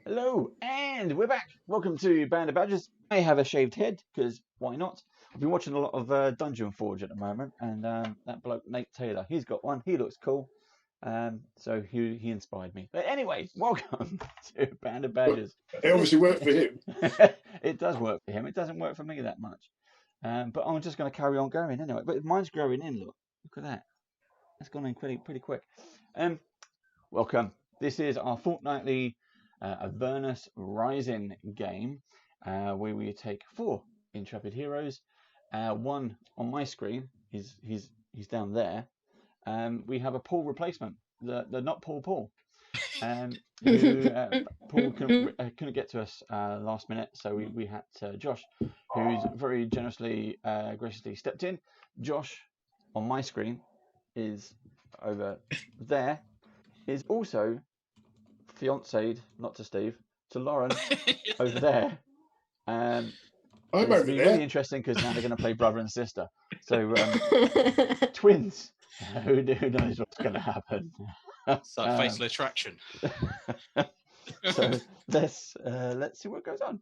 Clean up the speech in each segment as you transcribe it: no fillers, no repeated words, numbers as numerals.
Hello, and we're back. Welcome to Band of Badgers. I have a shaved head, because why not? I've been watching a lot of Dungeon Forge at the moment, and that bloke, Nate Taylor, he's got one. He looks cool. So he inspired me. But anyway, welcome to Band of Badgers. It obviously worked for him. It does work for him. It doesn't work for me that much. But I'm just going to carry on going anyway. But mine's growing in, look at that. That's gone in pretty quick. Welcome. This is our fortnightly AVERNUS Rising game, where we take 4 intrepid heroes. One on my screen, he's down there. We have a Paul replacement, the not Paul, who Paul couldn't get to us last minute, so we had Josh, who's very graciously stepped in. Josh on my screen is over there, is also fiancéed, not to Steve, to Lauren over there. I'm it's over been there. really interesting because now they're going to play brother and sister. So twins. Who knows what's going to happen? It's that fatal attraction. So let's see what goes on.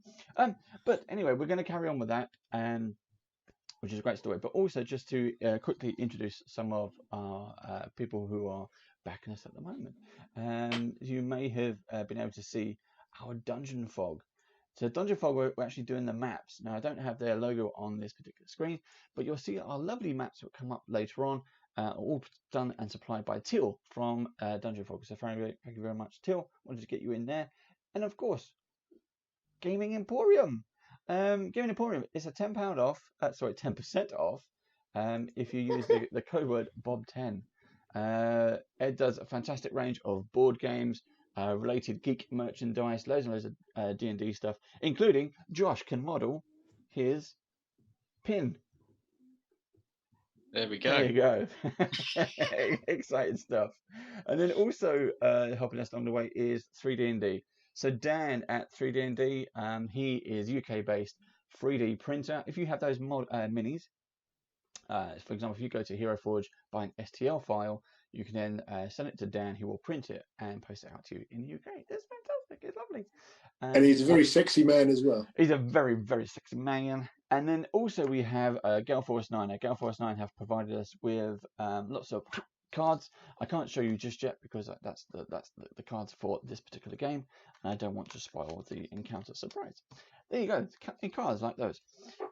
But anyway, we're going to carry on with that, which is a great story. But also just to quickly introduce some of our people who are backing us at the moment. You may have been able to see our Dungeon Fog. So Dungeon Fog, we're actually doing the maps. Now, I don't have their logo on this particular screen, but you'll see our lovely maps that will come up later on, all done and supplied by Till from Dungeon Fog. So thank you very much, Till. Wanted to get you in there. And of course, Gaming Emporium. Gaming Emporium is a £10 off, 10% off, if you use the code word Bob10. Ed does a fantastic range of board games, related geek merchandise, loads and loads of D&D stuff, including Josh can model his pin. There we go. There you go. Exciting stuff. And then also helping us along the way is 3D&D. So Dan at 3D&D, he is UK-based 3D printer. If you have those minis, for example, if you go to Hero Forge, buy an STL file, you can then send it to Dan, who will print it and post it out to you in the UK. It's fantastic. It's lovely. And he's a very sexy man as well. He's a very, very sexy man. And then also we have Gale Force 9. Now, Gale Force 9 have provided us with lots of cards. I can't show you just yet because that's the cards for this particular game, and I don't want to spoil the encounter surprise. There you go, cards like those.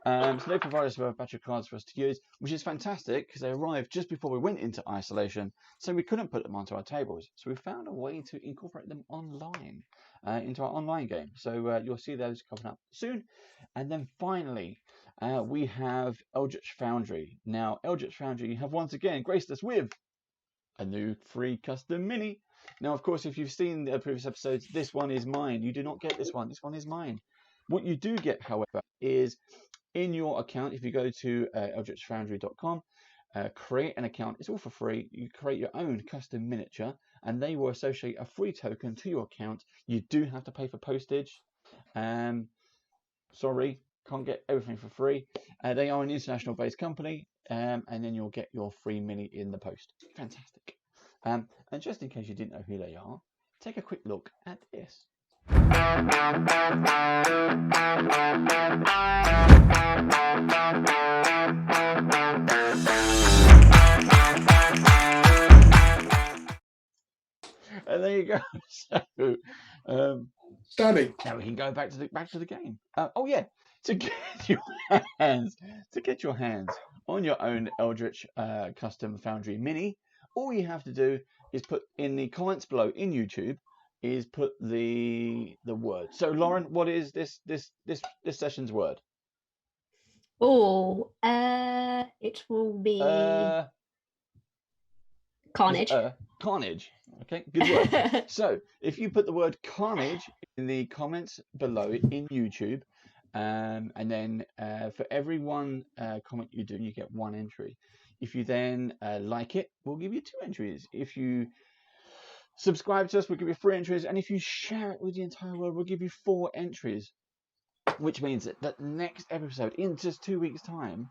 So they provided us with a batch of cards for us to use, which is fantastic because they arrived just before we went into isolation, so we couldn't put them onto our tables. So we found a way to incorporate them online into our online game. So you'll see those coming up soon. And then finally, we have Eldritch Foundry. Now, Eldritch Foundry have once again graced us with a new free custom mini. Now, of course, if you've seen the previous episodes, this one is mine. You do not get this one. This one is mine. What you do get, however, is in your account, if you go to eldritchfoundry.com, create an account. It's all for free. You create your own custom miniature, and they will associate a free token to your account. You do have to pay for postage. Sorry, can't get everything for free. They are an international-based company, and then you'll get your free mini in the post. Fantastic. And just in case you didn't know who they are, take a quick look at this. And there you go. So, Stunning. now we can go back to the game. Oh yeah, to get your hands on your own Eldritch custom Foundry mini, all you have to do is put in the comments below in YouTube is put the word. So Lauren, what is this session's word? Oh, it will be carnage. Carnage. Okay, good word. So if you put the word carnage in the comments below in YouTube, and then for every one comment you do, you get 1 entry. If you then like it, we'll give you 2 entries. If you subscribe to us, we'll give you 3 entries. And if you share it with the entire world, we'll give you 4 entries. Which means that next episode, in just 2 weeks' time,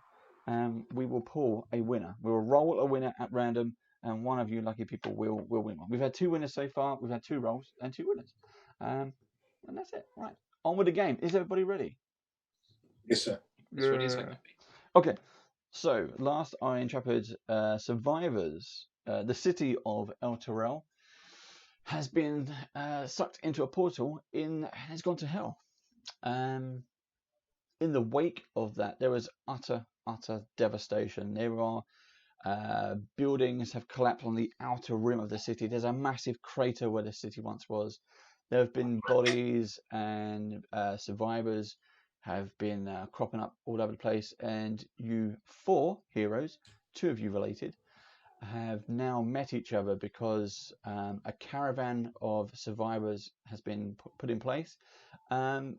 we will pull a winner. We will roll a winner at random, and one of you lucky people will win one. We've had 2 winners so far. We've had 2 rolls and 2 winners. And that's it. Right. On with the game. Is everybody ready? Yes, sir. It's ready as we can be. Okay. So, last our intrepid survivors, the city of Elturel has been sucked into a portal and has gone to hell. In the wake of that, there was utter devastation. There are buildings have collapsed on the outer rim of the city. There's a massive crater where the city once was. There have been bodies and survivors have been cropping up all over the place. And you 4 heroes, 2 of you related, have now met each other because a caravan of survivors has been put in place,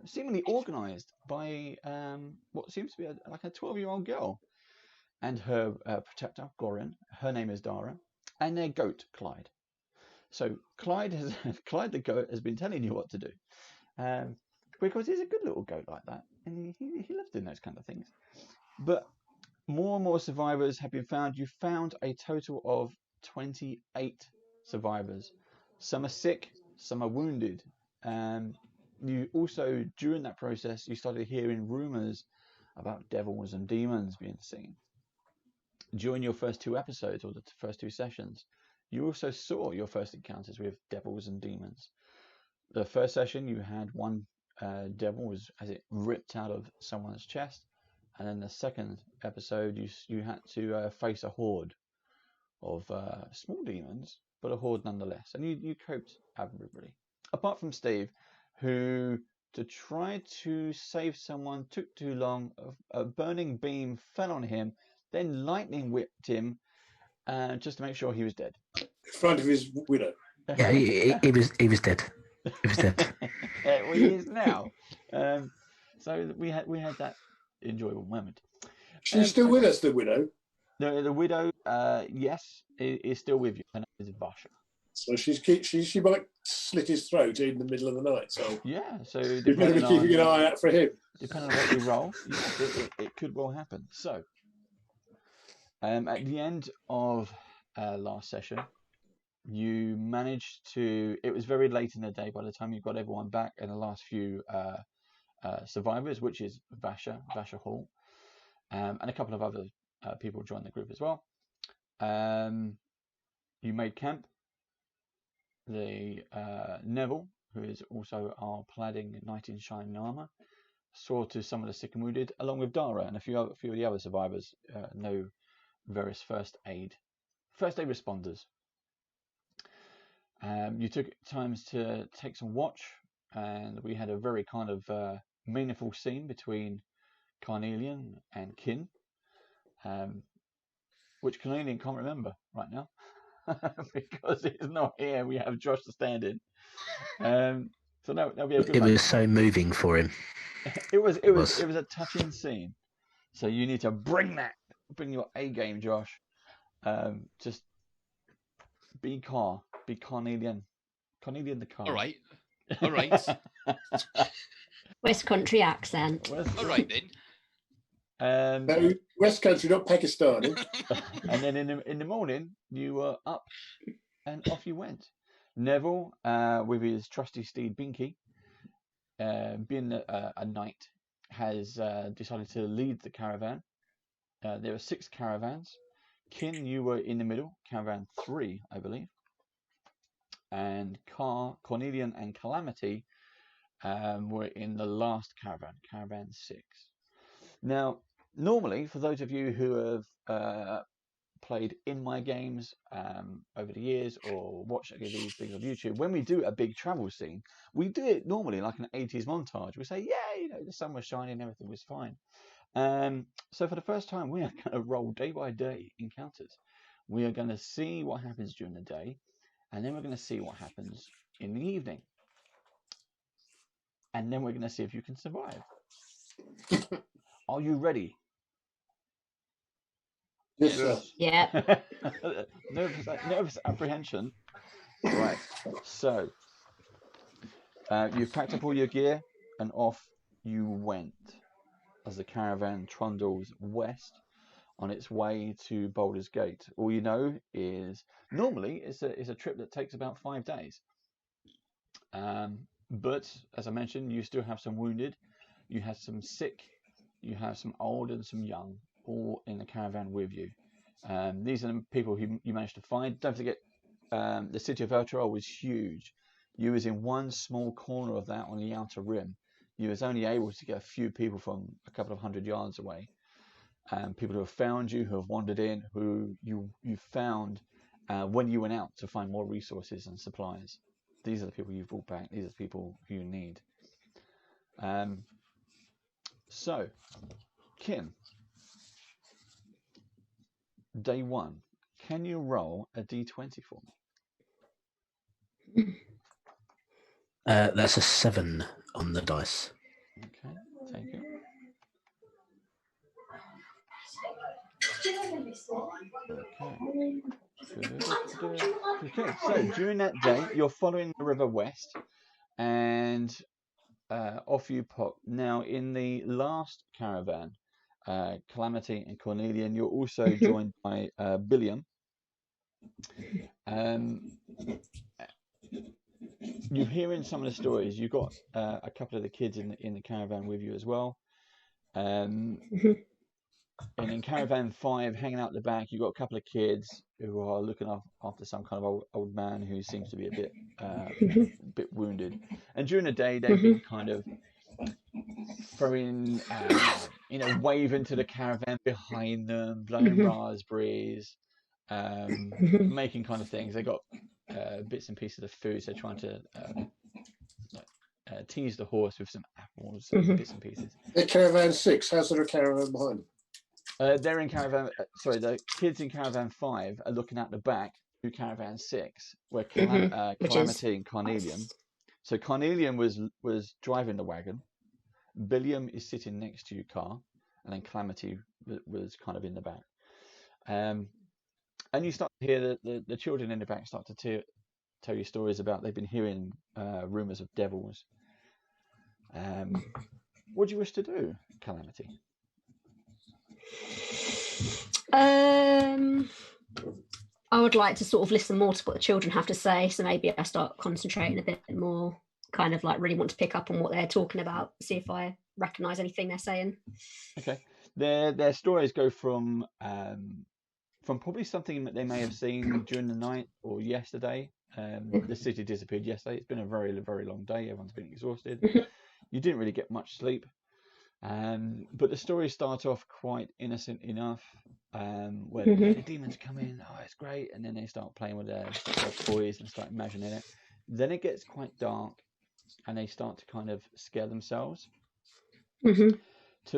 seemingly organised by what seems to be like a 12-year-old girl and her protector, Gorin. Her name is Dara, and their goat, Clyde. So Clyde the goat has been telling you what to do, because he's a good little goat like that, and he loves doing those kind of things. But more and more survivors have been found. You found a total of 28 survivors. Some are sick, some are wounded. You also, during that process, you started hearing rumours about devils and demons being seen. During your first 2 episodes, or the first 2 sessions, you also saw your first encounters with devils and demons. The first session, you had one devil as it ripped out of someone's chest. And then the second episode, you had to face a horde of small demons, but a horde nonetheless. And you coped admirably. Apart from Steve, who, to try to save someone, took too long. A burning beam fell on him, then lightning whipped him, just to make sure he was dead. In front of his widow. Yeah, he was dead. He was dead. Well, he is now. So we had that enjoyable moment. She's still with us, the widow. The widow, yes, is still with you. Her name is Vasha. So she might slit his throat in the middle of the night. So yeah, so you better be keeping an eye out for him. Depending on what you roll, yes, it could well happen. So, at the end of last session, you managed to. It was very late in the day by the time you got everyone back, and the last few survivors, which is Vasha Hall, and a couple of other people joined the group as well. You made camp. The Neville, who is also our Paladin Knight in Shining Armour, saw to some of the sick and wounded, along with Dara and a few of the other survivors. Know various first aid responders. You took times to take some watch, and we had a very kind of meaningful scene between Carnelian and Kin, which Carnelian can't remember right now because he's not here. We have Josh to stand in. So that'll be a good. It was so moving for him. It was a touching scene. So you need to bring your A game, Josh. Just be Carnelian the car. All right. West Country accent. All right then. No, West Country, not Pakistani. And then in the morning, you were up and off you went. Neville, with his trusty steed Binky, being a knight, has decided to lead the caravan. There are 6 caravans. Kin, you were in the middle, caravan 3, I believe. And Cornelian and Calamity were in the last caravan, caravan 6. Now, normally, for those of you who have played in my games over the years or watched these things on YouTube, when we do a big travel scene, we do it normally like an 80s montage. We say, yeah, the sun was shining, everything was fine. So for the first time, we are going to roll day by day encounters. We are going to see what happens during the day, and then we're going to see what happens in the evening. And then we're going to see if you can survive. Are you ready? Yes, sir. Yeah. nervous apprehension. Right. So, you've packed up all your gear, and off you went as the caravan trundles west on its way to Baldur's Gate. All you know is normally it's a trip that takes about 5 days. But as I mentioned, you still have some wounded, you have some sick, you have some old and some young, all in the caravan with you. These are the people who you managed to find. Don't forget, the city of Eltrol was huge. You was in one small corner of that on the outer rim. You was only able to get a few people from a couple of 100 yards away. People who have found you, who have wandered in, who you found when you went out to find more resources and supplies. These are the people you've brought back. These are the people who you need. So, Kim, day 1, can you roll a d20 for me? That's a 7 on the dice. Okay, take it. Okay, so during that day, you're following the river west, and off you pop. Now, in the last caravan, Calamity and Cornelian, you're also joined by Billiam. You're hearing some of the stories. You've got a couple of the kids in the caravan with you as well. And in caravan 5, hanging out the back, you've got a couple of kids who are looking after some kind of old man who seems to be a bit wounded. And during the day, they've been kind of throwing, waving to the caravan behind them, blowing raspberries, making kind of things. They got bits and pieces of food, so they're trying to tease the horse with some apples and bits and pieces. The caravan 6, how's there a caravan behind them? They're in caravan. The kids in caravan 5 are looking at the back to caravan 6, where Calamity and Carnelian. So Carnelian was driving the wagon. Billiam is sitting next to your car, and then Calamity was kind of in the back. And you start to hear the children in the back start to tell you stories about they've been hearing rumors of devils. What do you wish to do, Calamity? I would like to sort of listen more to what the children have to say, so maybe I start concentrating a bit more, kind of like really want to pick up on what they're talking about, see if I recognise anything they're saying. Okay, their stories go from probably something that they may have seen during the night or yesterday. The city disappeared yesterday. It's been a very, very long day. Everyone's been exhausted. You didn't really get much sleep. But the stories start off quite innocent enough, where the demons come in, oh, it's great, and then they start playing with their toys and start imagining it. Then it gets quite dark, and they start to kind of scare themselves, to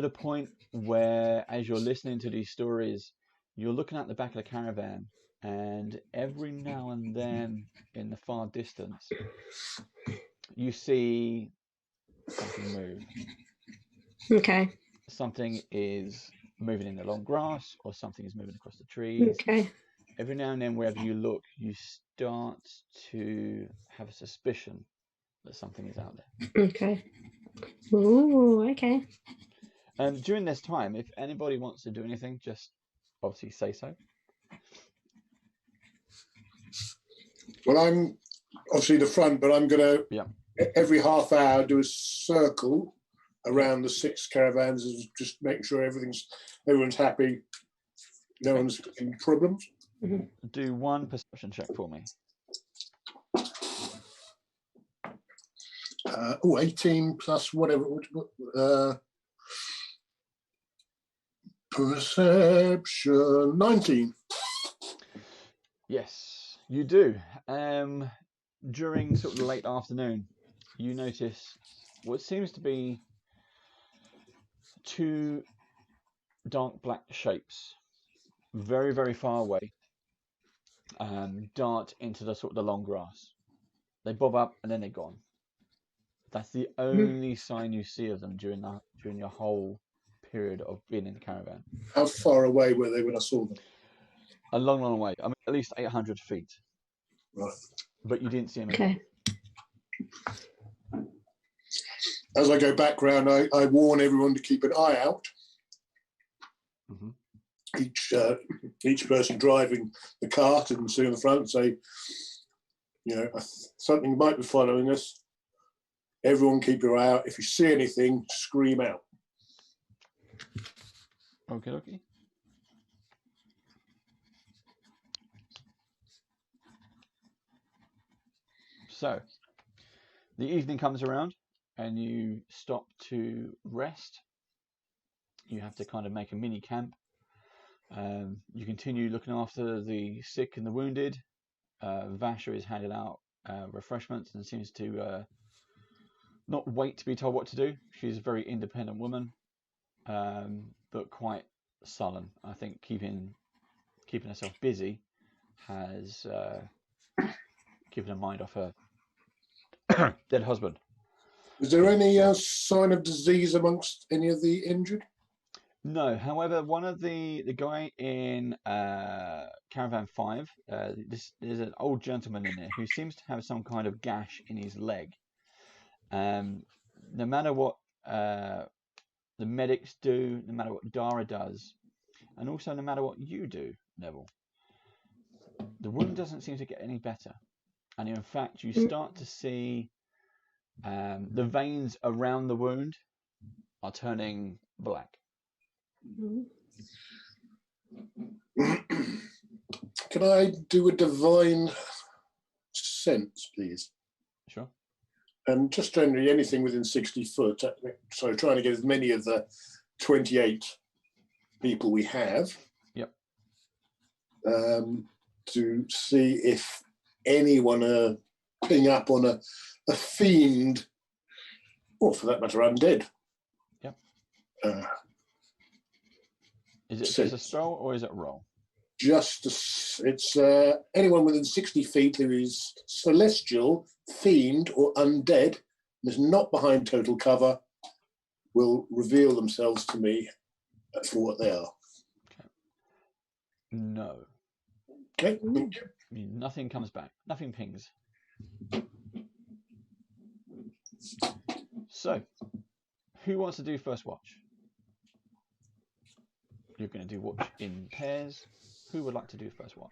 the point where, as you're listening to these stories, you're looking at the back of the caravan, and every now and then, in the far distance, you see something move. Okay. Something is moving in the long grass, or something is moving across the trees. Okay. Every now and then, wherever you look, you start to have a suspicion that something is out there. Okay. Ooh, okay. During this time, if anybody wants to do anything, just obviously say so. Well, I'm obviously the front, but I'm going to, every half hour, do a circle around the 6 caravans, just making sure everyone's happy, no one's in problems. Do one perception check for me. 18 plus whatever. Perception 19. Yes, you do. During sort of the late afternoon, you notice what seems to be 2 dark black shapes, very, very far away, dart into the sort of the long grass. They bob up and then they're gone. That's the only sign you see of them during your whole period of being in the caravan. How far away were they when I saw them? A long, long way. I mean, at least 800 feet. Right. But you didn't see them. Okay. As I go back round, I warn everyone to keep an eye out. Each person driving the cart and sitting in the front say, something might be following us. Everyone keep your eye out. If you see anything, scream out. Okay, okay. So, the evening comes around and you stop to rest. You have to kind of make a mini camp. You continue looking after the sick and the wounded. Vasha is handing out refreshments and seems to not wait to be told what to do. She's a very independent woman, but quite sullen. I think keeping herself busy has keeping her mind off her dead husband. Is there any sign of disease amongst any of the injured? No, however, one of the guy in Caravan 5, there's an old gentleman in there who seems to have some kind of gash in his leg. No matter what the medics do, no matter what Dara does, and also no matter what you do, Neville, the wound doesn't seem to get any better. And in fact, you start to see the veins around the wound are turning black. Can I do a divine sense, please? Sure. And just generally anything within 60 foot. So trying to get as many of the 28 people we have. Yep. To see if anyone ping up on a fiend, or for that matter, undead. Yep. Is it just a spell or is it a roll? It's anyone within 60 feet who is celestial, fiend, or undead, and is not behind total cover, will reveal themselves to me for what they are. Okay. No. Okay. I mean, nothing comes back. Nothing pings. So, who wants to do first watch? You're going to do watch in pairs. Who would like to do first watch?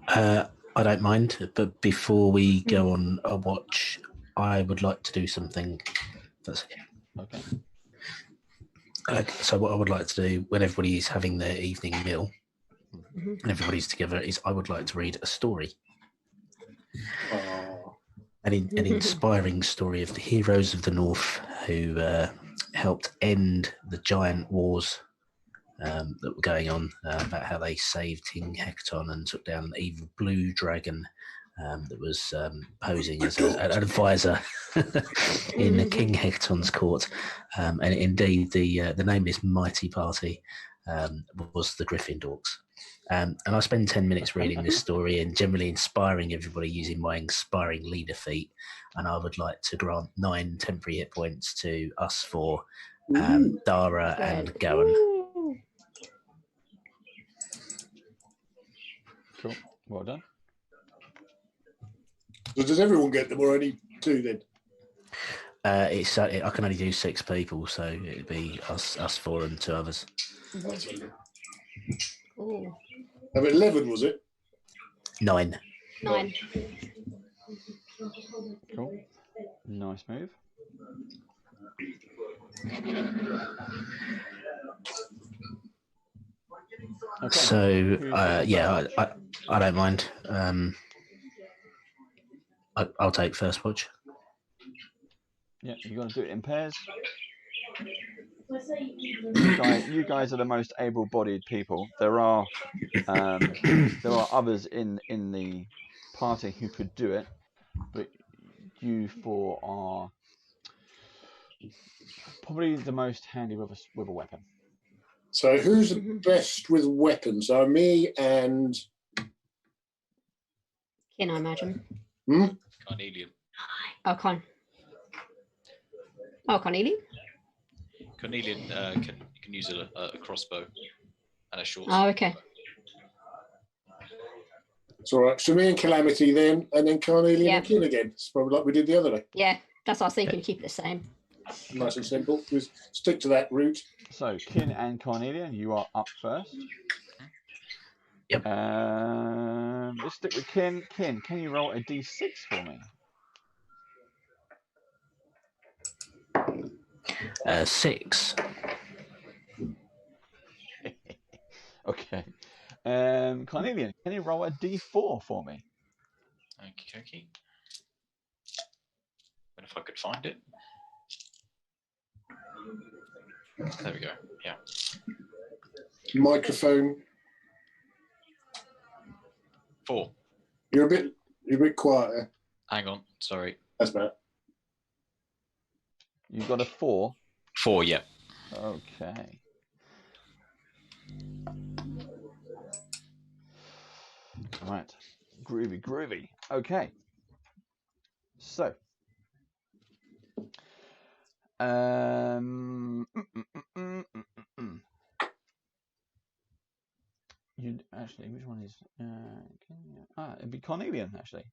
I don't mind, but before we go on a watch, I would like to do something. That's okay. So what I would like to do when everybody is having their evening meal and everybody's together is I would like to read a story. An inspiring story of the heroes of the North who helped end the giant wars that were going on, about how they saved King Hecton and took down an evil blue dragon that was posing as an advisor in King Hecton's court. And indeed, the name of this mighty party was the Gryffindors. And I spend 10 minutes reading this story and generally inspiring everybody using my inspiring leader feat. And I would like to grant 9 temporary hit points to us for Dara and Gowan. Cool. Well done. So does everyone get them or only 2 then? I can only do 6 people, so it'd be us 4 and 2 others. Ooh. 11 was it? 9. 9. Cool. Nice move. Okay. So yeah, I don't mind. I'll take first watch. Yeah, you're going to do it in pairs. You guys are the most able-bodied people. There are others in the party who could do it, but you 4 are probably the most handy with a weapon. So who's the best with weapons? So me and Kin, I imagine. Carnelian. Oh, Carnelian? Carnelian can use a crossbow and a short Oh, sword. okay. it's all right. So me and Calamity then, and then Carnelian Yeah. and Kin again. It's probably like we did the other day. Yeah, that's what I was thinking. Keep it the same. Nice and simple. Just stick to that route. So, Kin and Cornelia, you are up first. Yep. Let's stick with Kin. Kin, can you roll a d6 for me? 6. Okay. Cornelian, can you roll a d4 for me? Okie dokie. But if I could find it. There we go. Yeah. Microphone. 4. You're a bit quieter. Hang on. Sorry. That's better. You've got a 4. 4. Yeah. Okay. Right. Groovy, groovy. Okay. So. You'd actually, which one is? It'd be Cornelian actually.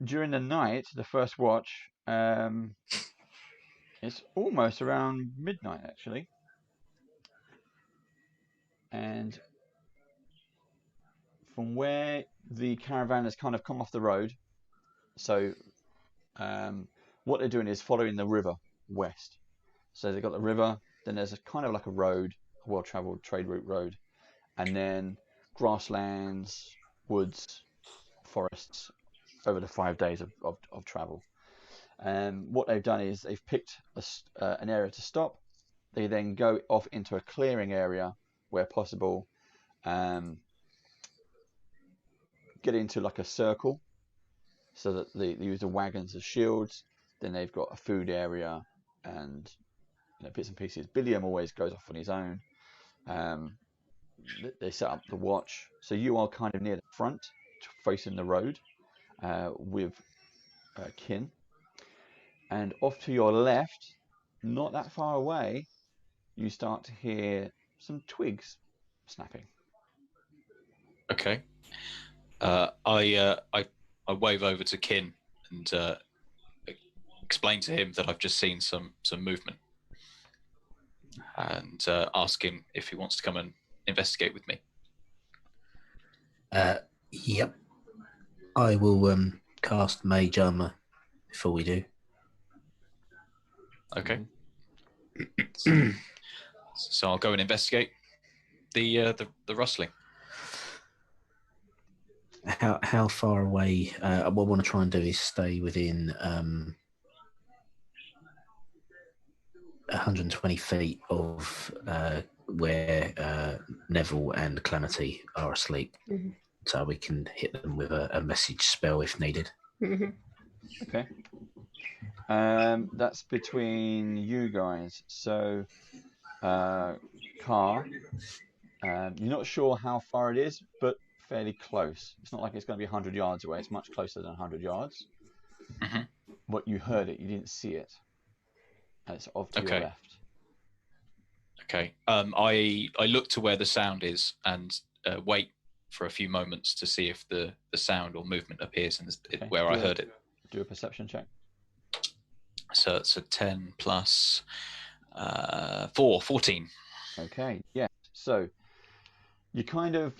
During the night, the first watch, it's almost around midnight actually, and from where the caravan has kind of come off the road, so what they're doing is following the river west. So they've got the river, then there's a kind of like a road, a well-travelled trade route road, and then grasslands, woods, forests over the 5 days of travel. What they've done is they've picked an area to stop. They then go off into a clearing area where possible, get into like a circle so that they use the wagons as shields. Then they've got a food area and bits and pieces. Billiam always goes off on his own. They set up the watch. So you are kind of near the front, facing the road, with kin. And off to your left, not that far away, you start to hear some twigs snapping. Okay. I wave over to Kin and explain to him that I've just seen some movement, and ask him if he wants to come and investigate with me. Yep. I will cast Mage Armor before we do. Okay. So I'll go and investigate the rustling. How far away? What I want to try and do is stay within 120 feet of where Neville and Calamity are asleep, so we can hit them with a message spell if needed. Okay. That's between you guys. So, Car, you're not sure how far it is, but fairly close. It's not like it's going to be 100 yards away. It's much closer than 100 yards. But you heard it. You didn't see it. And it's off to your left. Okay. I look to where the sound is and wait for a few moments to see if the sound or movement appears where I heard it. Do a perception check. So it's a 10 plus 4, 14. Okay, yeah. So you kind of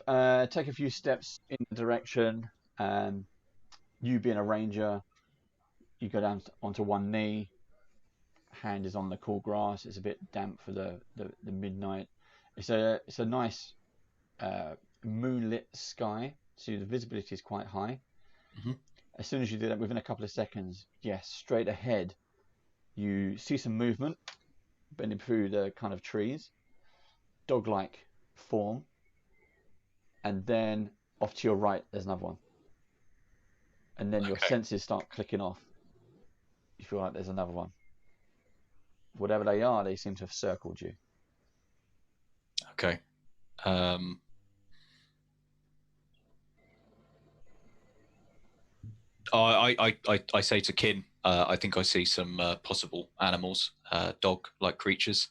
take a few steps in the direction. You being a ranger, you go down onto one knee. Hand is on the cool grass. It's a bit damp for the midnight. It's a nice moonlit sky, so the visibility is quite high. As soon as you do that, within a couple of seconds, yes, straight ahead, you see some movement bending through the kind of trees, dog-like form, and then off to your right, there's another one. And then your senses start clicking off. You feel like there's another one. Whatever they are, they seem to have circled you. Okay. I say to Kin, I think I see some possible animals, dog-like creatures.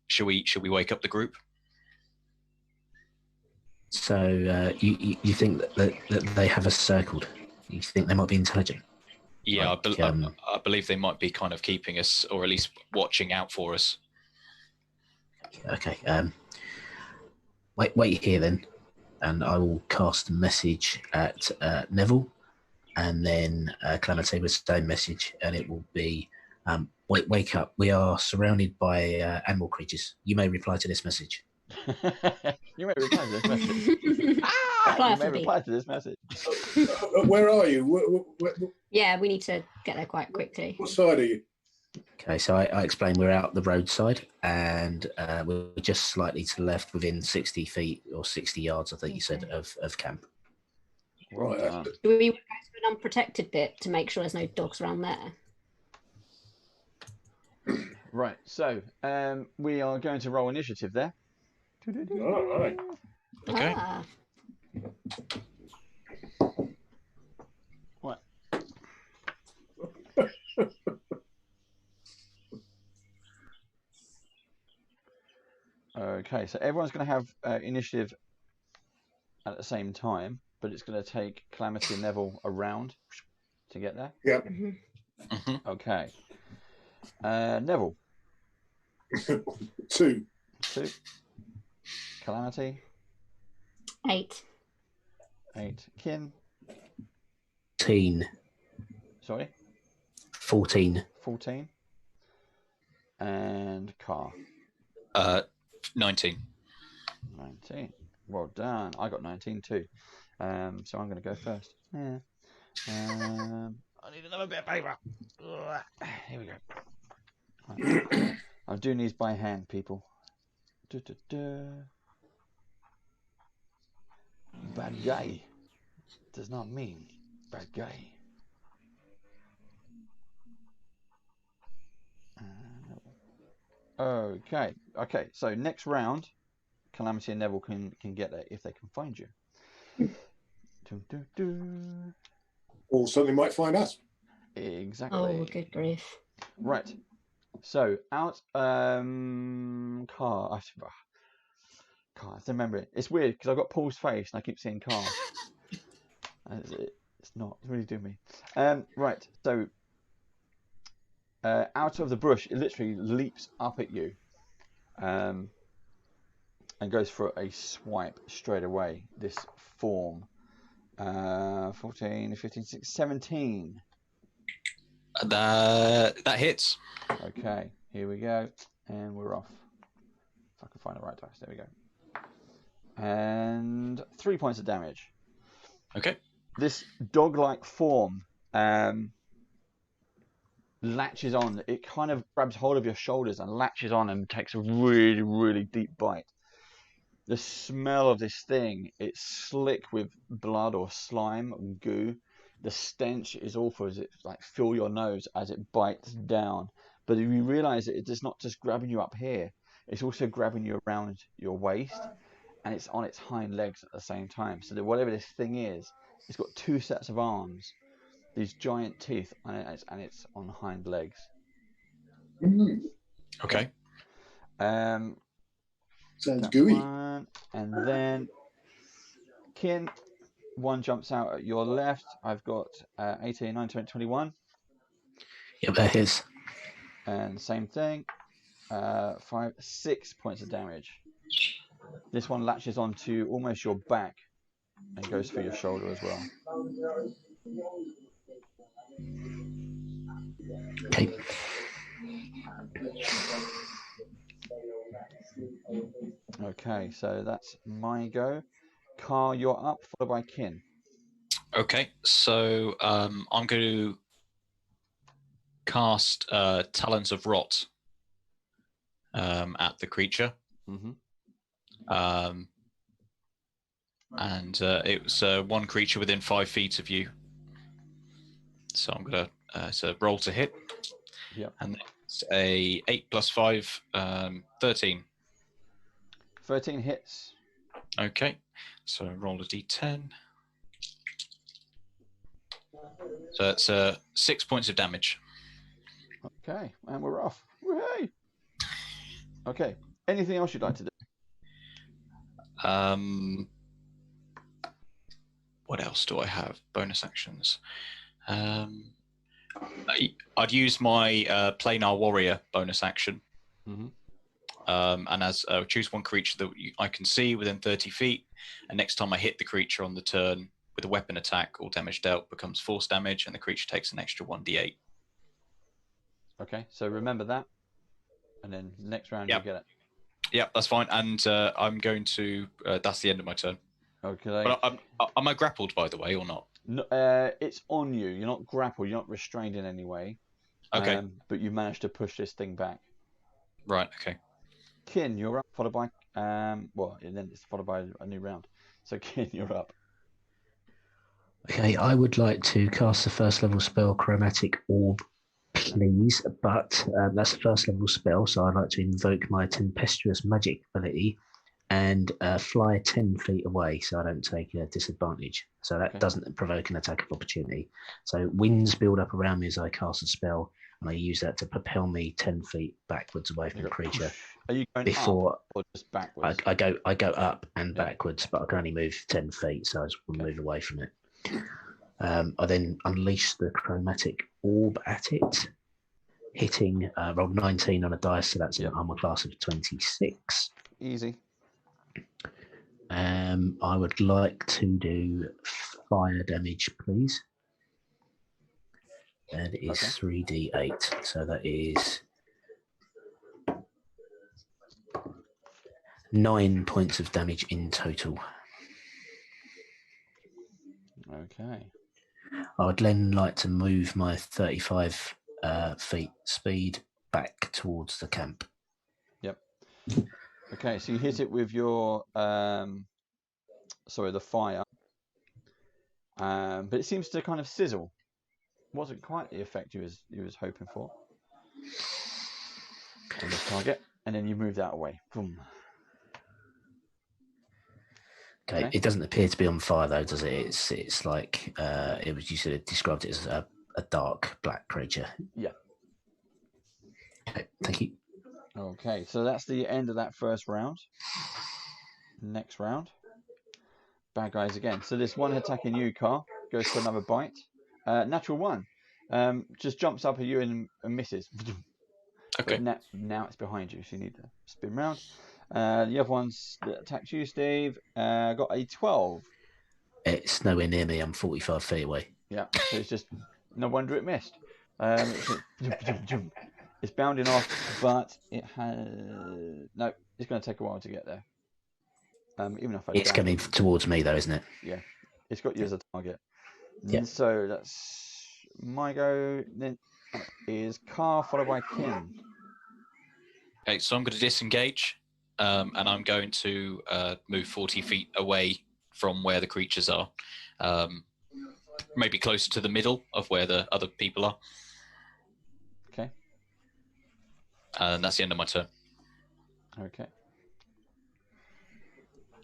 Shall we wake up the group? So you think that they have us circled? You think they might be intelligent? Yeah, I believe they might be kind of keeping us, or at least watching out for us. Okay. Wait here then, and I will cast a message at Neville, and then Calamity with the same message, and it will be Wake up. We are surrounded by animal creatures. You may reply to this message. You may reply to this message. You may reply to this message. Where are you? Yeah, we need to get there quite quickly. What side are you? Okay, so I explained we're out the roadside, and we're just slightly to the left, within 60 feet or 60 yards, I think you said, of camp. Right. Do we want to go to an unprotected bit to make sure there's no dogs around there? Right. So we are going to roll initiative there. All right. Okay. What? Okay, so everyone's going to have initiative at the same time, but it's going to take Calamity and Neville a round to get there. Yep. Okay. Neville. 2. 2. Calamity. 8. 8. Kin. 14. Sorry? 14. 14. And Car. 19. 19. Well done. I got 19 too. So I'm going to go first. Yeah. I need another bit of paper. Here we go. Right. I'm doing these by hand, people. Bad guy does not mean bad guy. Okay. So next round, Calamity and Neville can get there if they can find you. Or something might find us. Exactly. Oh, good grief. Right. So out Car. Can't remember it. It's weird because I've got Paul's face and I keep seeing Car. It's really doing me. Right. So out of the bush, it literally leaps up at you, and goes for a swipe straight away. This form, 14, 15, 16, 17. That hits. Okay, here we go, and we're off. If I can find the right dice, there we go. And 3 points of damage. Okay. This dog-like form latches on. It kind of grabs hold of your shoulders and latches on and takes a really, really deep bite. The smell of this thing, it's slick with blood or slime or goo. The stench is awful as it fill your nose as it bites down. But you realise that it's not just grabbing you up here, it's also grabbing you around your waist, and it's on its hind legs at the same time. So that whatever this thing is, it's got 2 sets of arms, these giant teeth, and it's on hind legs. Okay. Sounds gooey. One, and then Kin, one jumps out at your left. I've got 18, 19, 20, 21. Yep, that is. And same thing. 5, 6 points of damage. This one latches onto almost your back and goes for your shoulder as well. Okay. Okay, so that's my go. Car, you're up, followed by Kin. Okay, so I'm going to cast Talons of Rot at the creature. And it was one creature within 5 feet of you. So I'm going to roll to hit. Yep. And it's a 8 plus 5, 13. 13 hits. Okay, so roll a d10. So that's 6 points of damage. Okay, and we're off. Hooray! Okay, anything else you'd like to do? What else do I have? Bonus actions. I'd use my Planar Warrior bonus action. And as choose one creature that I can see within 30 feet, and next time I hit the creature on the turn with a weapon attack, all damage dealt becomes force damage, and the creature takes an extra 1d8. Okay, so remember that, and then next round you'll get it. Yeah, that's fine. And I'm going to. That's the end of my turn. Okay. But am I grappled, by the way, or not? No, it's on you. You're not grappled. You're not restrained in any way. Okay. But you managed to push this thing back. Right. Okay. Kin, you're up. Followed by and then it's followed by a new round. So Kin, you're up. Okay, I would like to cast the first level spell, Chromatic Orb, please. But that's a first level spell, so I'd like to invoke my Tempestuous Magic ability and fly 10 feet away, so I don't take a disadvantage. So that doesn't provoke an attack of opportunity. So winds build up around me as I cast a spell, and I use that to propel me 10 feet backwards away from the creature. Are you going before up or just backwards? I go up and backwards, but I can only move 10 feet, so I just will move away from it. I then unleash the Chromatic Orb at it, hitting roll 19 on a dice, so that's an armor class of 26. Easy. I would like to do fire damage, please. That is 3d8, so that is 9 points of damage in total. Okay. I would then like to move my 35 feet speed back towards the camp. Yep. Okay, so you hit it with your the fire, but it seems to kind of sizzle. Wasn't quite the effect you was hoping for on the target, and then you move that away. Boom. Okay. It doesn't appear to be on fire though, does it? It's like it was. You sort of described it as a dark black creature. Yeah. Okay, thank you. Okay, so that's the end of that first round. Next round, bad guys again. So this one attacking you, Carl, goes for another bite. Natural one, just jumps up at you and misses. Okay. But now it's behind you, so you need to spin round. The other ones that attacked you, Steve, got a 12. It's nowhere near me. I'm 45 feet away. Yeah, so it's just no wonder it missed. It's bounding off, but it has no. It's going to take a while to get there. Even if it's coming towards me, though, isn't it? Yeah, it's got you as a target. Yeah. So that's my go. Then is Car followed by Kim. Okay, so I'm going to disengage, and I'm going to move 40 feet away from where the creatures are, maybe closer to the middle of where the other people are. Okay. And that's the end of my turn. Okay.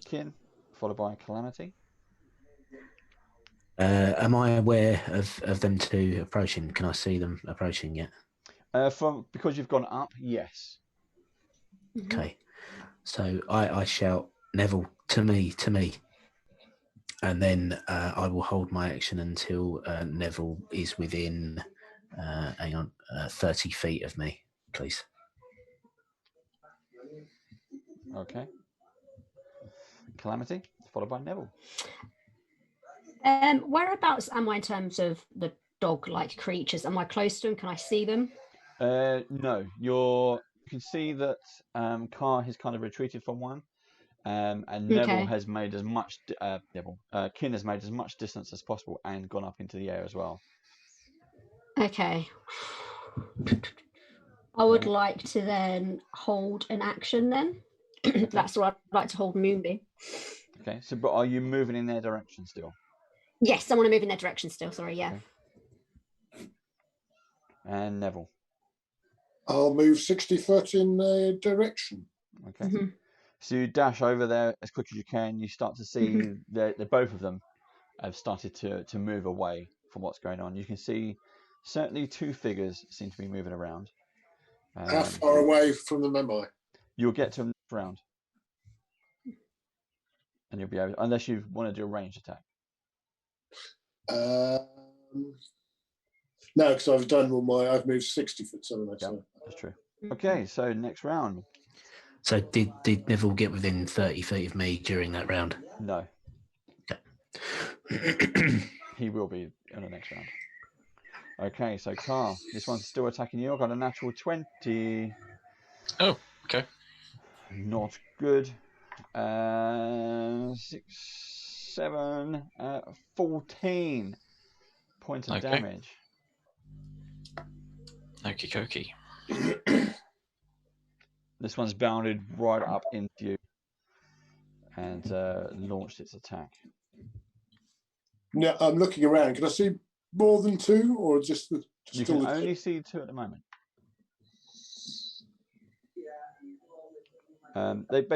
Kin, followed by Calamity. Am I aware of them two approaching? Can I see them approaching yet? Because you've gone up, yes. Okay. So I shout, Neville, to me. And then I will hold my action until Neville is within 30 feet of me, please. Okay. Calamity, followed by Neville. Whereabouts am I in terms of the dog-like creatures? Am I close to them? Can I see them? No. You can see that Car has kind of retreated from one, and Neville has made as much. Kin has made as much distance as possible and gone up into the air as well. Okay. I would like to then hold an action then. That's what I'd like to hold Moonbeam. Okay, but are you moving in their direction still? Yes, I want to move in their direction still, sorry, yeah. Okay. And Neville? I'll move 60 foot in their direction. Okay. Mm-hmm. So you dash over there as quick as you can. You start to see that both of them have started to move away from what's going on. You can see certainly two figures seem to be moving around. How far away from them am I? You'll get to them next round. And you'll be able, unless you want to do a ranged attack. No, because I've moved 60 foot, something like that. That's true. Okay, so next round. So did Neville get within 30 feet of me during that round? No. Okay. He will be in the next round. Okay, so Carl, this one's still attacking you. I got a natural 20. Oh, okay. Not good. 6, 7, 14 points of damage. Okie dokie. This one's bounded right up into you and launched its attack. Now, I'm looking around. Can I see more than 2, or just the? You can only see 2 at the moment. They've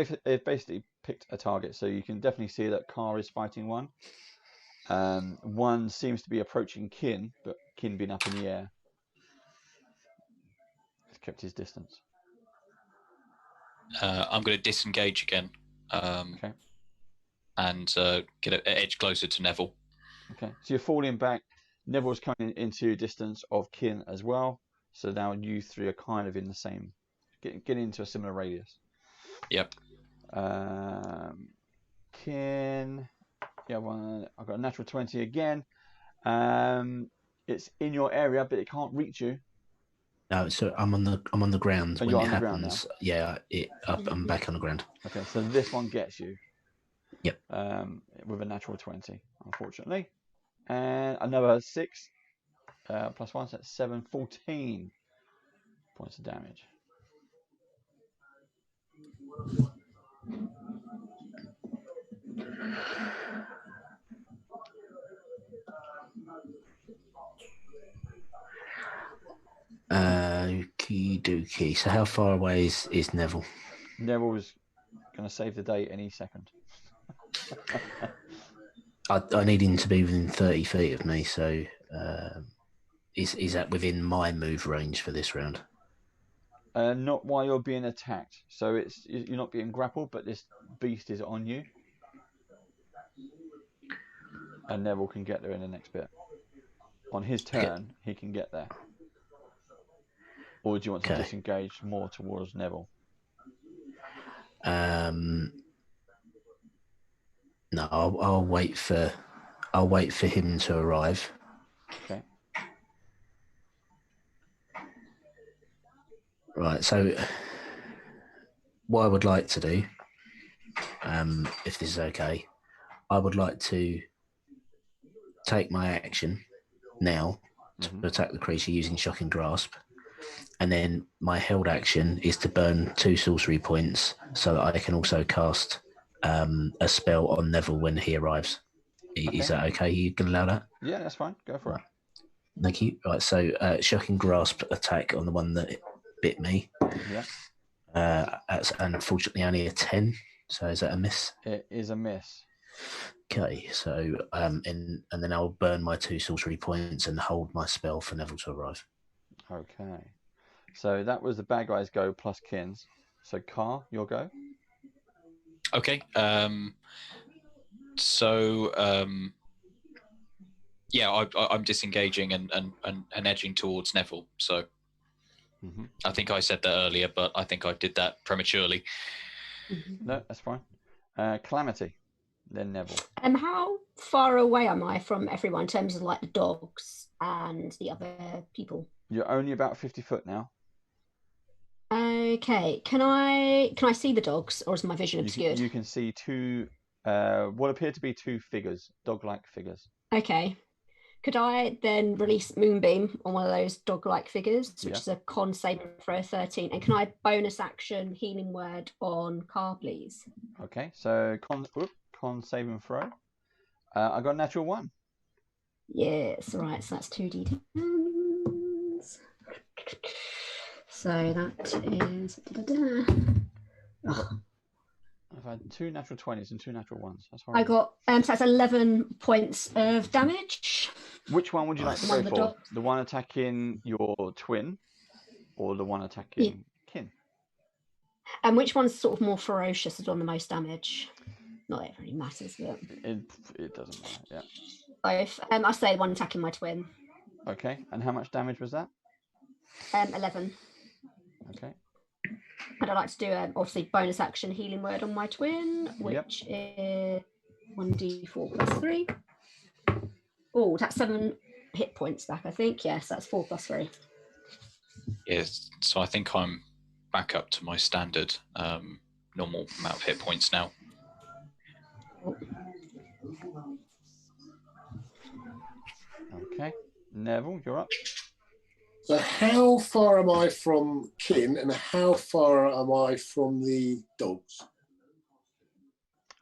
basically picked a target, so you can definitely see that Carr is fighting one. One seems to be approaching Kin, but Kin being up in the air has kept his distance. I'm going to disengage again. Okay. And get an edge closer to Neville. Okay, so you're falling back. Neville's coming into distance of Kin as well. So now you 3 are kind of in the same, getting into a similar radius. Yep. Kin, yeah, I've got a natural 20 again. It's in your area, but it can't reach you. No, so I'm on the ground when it happens. Yeah, I'm back on the ground. Okay, so this one gets you. Yep. With a natural 20, unfortunately. And another 6 plus 1, so that's 7, 14 points of damage. Okie dokie. So how far away is Neville? Neville's going to save the day any second. I need him to be within 30 feet of me, so is that within my move range for this round? Not while you're being attacked. So you're not being grappled, but this beast is on you. And Neville can get there in the next bit. On his turn, he can get there. Or do you want to disengage more towards Neville? No, I'll wait for him to arrive. Okay. Right. So, what I would like to do, if this is okay, I would like to take my action now to attack the creature using Shocking Grasp, and then my held action is to burn 2 sorcery points so that I can also cast a spell on Neville when he arrives. Is that okay? You can allow that? Yeah, that's fine. Go for it. Thank you. Right, so Shocking Grasp attack on the one that bit me. Yeah. That's unfortunately only a 10. So is that a miss? It is a miss. Okay, so and then I'll burn my 2 sorcery points and hold my spell for Neville to arrive. Okay. So that was the bad guy's go plus Kin's. So Carr, your go. Okay. Yeah, I'm disengaging and edging towards Neville. So I think I said that earlier, but I think I did that prematurely. No, that's fine. Calamity, then Neville. How far away am I from everyone in terms of like the dogs and the other people? You're only about 50 foot now. Okay, can I see the dogs, or is my vision obscured? You can see 2, what appear to be 2 figures, dog-like figures. Okay. Could I then release Moonbeam on one of those dog-like figures, which is a con saving throw 13, and can I bonus action Healing Word on Carr, please? Okay, so con saving throw. I got a natural 1. Yes, right. So that's 2d10s. So that is. I've had 2 natural 20s and 2 natural 1s. That's horrible. I got so that's 11 points of damage. Which one would you like to go for? The one attacking your twin, or the one attacking Kin? And which one's sort of more ferocious and done the most damage? Not that it really matters, but it doesn't matter. Yeah. Both. I say one attacking my twin. Okay, and how much damage was that? 11. Okay. And I'd like to do obviously bonus action Healing Word on my twin, which is 1d4 plus 3. Oh, that's 7 hit points back, I think. Yes, that's 4 + 3. Yes, so I think I'm back up to my standard normal amount of hit points now. Okay, Neville, you're up. So how far am I from kin, and how far am I from the dogs?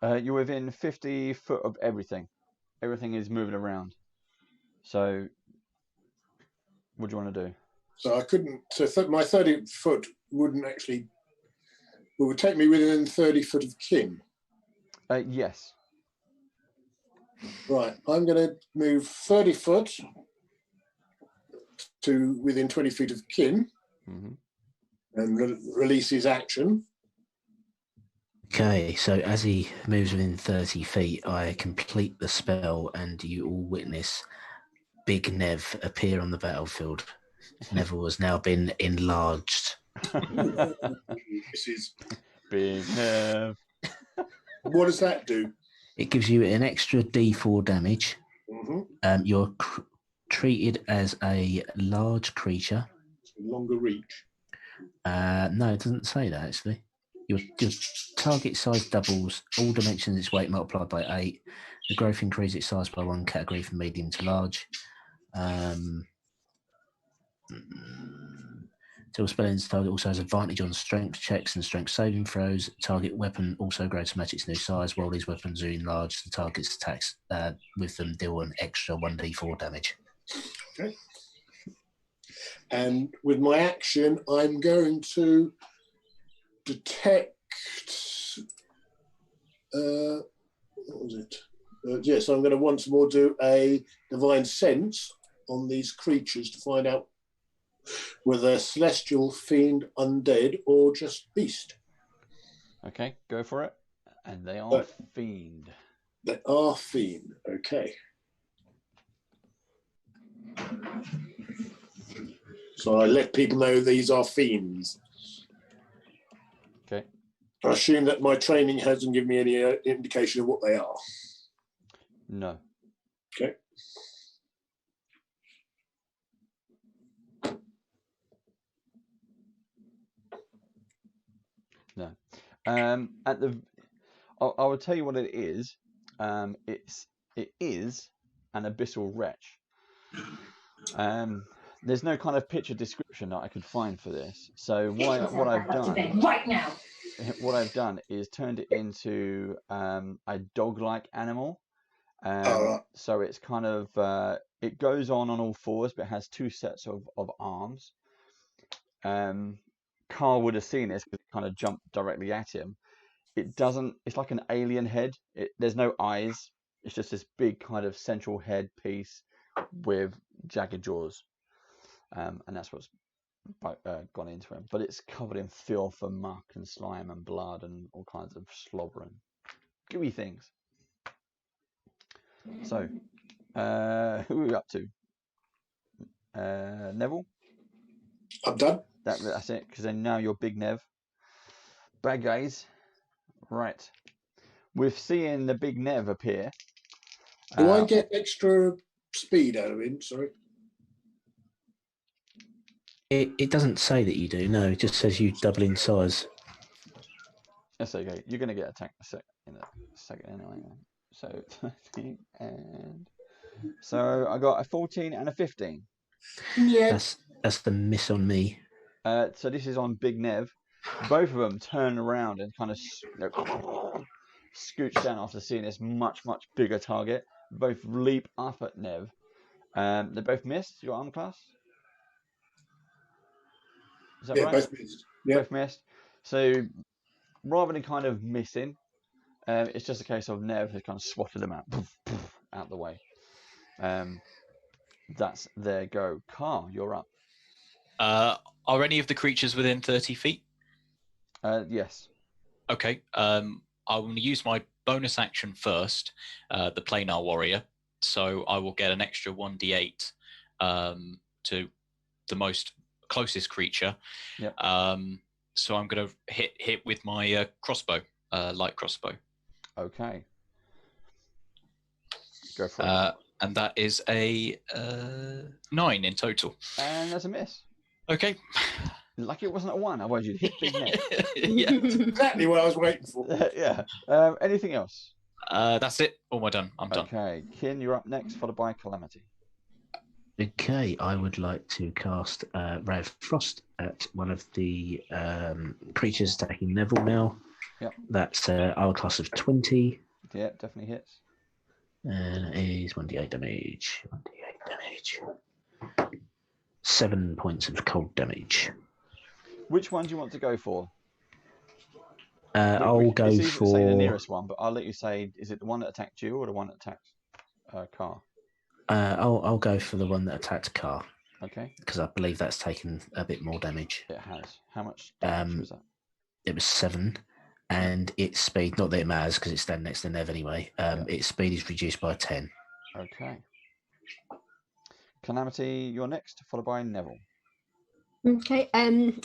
You're within 50 foot of everything. Everything is moving around. So, what do you want to do? So I couldn't. So my 30 foot wouldn't actually. It would take me within 30 foot of kin. Yes. Right. I'm going to move 30 foot to within 20 feet of kin, and release his action. Okay, so as he moves within 30 feet, I complete the spell, and you all witness Big Nev appear on the battlefield. Neville has now been enlarged. This is Big Nev. What does that do? It gives you an extra D4 damage. You're treated as a large creature. Longer reach. No, it doesn't say that, actually. Your target size doubles, all dimensions its weight multiplied by 8. The growth increases its size by 1 category from medium to large. Till spell ends, target also has advantage on strength checks and strength saving throws. Target weapon also grows to match its new size. While these weapons are enlarged, the target's attacks with them deal an extra 1d4 damage. Okay. And with my action, I'm going to detect. What was it? Yes, I'm going to once more do a divine sense on these creatures to find out whether they're celestial, fiend, undead, or just beast. Okay, go for it. And they are fiend. They are fiend. Okay. So I let people know these are fiends. Okay. I assume that my training hasn't given me any indication of what they are. No. Okay. No. I will tell you what it is. It is an abyssal wretch. There's no kind of picture description that I could find for this. So what I've done right now. What I've done is turned it into a dog-like animal. So it's kind of it goes on all fours, but it has 2 sets of arms. Carl would have seen this because it kind of jumped directly at him. It doesn't. It's like an alien head. There's no eyes. It's just this big kind of central head piece with jagged jaws, and that's what's gone into him. But it's covered in filth and muck and slime and blood and all kinds of slobber and gooey things. So, who are we up to? Neville? I'm done. That's it, because then now you're Big Nev. Bad guys. Right. With seeing the Big Nev appear. Do I get extra speed out of him? Sorry. It doesn't say that you do, no. It just says you double in size. That's okay. You're going to get attacked in a second anyway. So, 13 and... So, I got a 14 and a 15. Yeah. That's the miss on me. So, this is on Big Nev. Both of them turn around and kind of scooch down after seeing this much, much bigger target. Both leap up at Nev. They both missed your arm class? Is that right? Both missed. Yeah. Both missed. So, rather than kind of missing, it's just a case of Nev has kind of swatted them out the way. That's their go. Carl, you're up. Are any of the creatures within 30 feet? Yes. Okay. I will use my bonus action first, the planar warrior. So I will get an extra 1d8 to the most closest creature. Yep. So I'm going to hit with my crossbow, light crossbow. Okay. Go for it. And that is a 9 in total. And that's a miss. Okay. Lucky it wasn't a 1, otherwise you'd hit Big Ned. Yeah. Exactly what I was waiting for. Yeah. Anything else? That's it. All my done. I'm done. Okay, Kin, you're up next, followed by Calamity. Okay, I would like to cast Ray of Frost at one of the creatures attacking Neville now. Yep. That's our class of 20. Yeah, definitely hits. And it is 1d8 damage. 1d8 damage. 7 points of cold damage. Which one do you want to go for? I'll go it's easy to say the for. nearest one, but I'll let you say, is it the one that attacked you or the one that attacked Car? I'll go for the one that attacked Car. Okay. Because I believe that's taken a bit more damage. It has. How much damage was that? It was 7. And its speed, not that it matters because it's standing next to Nev anyway, its speed is reduced by 10. Okay. Calamity, you're next, followed by Neville. Okay.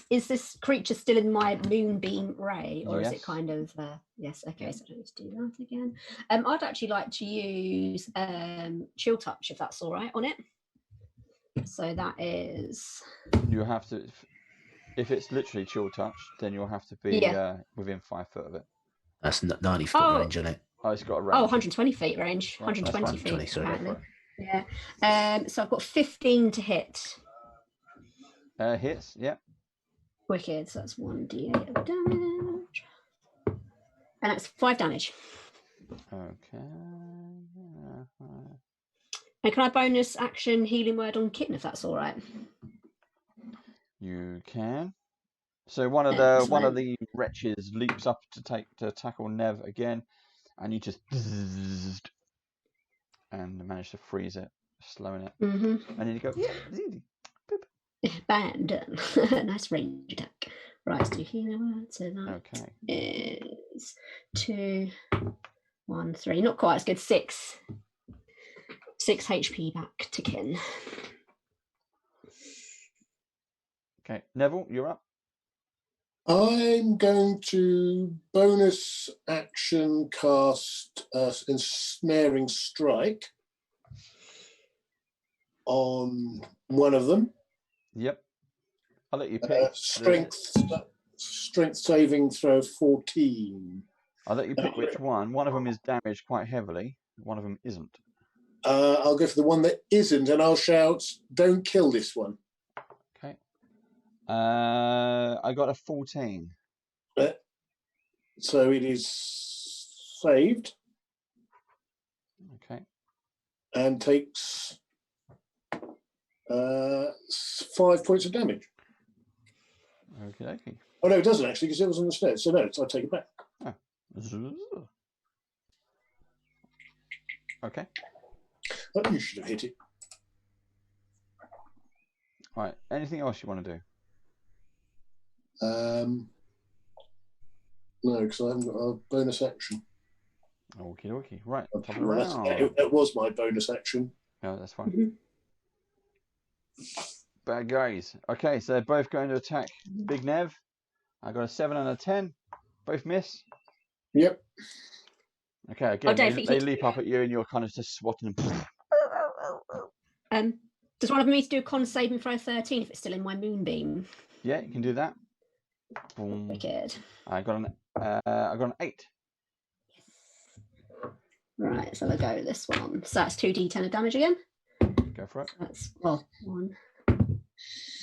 Is this creature still in my moonbeam ray, or is Yes. it kind of? Yes. Okay. So I don't need to do that again. I'd actually like to use chill touch, if that's all right, on it. So that is. You have to, if it's literally chill touch, then you'll have to be within 5 foot of it. That's 90 foot range on it. Oh, it's got a range. Oh, 120 feet range. Right, 120 that's feet. 120, sorry. Apparently. Yeah. So I've got 15 to hit. Hits, yeah. Wicked. So that's 1d8 of damage. And that's 5 damage. Okay. And can I bonus action healing word on Kitten, if that's all right? You can. So one of the wretches leaps up to tackle Nev again, and you just and manage to freeze it, slowing it, and then you go, yeah, it's easy. Bad done. Nice range attack. Right, so healing word. So that is 2, 1, 3. Not quite as good. 6 HP back to Kin. Okay, Neville, you're up. I'm going to bonus action cast Ensnaring Strike on one of them. Yep. I'll let you pick. Strength saving throw 14. I'll let you pick which one. One of them is damaged quite heavily. One of them isn't. I'll go for the one that isn't, and I'll shout, "Don't kill this one." Okay. I got a 14. So it is saved. Okay. And takes 5 points of damage. Okay. Oh no, it doesn't actually, because it was on the stairs. So no, I'll take it back. Oh. Okay. Oh, you should have hit it. All right. Anything else you want to do? No, because I haven't got a bonus action. Okie dokie. Right. Top of the Well, round. that was my bonus action. No, that's fine. Bad guys. Okay, so they're both going to attack Big Nev. I got a 7 and a 10. Both miss. Yep. Okay, again, they leap up at you and you're kind of just swatting them. Does one of them need to do a con saving throw 13 if it's still in my moonbeam? Yeah, you can do that. Boom. Wicked. I got an 8. Right, so I'll go with this one. So that's 2d10 of damage again. Go for it. That's 1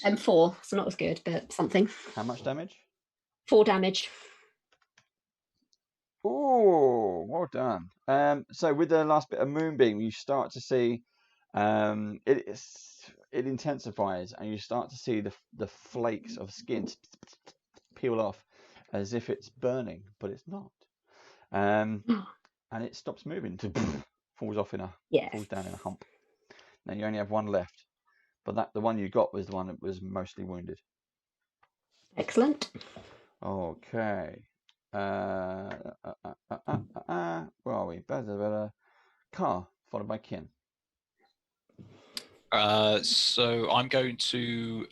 and 4, so not as good, but something. How much damage? 4 damage. Oh, well done. So with the last bit of moonbeam, you start to see it intensifies, and you start to see the flakes of skin peel off as if it's burning, but it's not. And it stops moving to falls down in a hump. Now you only have one left, but the one you got was the one that was mostly wounded. Excellent. Okay. Where are we? Better. Car, followed by Kin. So I'm going to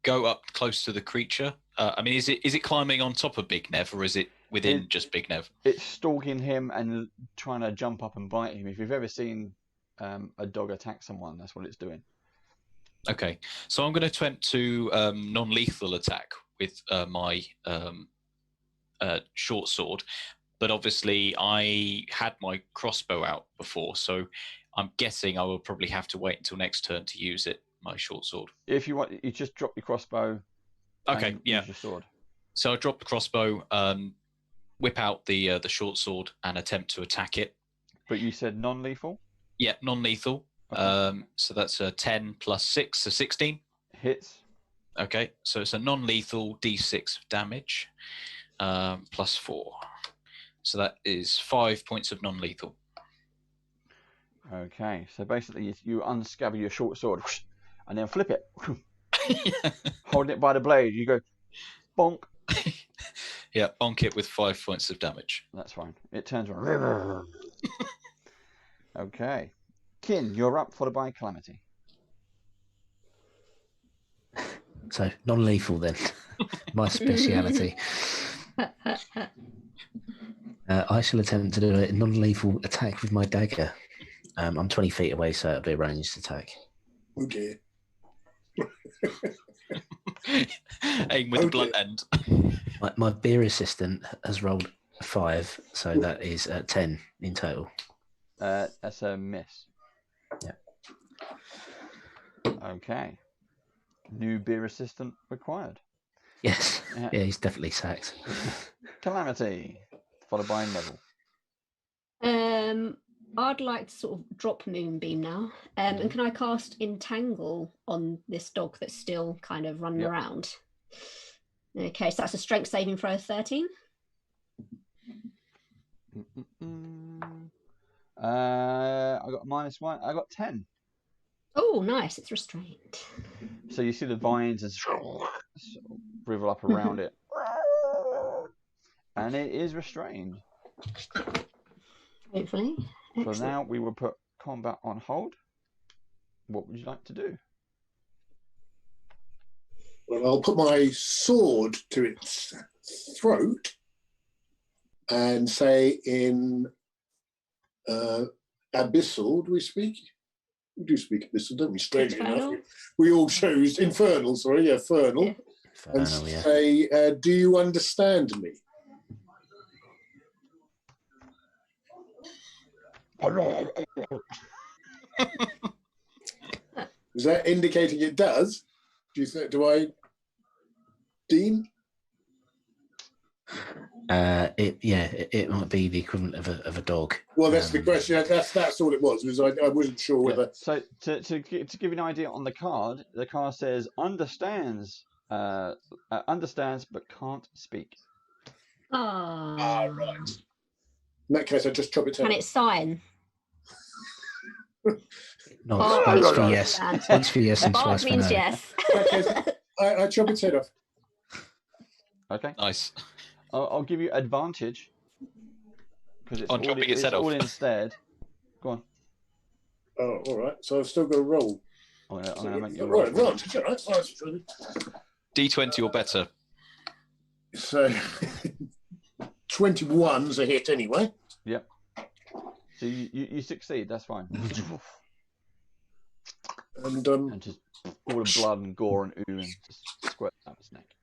go up close to the creature. I mean, is it climbing on top of Big Nev, or is it within just Big Nev? It's stalking him and trying to jump up and bite him. If you've ever seen a dog attack someone. That's what it's doing. Okay, so I'm going to attempt to non-lethal attack with my short sword, but obviously I had my crossbow out before, so I'm guessing I will probably have to wait until next turn to use it, my short sword. If you want, you just drop your crossbow. Okay, yeah. Use your sword. So I drop the crossbow, whip out the short sword, and attempt to attack it. But you said non-lethal? Yeah, non-lethal. Okay. So that's a 10 plus 6, so 16. Hits. Okay, so it's a non-lethal d6 damage, plus 4. So that is 5 points of non-lethal. Okay, so basically you unscabbard your short sword and then flip it. Holding it by the blade, you go bonk. Yeah, bonk it with 5 points of damage. That's fine. It turns around. Okay. Kin, you're up, followed by Calamity. So, non-lethal then. My speciality. I shall attempt to do a non-lethal attack with my dagger. I'm 20 feet away, so it'll be a ranged attack. Oh dear. Aim with the blunt end. My beer assistant has rolled a 5, so that is 10 in total. That's a miss. Yeah. Okay. New beer assistant required. Yes. Yeah, he's definitely sacked. Calamity, followed by Neville. I'd like to sort of drop Moonbeam now. And can I cast Entangle on this dog that's still kind of running around? Okay, so that's a strength saving throw of 13. I got -1. I got 10. Oh, nice. It's restrained. So you see the vines and rivel up around it. And it is restrained. Hopefully. For now, we will put combat on hold. What would you like to do? Well, I'll put my sword to its throat and say in Abyssal, do we speak? We do speak Abyssal, don't we? Strangely enough. We all chose Infernal, sorry, yeah, Infernal. Yeah. And Infernal, say, do you understand me? Is that indicating it does? Do you think? Do I, Dean? It might be the equivalent of a dog. Well, that's the question. That's all it was. I wasn't sure whether. So to give you an idea on the card says understands but can't speak. Ah, right. In that case, I just chop its head. Can it sign? No, once for yes. Once for yes and twice for no. Means yes. I chop its head off. Okay. Nice. I'll give you advantage because it's chopping its head off. all instead. Go on. Oh, all right. So I've still got to roll. I'm gonna make you roll. Advantage. All right. D20 or better. So 21's a hit anyway. Yep. So you succeed. That's fine. And just all the blood and gore and ooze just squirts out his neck.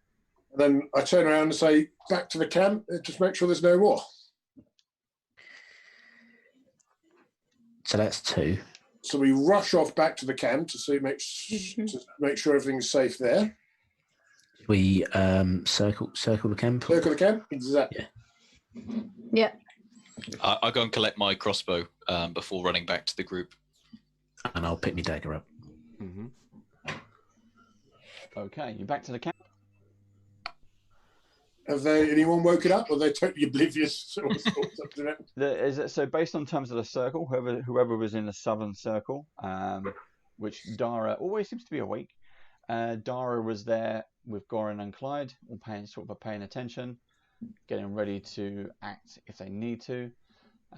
And then I turn around and say, back to the camp, just make sure there's no more. So that's 2. So we rush off back to the camp to make sure everything's safe there. We circle the camp. Circle the camp? Exactly. Yeah. I go and collect my crossbow before running back to the group. And I'll pick my dagger up. Mm-hmm. Okay, you're back to the camp. Have anyone woken up, or are they totally oblivious? So based on terms of the circle, whoever was in the southern circle, which Dara always seems to be awake. Dara was there with Goran and Clyde, all paying attention, getting ready to act if they need to.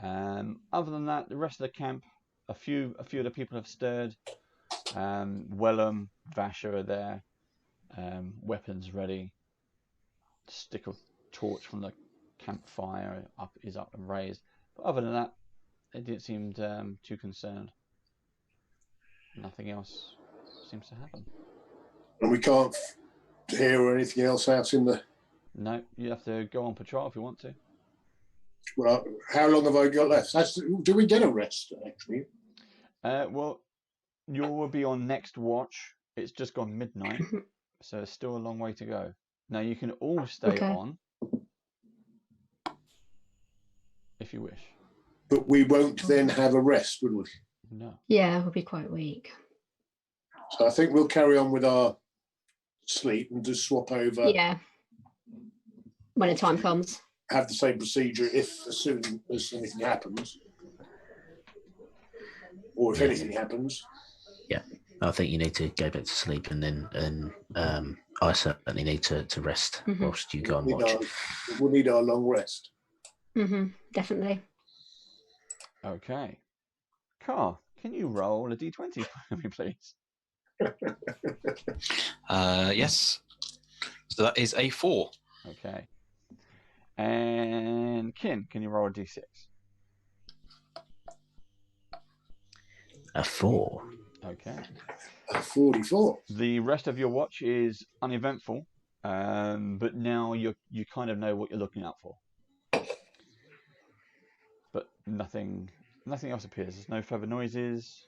Other than that, the rest of the camp, a few of the people have stirred. Wellham, Vasher are there, weapons ready. Stick of torch from the campfire is up and raised. But other than that, they didn't seem too concerned. nothing else seems to happen. And we can't hear anything else out in the... No, you have to go on patrol if you want to. Well, how long have I got left? Do we get a rest, actually? Well, you will be on next watch. It's just gone midnight, so it's still a long way to go. Now, you can all stay on if you wish. But we won't then have a rest, would we? No. Yeah, we'll be quite weak. So I think we'll carry on with our sleep and just swap over. Yeah. When the time comes. Have the same procedure as soon as anything happens. Or if anything happens. Yeah. I think you need to go back to sleep, and then I certainly need to rest whilst you go and watch. We'll need our long rest. Definitely. Okay. Car, can you roll a d20 for me, please? Yes. So that is a 4. Okay. And Kin, can you roll a d6? A 4. Okay. A 44. The rest of your watch is uneventful, but now you kind of know what you're looking out for. But nothing else appears. There's no further noises.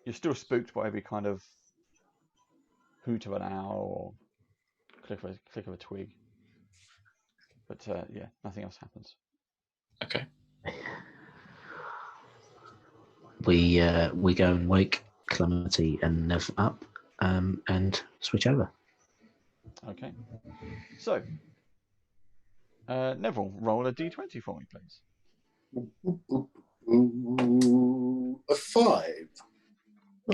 You're still spooked by every kind of hoot of an owl or click of a twig. But yeah, nothing else happens. Okay. We go and wake Calamity and Nev up and switch over. Okay. So, Neville, roll a d20 for me, please. A 5.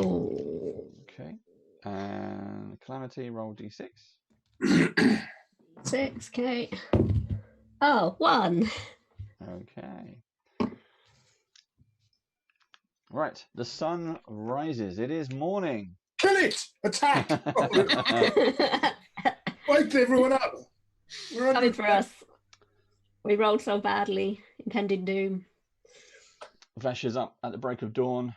Oh. Okay. And Calamity, roll d6. 6, okay. Oh, 1. Okay. Right. The sun rises. It is morning. Kill it! Attack! Wake everyone up! We're Coming for us. We rolled so badly. Impending doom. Vash is up at the break of dawn,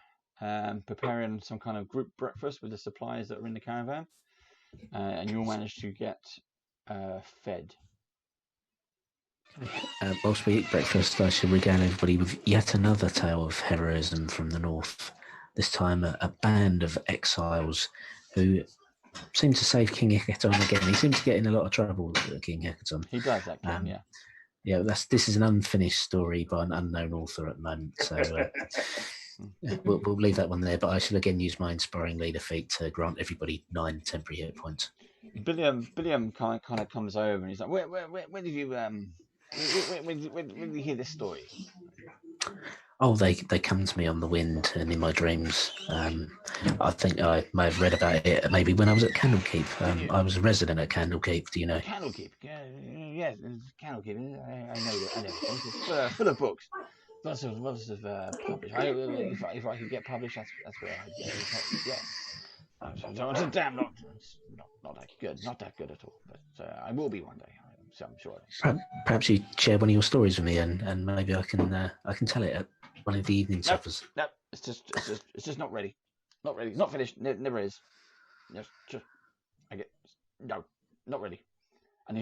preparing some kind of group breakfast with the supplies that are in the caravan. And you all manage to get fed. Whilst we eat breakfast, I should regale everybody with yet another tale of heroism from the north. This time, a band of exiles who seem to save King Hecaton again. He seems to get in a lot of trouble, King Hecaton. He does that, King, yeah. Yeah, this is an unfinished story by an unknown author at the moment, so we'll leave that one there. But I shall again use my inspiring leader feat to grant everybody 9 temporary hit points. Billiam kind of comes over and he's like, "Where did you when did you hear this story?" Oh, they come to me on the wind and in my dreams. I think I may have read about it maybe when I was at Candlekeep. I was a resident at Candlekeep. Do you know? Candlekeep, yeah, Candlekeep. I know that. It's full of books. Lots of published. If I could get published, that's where I'd get it. Yeah. It's damn not that good. Not that good at all. But I will be one day. I'm sure. Perhaps you share one of your stories with me, and maybe I can tell it at one of the evening suppers. No, it's just not ready. Not ready. Not finished. Never is. Just not ready. And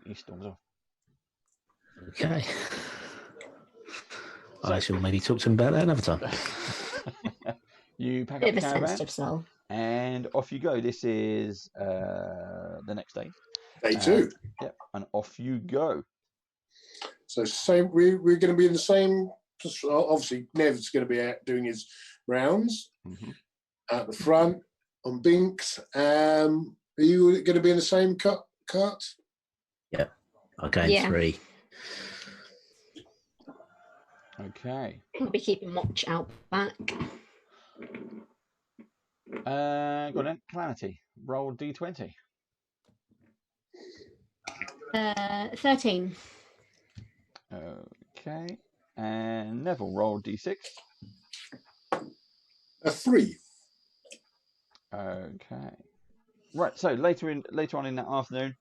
he storms off. Okay. I shall maybe talk to him about that another time. You pack up the caravan, sensitive soul. and off you go. This is the next day. Day 2. Yep, and off you go. So same. We're going to be in the same. Obviously, Nev's going to be out doing his rounds at the front on Binks. Are you going to be in the same cart? Yeah, I'll go in 3. Okay. We'll be keeping watch out back. Go on then. Calamity. Roll d20. 13. Okay. And Neville, roll d6. A 3. Okay. Right. So later on in that afternoon,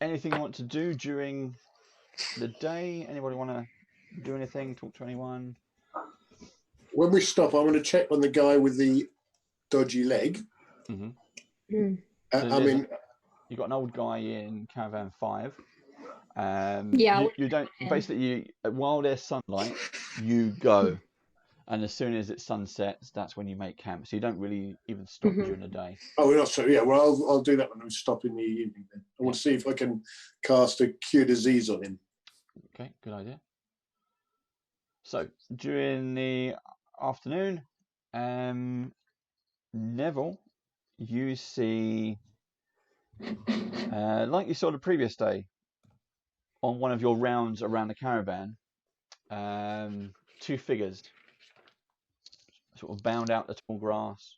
anything you want to do during the day? Anybody want to do anything? Talk to anyone? when we stop, I'm going to check on the guy with the dodgy leg. Mm-hmm. You've got an old guy in caravan 5. You don't basically while there's sunlight, you go, and as soon as it sunsets, that's when you make camp. So you don't really even stop during the day. Oh, we're not so. Yeah, well, I'll do that when we stop in the evening. Then I want to see if I can cast a cure disease on him. Okay, good idea. So during the afternoon, Neville, you see, like you saw the previous day, on one of your rounds around the caravan, 2 figures sort of bound out the tall grass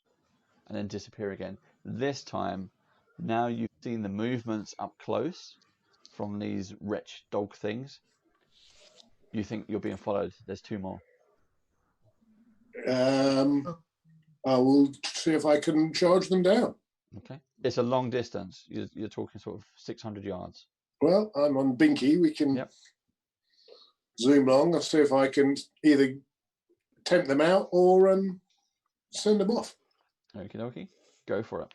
and then disappear again. This time, now you've seen the movements up close from these wretched dog things. You think you're being followed. There's 2 more. I will see if I can charge them down. Okay. It's a long distance. You're talking sort of 600 yards. Well, I'm on Binky. We can zoom along. I'll see if I can either tempt them out or send them off. Okie dokie. Go for it.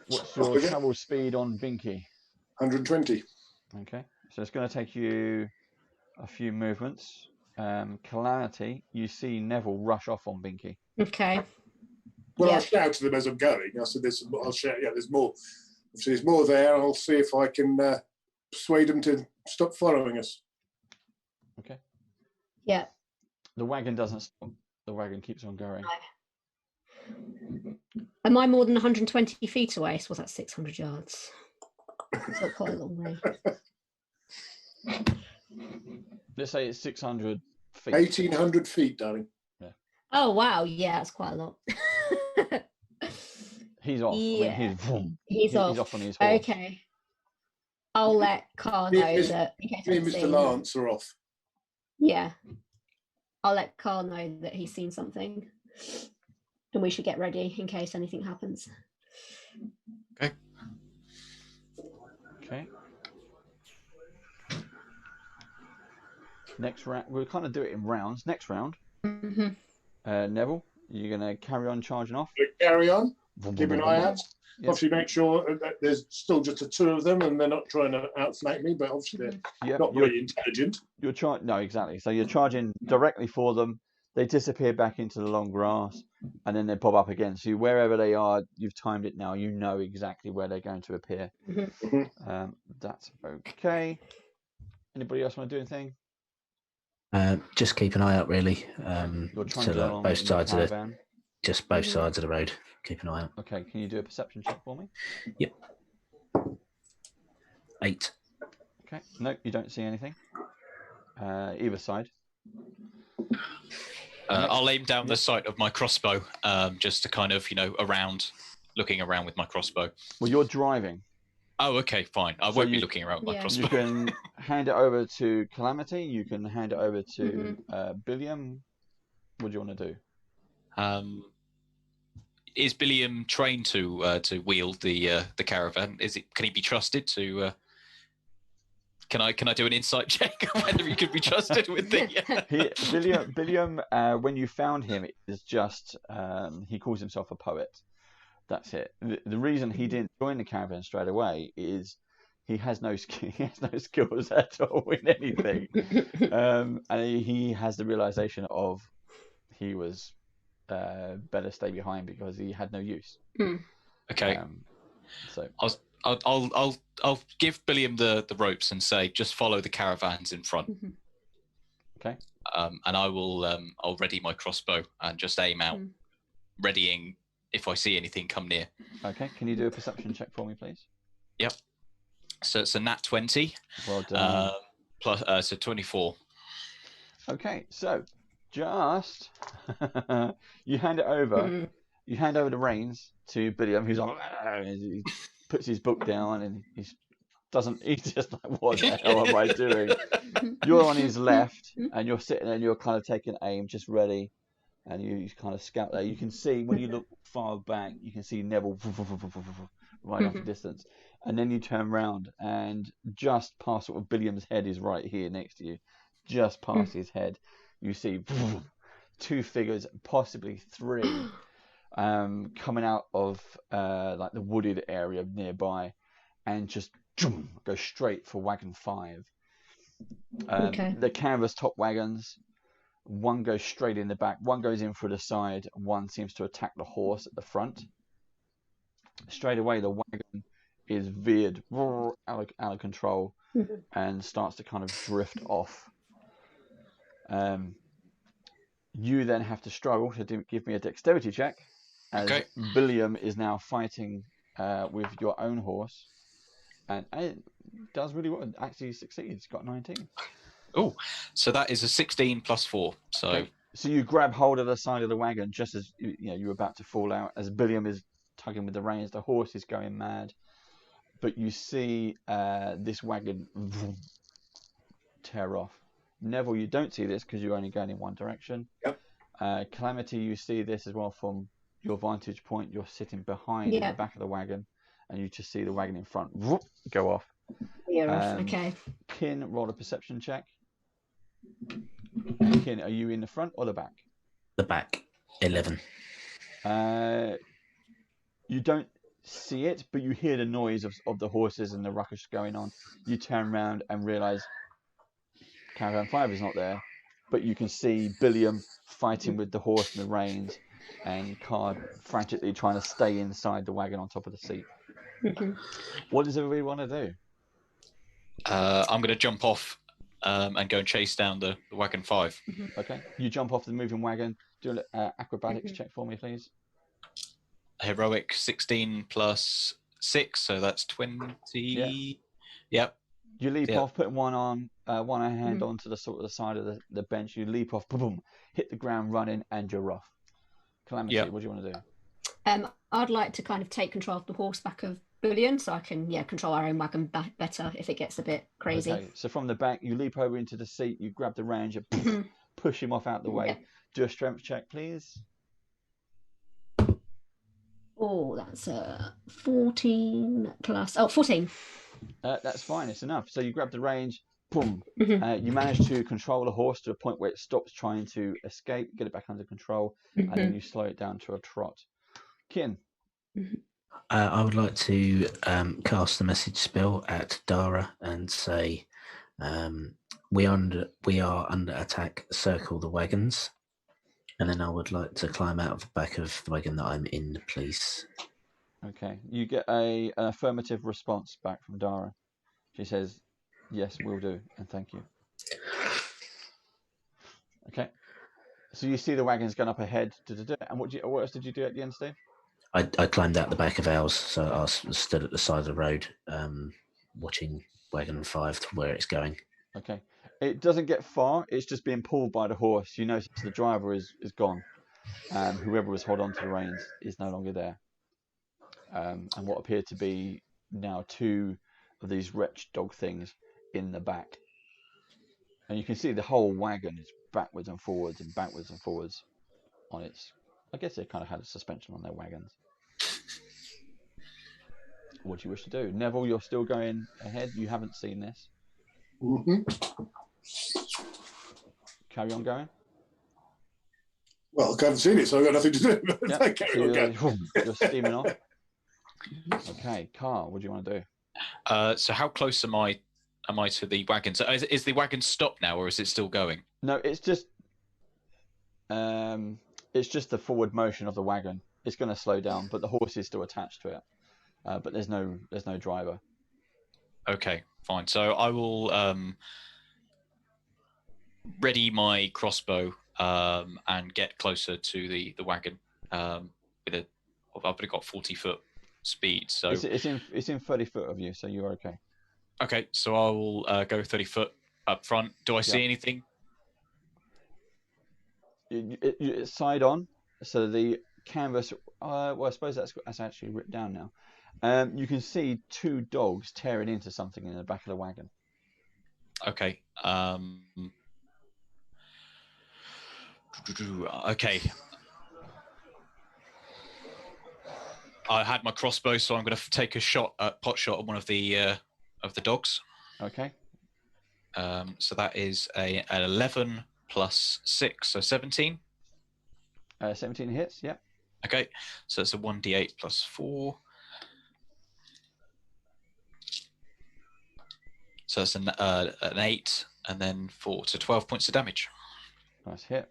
What's your travel speed on Binky? 120. Okay. So it's going to take you a few movements. Calamity, you see Neville rush off on Binky. Okay. Well, I'll shout to them as I'm going. I said, I'll shout, there's more. If there's more there, I'll see if I can persuade them to stop following us. Okay. Yeah. The wagon doesn't stop. The wagon keeps on going. Am I more than 120 feet away? So what's that, 600 yards? It's not quite a long way. Let's say it's 600 feet. 1,800 feet, darling. Yeah. Oh, wow. Yeah, that's quite a lot. He's off. Yeah. I mean, he's off. He's off on his horse. Okay. I'll let Carl know that. Me and Mr. Lance are off. Yeah. I'll let Carl know that he's seen something. And we should get ready in case anything happens. Okay. Okay. Next round, we'll kind of do it in rounds. Next round, Neville, you're going to carry on charging off? Carry on. Keep an eye out. Yep. Obviously, make sure that there's still just the 2 of them and they're not trying to outflank me, but obviously they're not really intelligent. No, exactly. So you're charging directly for them. They disappear back into the long grass and then they pop up again. So wherever they are, you've timed it now. You know exactly where they're going to appear. That's okay. Anybody else want to do anything? Just keep an eye out, really. So both sides of both sides of the road. Keep an eye out. Okay, can you do a perception check for me? Yep. 8. Okay. No, you don't see anything. Either side. I'll aim down the sight of my crossbow, just to kind of, looking around with my crossbow. Well, you're driving. Oh, okay, fine. I won't be looking around with my crossbow. You can hand it over to Calamity. You can hand it over to Billiam. What do you want to do? Is Billiam trained to wield the caravan? Can he be trusted to? Can I do an insight check on whether he could be trusted with the? Billiam, when you found him, it is just he calls himself a poet. That's it. The reason he didn't join the caravan straight away is he has no skills at all in anything, and he has the realization of he was better stay behind because he had no use. Okay. So I'll give Billiam the ropes and say just follow the caravans in front. Okay. And I'll ready my crossbow and just aim out, readying if I see anything come near. Okay. Can you do a perception check for me, please? Yep. So it's a nat 20. Well done. Plus, so 24. Okay. So just you hand it over. You hand over the reins to Billiam, who's like, he puts his book down and he's just like, what the hell am I doing? You're on his left and you're sitting there and you're kind of taking aim, just ready. And you kind of scout there. You can see, when you look far back, you can see Neville right off the distance. And then you turn round and just past sort of Billiam's head is right here next to you. just past his head, you see 2 figures, possibly 3, coming out of like the wooded area nearby, and just go straight for wagon 5. The canvas top wagons, one goes straight in the back, one goes in through the side, one seems to attack the horse at the front. Straight away, the wagon is veered out of control and starts to kind of drift off. You then have to struggle to give me a dexterity check, as William is now fighting with your own horse, and it does really well. Actually succeeds. Got 19. Oh, so that is a 16 plus 4. So so you grab hold of the side of the wagon just as you're about to fall out, as William is tugging with the reins. The horse is going mad, but you see this wagon tear off. Neville, you don't see this because you're only going in one direction. Yep. Calamity, you see this as well from your vantage point. You're sitting behind in the back of the wagon, and you just see the wagon in front go off. Okay. Kin, roll a perception check. Kin, are you in the front or the back? The back. 11. You don't see it, but you hear the noise of the horses and the ruckus going on. You turn around and realise Caravan 5 is not there, but you can see Billiam fighting with the horse and the reins, and Card frantically trying to stay inside the wagon on top of the seat. What does everybody want to do? I'm going to jump off and go and chase down the wagon 5. Okay, you jump off the moving wagon. Do an acrobatics check for me, please. Heroic 16 plus 6, so that's 20. Yep. You leap off, putting one hand onto the sort of the side of the bench. You leap off, boom, hit the ground running, and you're off. Calamity, what do you want to do? I'd like to kind of take control of the horseback of Bullion, so I can control our own wagon better if it gets a bit crazy. Okay, so from the back, you leap over into the seat, you grab the reins, you push him off out the way. Do a strength check, please. Oh, that's 14 plus... Oh, 14. That's fine, it's enough. So you grab the reins, boom. You manage to control the horse to a point where it stops trying to escape, get it back under control, and then you slow it down to a trot. Kin. I would like to cast the message spell at Dara and say, we are under attack, circle the wagons. And then I would like to climb out of the back of the wagon that I'm in, please. Okay. You get an affirmative response back from Dara. She says, yes, will do, and thank you. Okay. So you see the wagons going up ahead. And what else did you do at the end, Steve? I climbed out the back of ours, so I was stood at the side of the road, watching wagon 5 to where it's going. Okay. It doesn't get far. It's just being pulled by the horse. You notice the driver is gone. Whoever was holding on to the reins is no longer there. And what appear to be now 2 of these wretched dog things in the back. And you can see the whole wagon is backwards and forwards on its... I guess they kind of had a suspension on their wagons. What do you wish to do? Neville, you're still going ahead. You haven't seen this. Carry on going. Well, I haven't seen it, so I've got nothing to do. Yep. You're steaming off. Okay, Carl, what do you want to do? So how close am I to the wagon? So is the wagon stopped now, or is it still going? No, it's just the forward motion of the wagon. It's going to slow down, but the horse is still attached to it. But there's no driver. Okay, fine. So I will ready my crossbow and get closer to the wagon. I've only got 40-foot speed, so it's in 30 foot of you, so you're okay. Okay, so I will go 30 foot up front. Do I see anything? It's side on, so the canvas. Well, I suppose that's actually written down now. You can see 2 dogs tearing into something in the back of the wagon. Okay. Okay. I had my crossbow, so I'm going to take a pot shot at one of the dogs. Okay. So that is an 11 plus 6, so 17. 17 hits, yep. Okay, so it's a 1d8 plus 4. So it's an 8 and then 4, so 12 points of damage. Nice hit.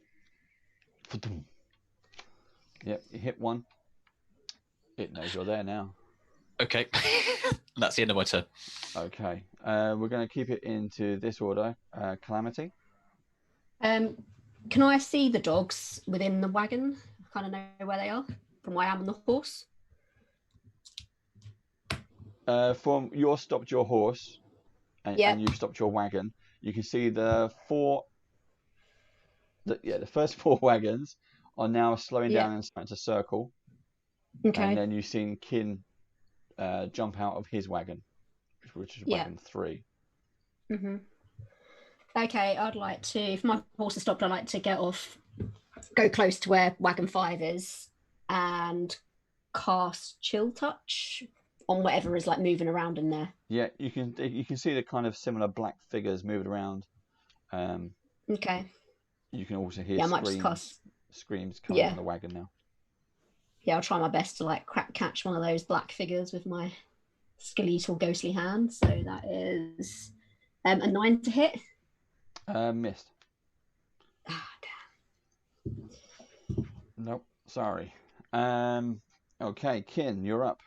Yep, you hit one. It knows you're there now. Okay, that's the end of my turn. Okay, we're going to keep it into this order. Calamity. Can I see the dogs within the wagon? I kind of know where they are from where I am on the horse. From you stopped your horse, and you've stopped your wagon. You can see the first 4 wagons are now slowing down and starting to circle. Okay. And then you've seen Kin jump out of his wagon, which is wagon 3. Mm-hmm. Okay, I'd like to, if my horse has stopped, I'd like to get off, go close to where wagon 5 is, and cast Chill Touch on whatever is like moving around in there. Yeah, you can see the kind of similar black figures moving around. Okay. You can also hear I might just cast screams coming from the wagon now. Yeah, I'll try my best to like catch one of those black figures with my skeletal ghostly hand. So that is a 9 to hit. Missed. Ah, damn. Nope, sorry. Okay, Kin, you're up.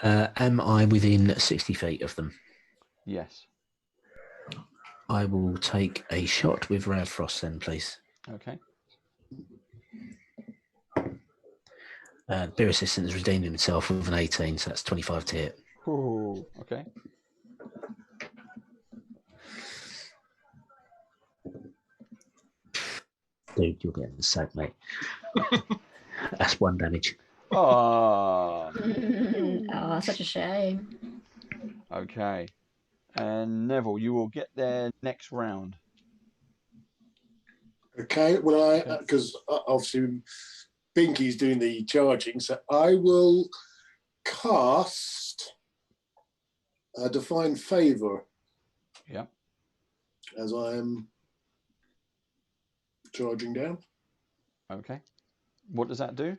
Am I within 60 feet of them? Yes. I will take a shot with Ray of Frost then, please. Okay. Beer Assistant has redeemed himself with an 18, so that's 25 to hit. Ooh, okay. Dude, you're getting the sack, mate. That's 1 damage. Oh. Oh, such a shame. Okay. And Neville, you will get there next round. Okay, well, because obviously Binky's doing the charging, so I will cast a Divine Favour. Yeah. As I am charging down. Okay. What does that do?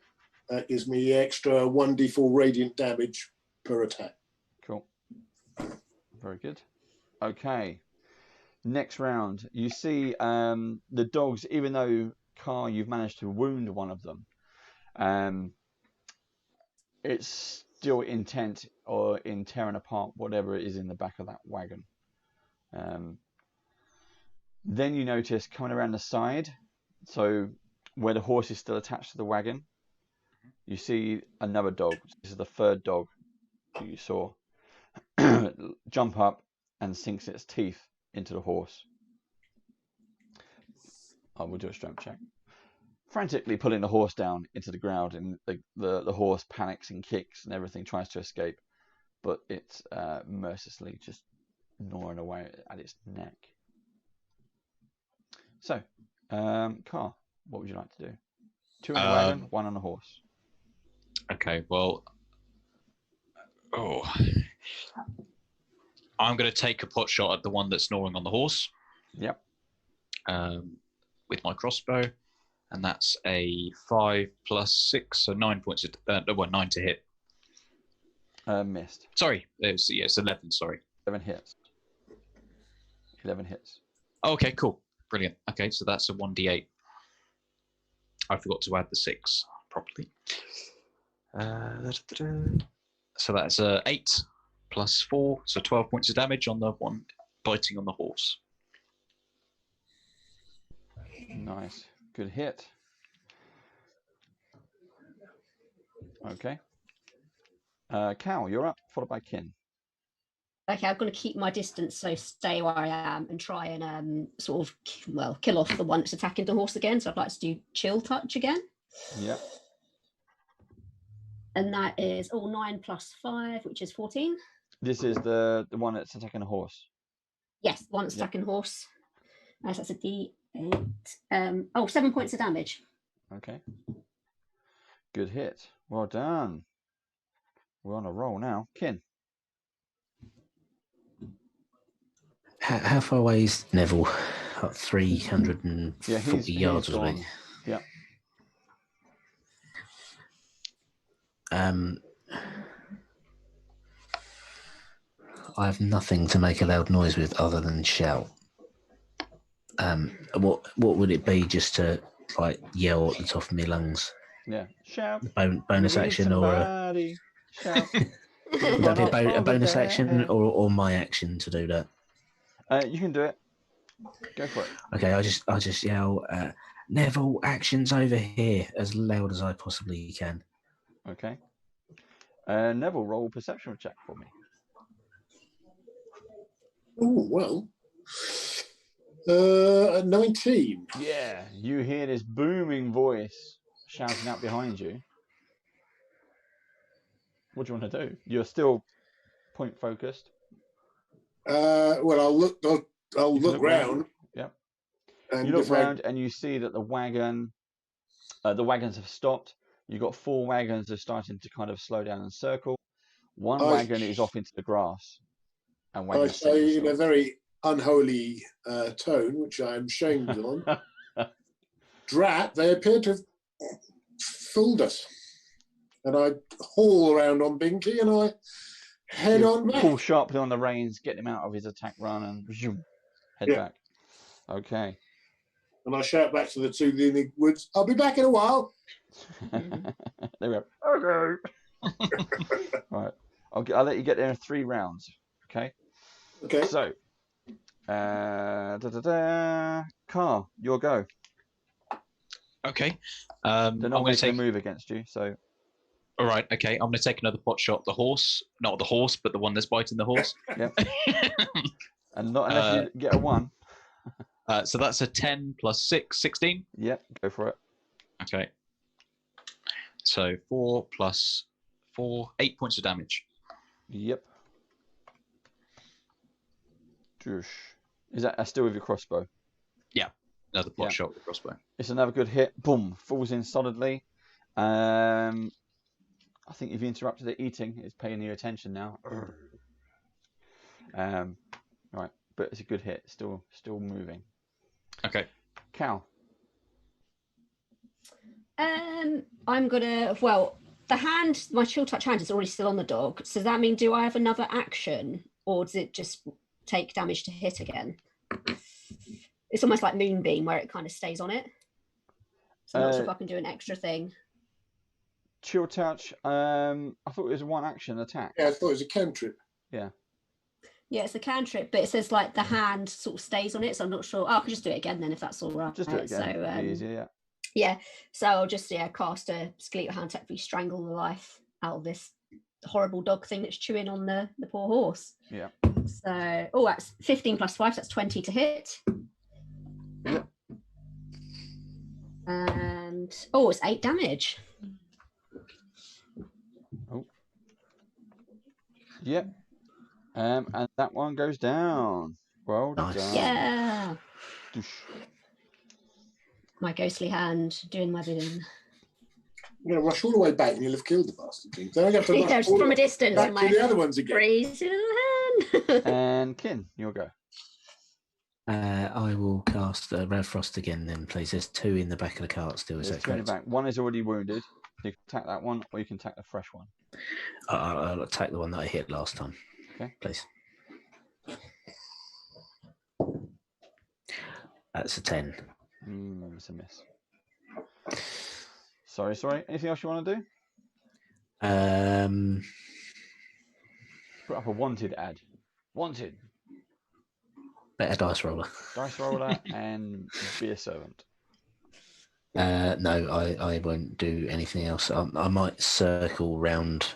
That gives me extra 1d4 radiant damage per attack. Cool. Very good. Okay. Next round, you see the dogs, even though, Carl, you've managed to wound one of them, it's still intent or in tearing apart whatever it is in the back of that wagon. Then you notice coming around the side, so where the horse is still attached to the wagon, you see another dog. This is the 3rd dog that you saw jump up and sinks its teeth into the horse. I will do a strength check. Frantically pulling the horse down into the ground, and the horse panics and kicks and everything, tries to escape, but it's mercilessly just gnawing away at its neck. So, Carl, what would you like to do? 2 in the wagon, 1 on the horse. Okay, well, I'm going to take a pot shot at the one that's gnawing on the horse. Yep. With my crossbow, and that's a 5 plus 6, so 9 points. 9 to hit. Missed. Sorry, it's 11. Sorry. 11 hits. 11 hits. Okay, cool, brilliant. Okay, so that's a 1d8. I forgot to add the 6 properly. So that's 8 plus 4, so 12 points of damage on the one biting on the horse. Nice. Good hit. Okay. Cal, you're up, followed by Kin. Okay, I'm going to keep my distance, so stay where I am and try and sort of, kill off the one that's attacking the horse again. So I'd like to do Chill Touch again. Yep. And that is 9 plus 5, which is 14. This is the one that's attacking a horse. Yes, the one that's attacking horse. So that's a D8. 7 points of damage. Okay. Good hit. Well done. We're on a roll now. Kin. How far away is Neville? Like 340 yards, wasn't he? Yeah. I have nothing to make a loud noise with other than shout. What would it be just to like yell at the top of my lungs? Yeah, shout. Bonus action or shout. would that be a bonus action or my action to do that? You can do it. Go for it. Okay, I just yell, Neville, action's over here as loud as I possibly can. Okay. Neville, roll perception check for me. Oh, well. 19. Yeah, you hear this booming voice shouting out behind you. What do you want to do? You're still point focused. Well, I'll look round. Yep. And you look round and you see that the wagons have stopped. You've got 4 wagons that are starting to kind of slow down and circle. One wagon is off into the grass. And I say in a very unholy tone, which I'm ashamed on, drat, they appear to have fooled us. And I haul around on Binky and I head on back. Pull sharply on the reins, get him out of his attack run and head back. Okay. And I shout back to the 2 in the woods, I'll be back in a while. They went, okay. Right. I'll let you get there in 3 rounds. Okay. Okay. So, Carl, your go. Okay. They're not making a move against you, so. All right. Okay. I'm going to take another pot shot at the horse. Not the horse, but the one that's biting the horse. Yep. And not unless you get a 1. So that's a 10 plus 6, 16. Yep. Go for it. Okay. So 4 plus 4, 8 points of damage. Yep. Is that still with your crossbow? Yeah. Another pot shot with the crossbow. It's another good hit. Boom. Falls in solidly. I think you've interrupted the eating. It's paying you attention now. Right. But it's a good hit. Still moving. Okay. Cal. I'm gonna. Well, my chill touch hand is already still on the dog. So does that mean do I have another action, or does it just take damage to hit again? It's almost like Moonbeam, where it kind of stays on it. So I'm not sure if I can do an extra thing. Chill touch. I thought it was a 1 action attack. Yeah, I thought it was a cantrip. Yeah. Yeah, it's a cantrip, but it says like the hand sort of stays on it, so I'm not sure. I can just do it again then if that's all right. Just do it again. So, easier, yeah. Yeah, so I'll just cast a skeletal hand technically strangle the life out of this horrible dog thing that's chewing on the poor horse. Yeah. So that's 15 plus 5, so that's 20 to hit. Yeah. And it's 8 damage. Oh. Yep. And that one goes down. Well done. Yeah. My ghostly hand doing my bidding. I'm going to rush all the way back and you'll have killed the bastard thing. Then I have to rush from a distance. Back to the other ones again. Crazy little hand. And Kin, you'll go. I will cast Red Frost again then, please. There's 2 in the back of the cart still, is that correct? Back. 1 is already wounded. You can attack that one, or you can attack the fresh one. I'll attack the one that I hit last time. Okay. Please. That's a 10. It's a miss. Sorry. Anything else you want to do? Put up a wanted ad. Wanted. Better dice roller. Dice roller and be a servant. No, I won't do anything else. I might circle round.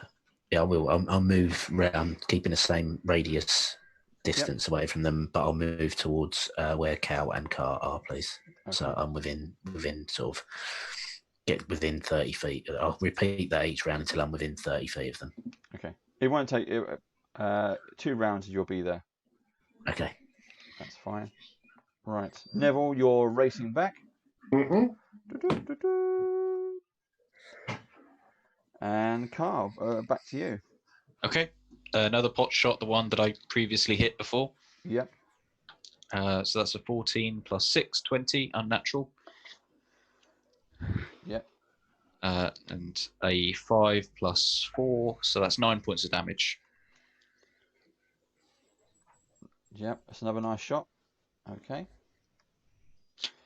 Yeah, I will. I'll move round, keeping the same radius distance away from them, but I'll move towards where Cal and Car are, please. Okay. So I'm within sort of get within 30 feet. I'll repeat that each round until I'm within 30 feet of them. Okay. It won't take 2 rounds. You'll be there. Okay. That's fine. Right, Neville, you're racing back. Mm-hmm. And Carl, back to you. Okay. Another pot shot, the one that I previously hit before. Yep. So that's a 14 plus 6, 20, unnatural. Yep. And a 5 plus 4, so that's 9 points of damage. Yep, that's another nice shot. Okay.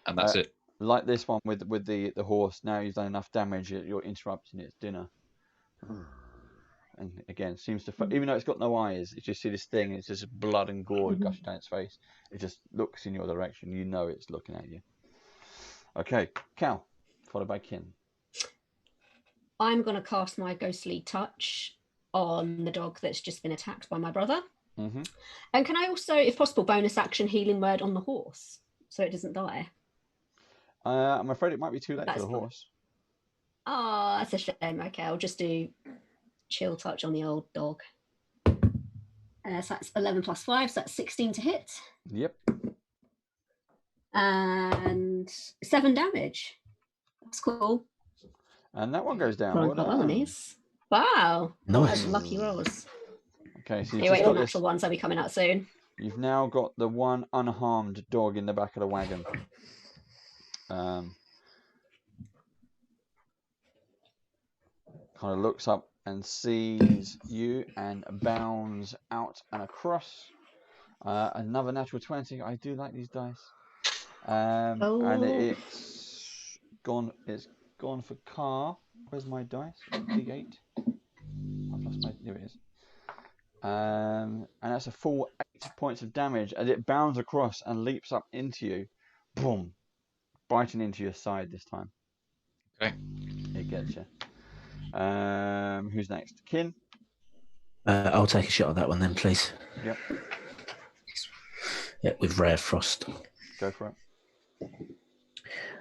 And that's it. Like this one with the horse, now you've done enough damage, you're interrupting its dinner. And again, seems to, even though it's got no eyes, you just see this thing, it's just blood and gore gushing down its face. It just looks in your direction, you know it's looking at you. Okay, Cal, followed by Kin. I'm going to cast my ghostly touch on the dog that's just been attacked by my brother. Mm-hmm. And can I also, if possible, bonus action healing word on the horse so it doesn't die? I'm afraid it might be too late for the horse. Oh, that's a shame. Okay, I'll just do chill touch on the old dog. So that's 11 plus 5, so that's 16 to hit. Yep. And 7 damage. That's cool. And that one goes down. Wow. Nice. That's lucky rolls. Okay, so anyway, all natural ones will be coming out soon. You've now got the one unharmed dog in the back of the wagon. Kind of looks up and sees you and bounds out and across. Another natural 20. I do like these dice. And it's gone for Car. Where's my dice? D8. I've lost my, there it is. And that's a full 8 points of damage as it bounds across and leaps up into you. Boom. Biting into your side this time. Okay. It gets you. Who's next? Kin? I'll take a shot at that one then, please. Yep. Yep, with Rare Frost. Go for it.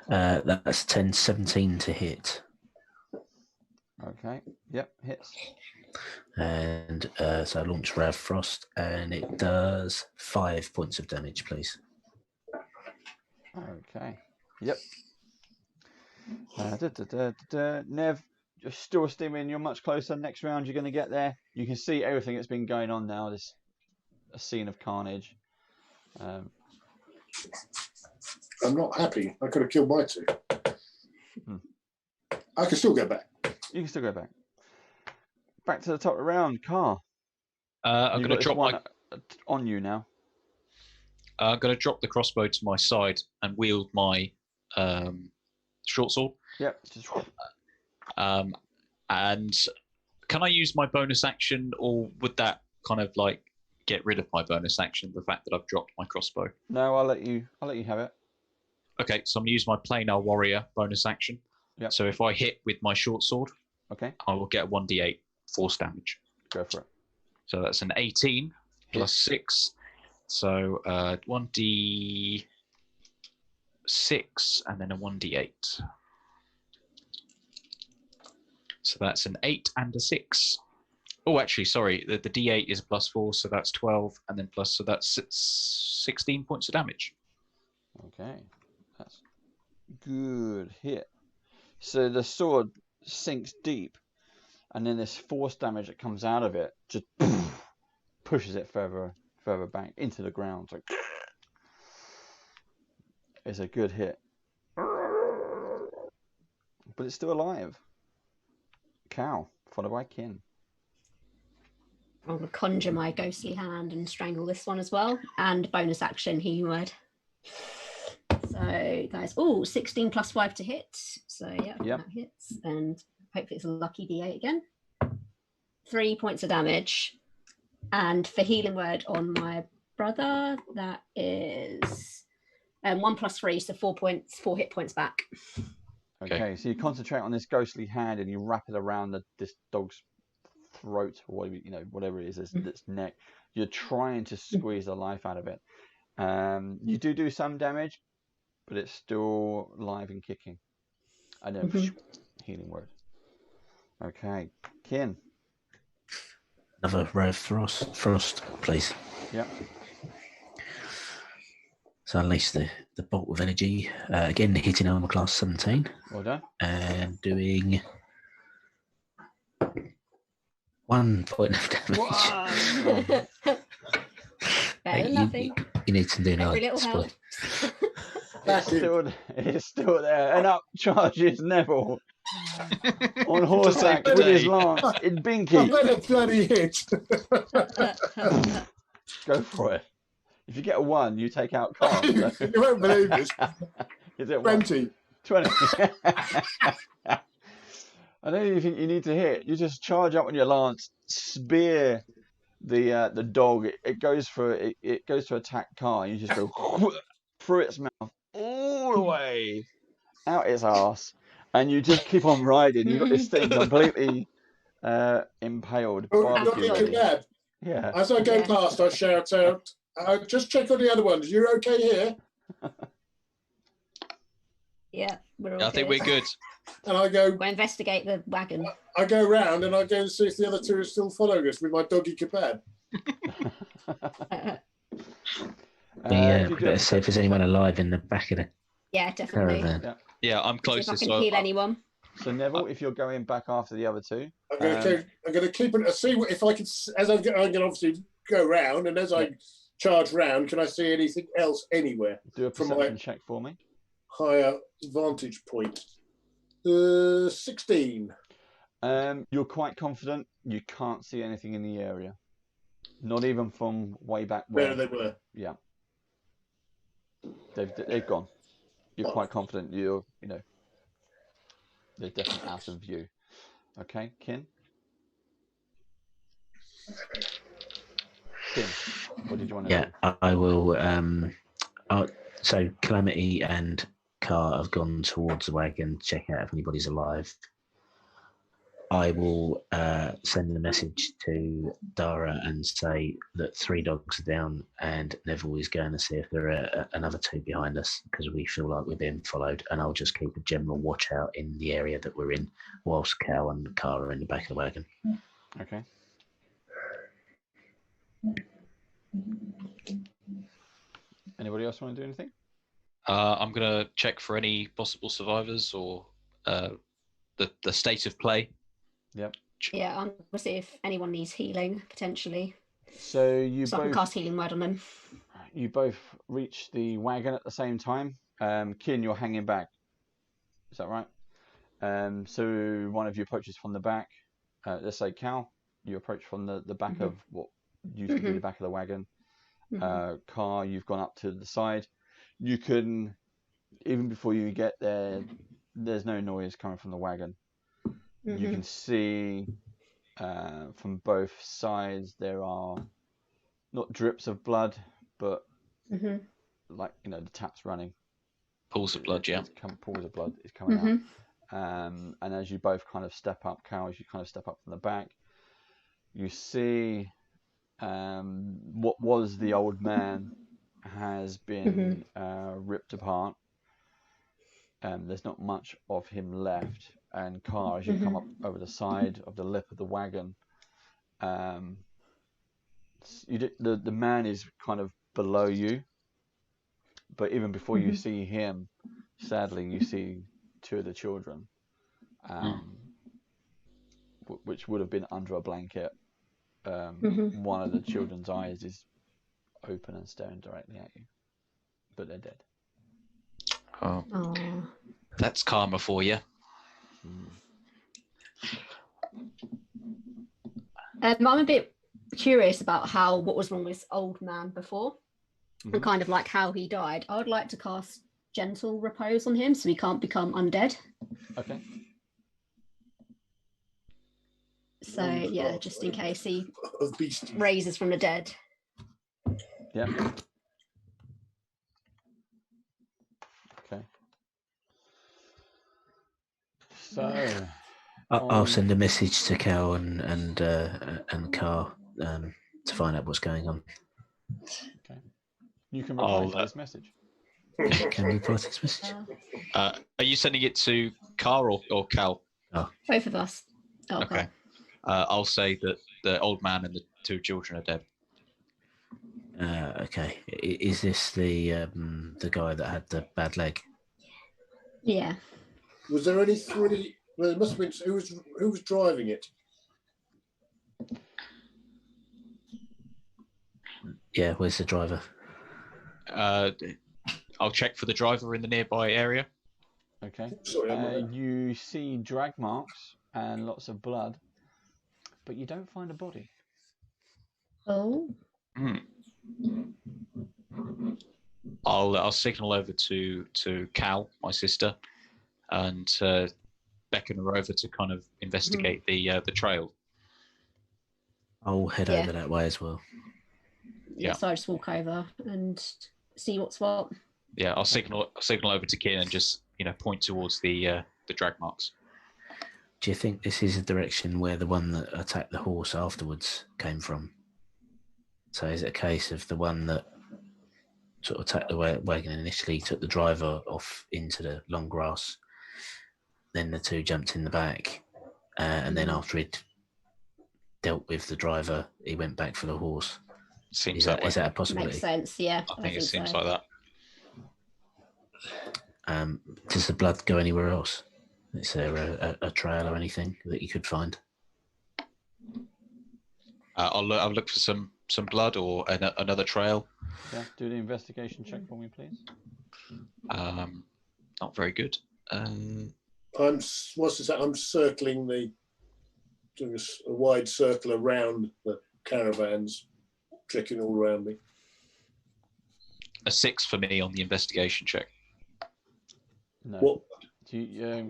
That's 10, 17 to hit. Okay. Yep, hits. And so I launch Rare Frost, and it does 5 points of damage, please. Okay. Yep. Nev, you're still steaming. You're much closer. Next round, you're going to get there. You can see everything that's been going on now. This a scene of carnage. I'm not happy. I could have killed my 2. I can still go back. You can still go back. Back to the top of the round. Car. I'm going to drop one on you now. I'm going to drop the crossbow to my side and wield my short sword. Yep. And can I use my bonus action, or would that kind of like get rid of my bonus action? The fact that I've dropped my crossbow. No, I'll let you have it. Okay, so I'm going to use my planar warrior bonus action. Yep. So if I hit with my short sword, okay, I will get 1d8 force damage. Go for it. So that's an 18 plus 6. So 1d6 and then a 1d8. So that's an 8 and a 6. Oh, actually, sorry. The d8 is plus 4, so that's 12, and then plus, so that's 16 points of damage. Okay, that's good hit. So the sword sinks deep, and then this force damage that comes out of it just pushes it further back into the ground. Like, it's a good hit, but it's still alive. Cow, followed by Kin. I'm going to conjure my ghostly hand and strangle this one as well, and bonus action healing word. So guys, 16 plus 5 to hit. So yeah, that hits, and hopefully it's a lucky d8 again. 3 points of damage, and for healing word on my brother, that is 1 plus 3, so 4 hit points back. Okay, so you concentrate on this ghostly hand and you wrap it around this dog's throat, or whatever it is, its neck. You're trying to squeeze the life out of it. You do some damage, but it's still live and kicking. I know. Healing word. Okay, Kin. Another Rare Frost, please. Yep. So unleash the bolt of energy. Again, hitting armor class 17. Well done. And doing 1 point of damage. Better than nothing. You need to do Every an little help. It's still there, and up charges Neville on To horseback save the with his day. lance in I Binky. better bloody hit. Go for it. If you get a 1, you take out Carl. So. You won't believe this. Is it what? 20. 20. I don't even think you need to hit. You just charge up on your lance, spear the dog. It goes for it goes to attack Car. You just go through its mouth all the way out its ass, and you just keep on riding. You got this thing completely impaled, barbecue ready. Yeah. As I go past, I shout out, just check on the other ones. You're okay here? Yeah, we're all I think we're good. And I go investigate the wagon. I go round and I go and see if the other 2 are still following us with my doggy kebab. We better see if there's anyone alive in the back of the Yeah, definitely. caravan. Yeah, I'm closest. See if I can heal anyone. So Neville, if you're going back after the other 2, I'm going to keep it. See if I can. As I'm going to obviously go round, and as I charge round, can I see anything else anywhere? Do a perception check for me. Higher vantage point. 16. You're quite confident you can't see anything in the area, not even from way back where they were. Yeah, they've gone. You're quite confident. You know they're definitely out of view. Okay, Kin, what did you want to do? Yeah, I will. So Calamity and Car have gone towards the wagon, check out if anybody's alive. I will send a message to Dara and say that 3 dogs are down, and Neville is going to see if there are another 2 behind us because we feel like we're being followed. And I'll just keep a general watch out in the area that we're in, whilst Cal and Car are in the back of the wagon. Okay. Anybody else want to do anything? I'm going to check for any possible survivors or the state of play. Yep. Yeah, I'm going to see if anyone needs healing, potentially. So you I can cast Healing Word on them. You both reach the wagon at the same time. Kin, you're hanging back. Is that right? So one of you approaches from the back. Let's say Cal, you approach from the back of what used to be the back of the wagon. Car, you've gone up to the side. You can, even before you get there, there's no noise coming from the wagon. You can see from both sides there are not drips of blood, but like the taps running. Pools of blood, yeah. Pools of blood is coming out. And as you both kind of step up, Cal, as you kind of step up from the back, you see what was the old man has been ripped apart. There's not much of him left. And Car, as you come up over the side of the lip of the wagon, the man is kind of below you. But even before you see him, sadly, you see 2 of the children, which would have been under a blanket. One of the children's eyes is open and staring directly at you, but they're dead. Oh, that's karma for you. I'm a bit curious about what was wrong with this old man before, and kind of like how he died. I would like to cast Gentle Repose on him so he can't become undead. Okay. So yeah, just in case he raises from the dead. Yeah. Okay. So I'll send a message to Cal and Car to find out what's going on. Okay. You can reply to this message. Can we reply to this message? Are you sending it to Car or Cal? Oh. Both of us. Oh, okay. I'll say that the old man and the 2 children are dead. Okay. Is this the guy that had the bad leg? Yeah. Was there any 3? Well, there must have been. Who was driving it? Yeah. Where's the driver? I'll check for the driver in the nearby area. Okay. Sorry, you see drag marks and lots of blood, but you don't find a body. Oh. I'll signal over to Cal, my sister, and beckon her over to kind of investigate the trail. I'll head over that way as well. Yeah. So I just walk over and see what's what. Yeah, I'll signal over to Kin and just point towards the drag marks. Do you think this is a direction where the one that attacked the horse afterwards came from? So is it a case of the one that sort of attacked the wagon initially, took the driver off into the long grass, then the two jumped in the back, and then after he'd dealt with the driver, he went back for the horse? Seems that way. Is that a possibility? Makes sense, yeah. I think it seems like that. Does the blood go anywhere else? Is there a trail or anything that you could find? I'll look for some blood or another trail. Yeah, do the investigation check for me, please. Not very good. I'm circling doing a wide circle around the caravans, checking all around me. A 6 for me on the investigation check. No. What?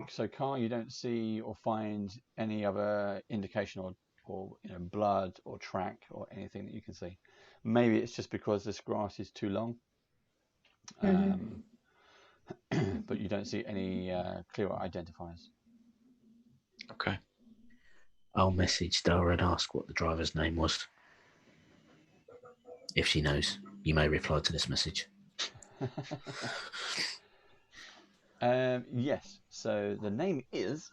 So, Carl, you don't see or find any other indication or blood or track or anything that you can see. Maybe it's just because this grass is too long. But you don't see any clear identifiers. Okay. I'll message Dara and ask what the driver's name was. If she knows, you may reply to this message. Yes, so the name is...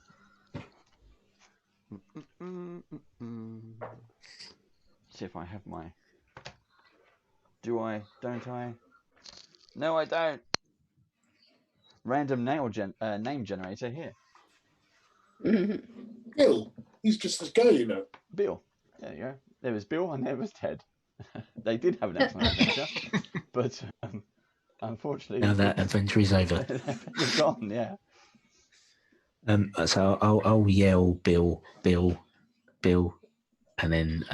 See if I have my... Do I? Don't I? No, I don't. Random name generator here. Bill, he's just this guy, Bill. There you go. There was Bill and there was Ted. They did have an excellent adventure, but unfortunately... Now that adventure is over. They're gone, yeah. So I'll yell Bill, Bill, Bill, and then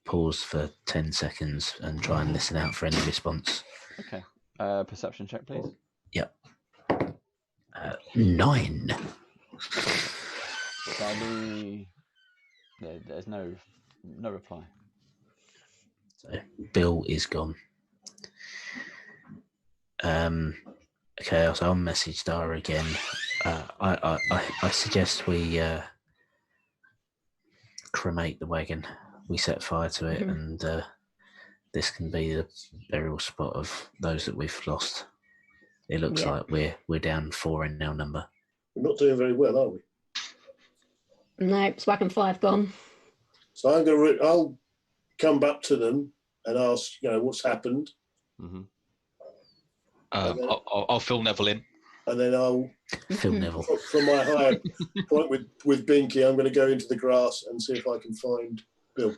pause for 10 seconds and try and listen out for any response. Okay. Perception check, please. Yep. 9. Sadly, there's no reply. So Bill is gone. Okay, so I'll message Dara again. I suggest we cremate the wagon. We set fire to it, and this can be the burial spot of those that we've lost. It looks like we're down 4 in our number. We're not doing very well, are we? No, it's wagon 5 gone. So I'll come back to them and ask, what's happened. I'll fill Neville in. And then I'll... Phil Neville. From my higher point with Binky, I'm going to go into the grass and see if I can find Bill.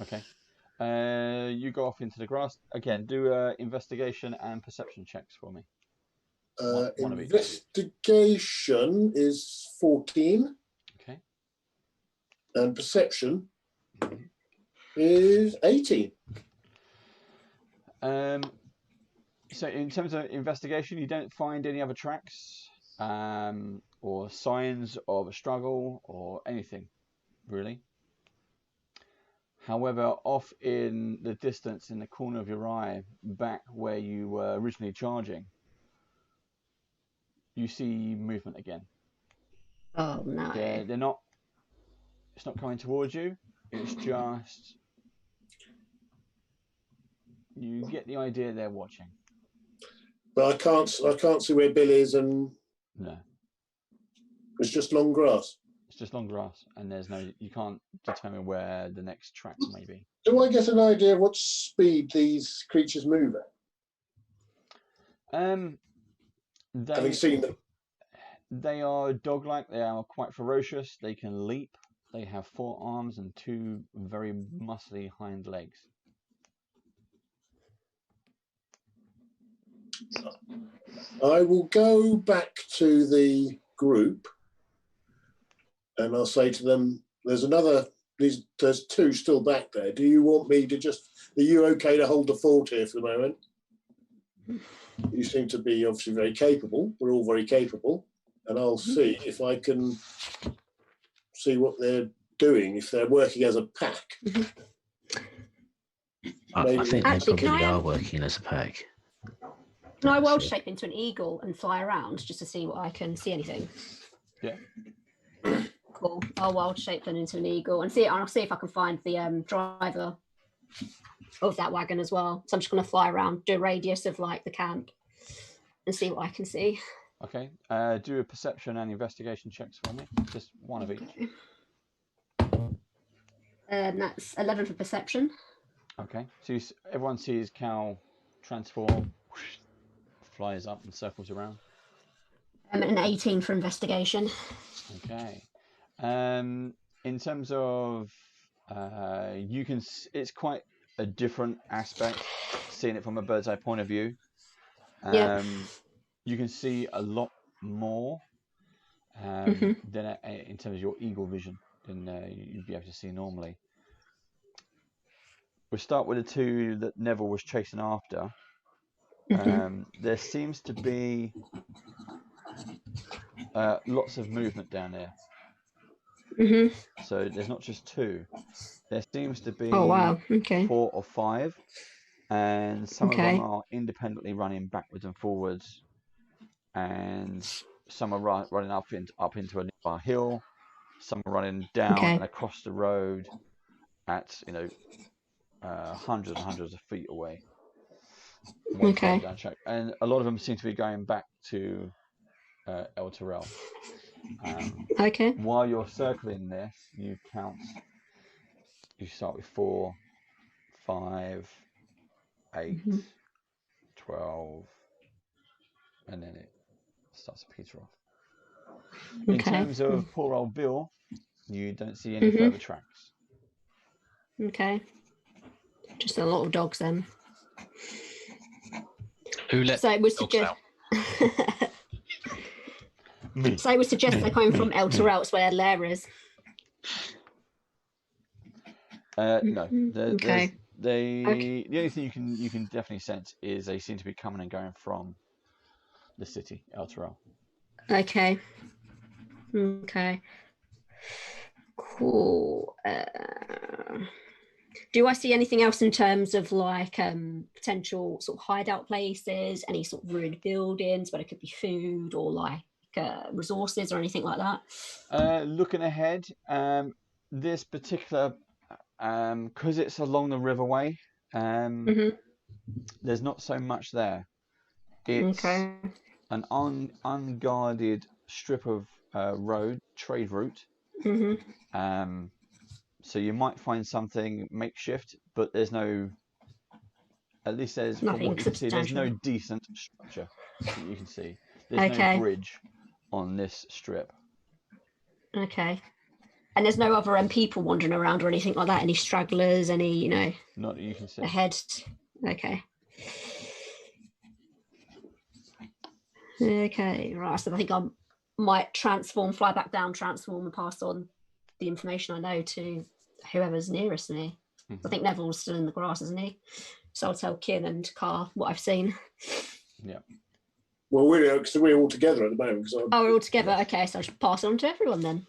Okay. You go off into the grass. Again, do investigation and perception checks for me. One of each. Investigation is 14. Okay. And perception is 18. So in terms of investigation, you don't find any other tracks or signs of a struggle or anything, really. However, off in the distance, in the corner of your eye, back where you were originally charging, you see movement again. Oh no! They're not. It's not coming towards you. It's just you get the idea they're watching. But I can't see where Bill is, and no, it's just long grass. It's just long grass, and you can't determine where the next track may be. Do I get an idea of what speed these creatures move at? Having seen them. They are dog-like. They are quite ferocious. They can leap. They have 4 arms and 2 very muscly hind legs. I will go back to the group and I'll say to them, there's two still back there. Do you want me to are you okay to hold the fort here for the moment? You seem to be obviously very capable. We're all very capable. And I'll see if I can see what they're doing, if they're working as a pack. I think Actually, they probably are working as a pack. Can I wild shape into an eagle and fly around just to see what I can see anything? Yeah. Cool. I'll wild shape then into an eagle and I'll see if I can find the driver of that wagon as well. So I'm just going to fly around, do a radius of like the camp and see what I can see. Okay. Do a perception and investigation checks for me. Just one of each. And that's 11 for perception. Okay. So everyone sees Cal transform, flies up and circles around. And an 18 for investigation. Okay. In terms of it's quite a different aspect seeing it from a bird's eye point of view. You can see a lot more than in terms of your eagle vision than you'd be able to see normally. We'll start with the two that Neville was chasing after. There seems to be lots of movement down there. So there's not just two. There seems to be 4 or 5, and some of them are independently running backwards and forwards, and some are running up into a nearby hill. Some are running down and across the road at hundreds and hundreds of feet away. Down track. And a lot of them seem to be going back to El Terrell. While you're circling this, you count. You start with 4, 5, 8, 12, and then it starts to peter off. In terms of poor old Bill, you don't see any further tracks. Okay. Just a lot of dogs then. Who let dogs out? So I would suggest they're coming from El Terrell, it's where Lair is. No. The only thing you can definitely sense is they seem to be coming and going from the city, El Terrell. Okay. Cool. Do I see anything else in terms of like potential sort of hideout places, any sort of ruined buildings where it could be food or like resources or anything like that? Looking ahead, this particular, because it's along the riverway, there's not so much there. It's an unguarded strip of road, trade route. So you might find something makeshift, but there's no, at least there's, from what you can see, there's no decent structure that you can see. There's no bridge on this strip. Okay. And there's no other people wandering around or anything like that? Any stragglers, any, Not that you can see. Ahead. Okay. Okay, right. So I think I might fly back down, transform and pass on the information I know to whoever's nearest me. I think Neville's still in the grass, isn't he? So I'll tell Kin and Carr what I've seen. Yeah. Well, we're all together at the moment. We're all together. Okay, so I should pass it on to everyone then.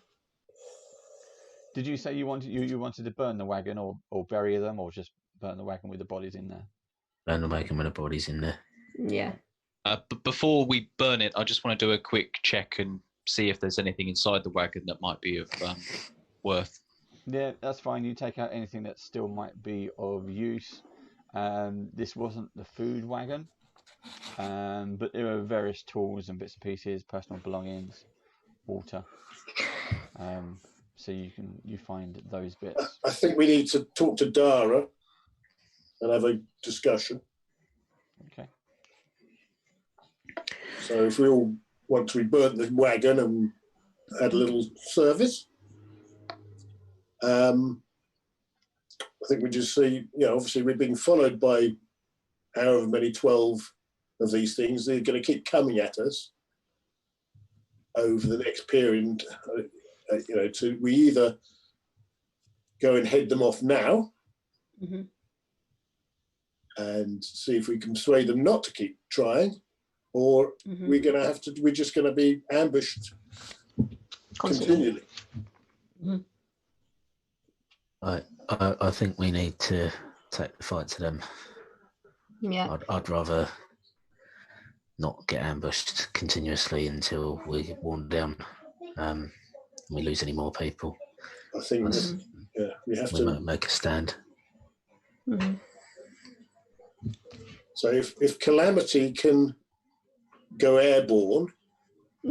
Did you say you wanted to burn the wagon or bury them, or just burn the wagon with the bodies in there? Burn the wagon with the bodies in there. Yeah. But before we burn it, I just want to do a quick check and see if there's anything inside the wagon that might be of worth. Yeah, that's fine. You take out anything that still might be of use. This wasn't the food wagon, but there are various tools and bits and pieces, personal belongings, water. So you find those bits. I think we need to talk to Dara and have a discussion. Okay. So if we all want to burn the wagon and add a little service, I think we just see, obviously we've been followed by however many 12 of these things. They're going to keep coming at us over the next period. We either go and head them off now and see if we can persuade them not to keep trying, or we're just going to be ambushed continually. I think we need to take the fight to them. Yeah. I'd rather not get ambushed continuously until we get worn down. We lose any more people. I think we have to make a stand. So if Calamity can go airborne,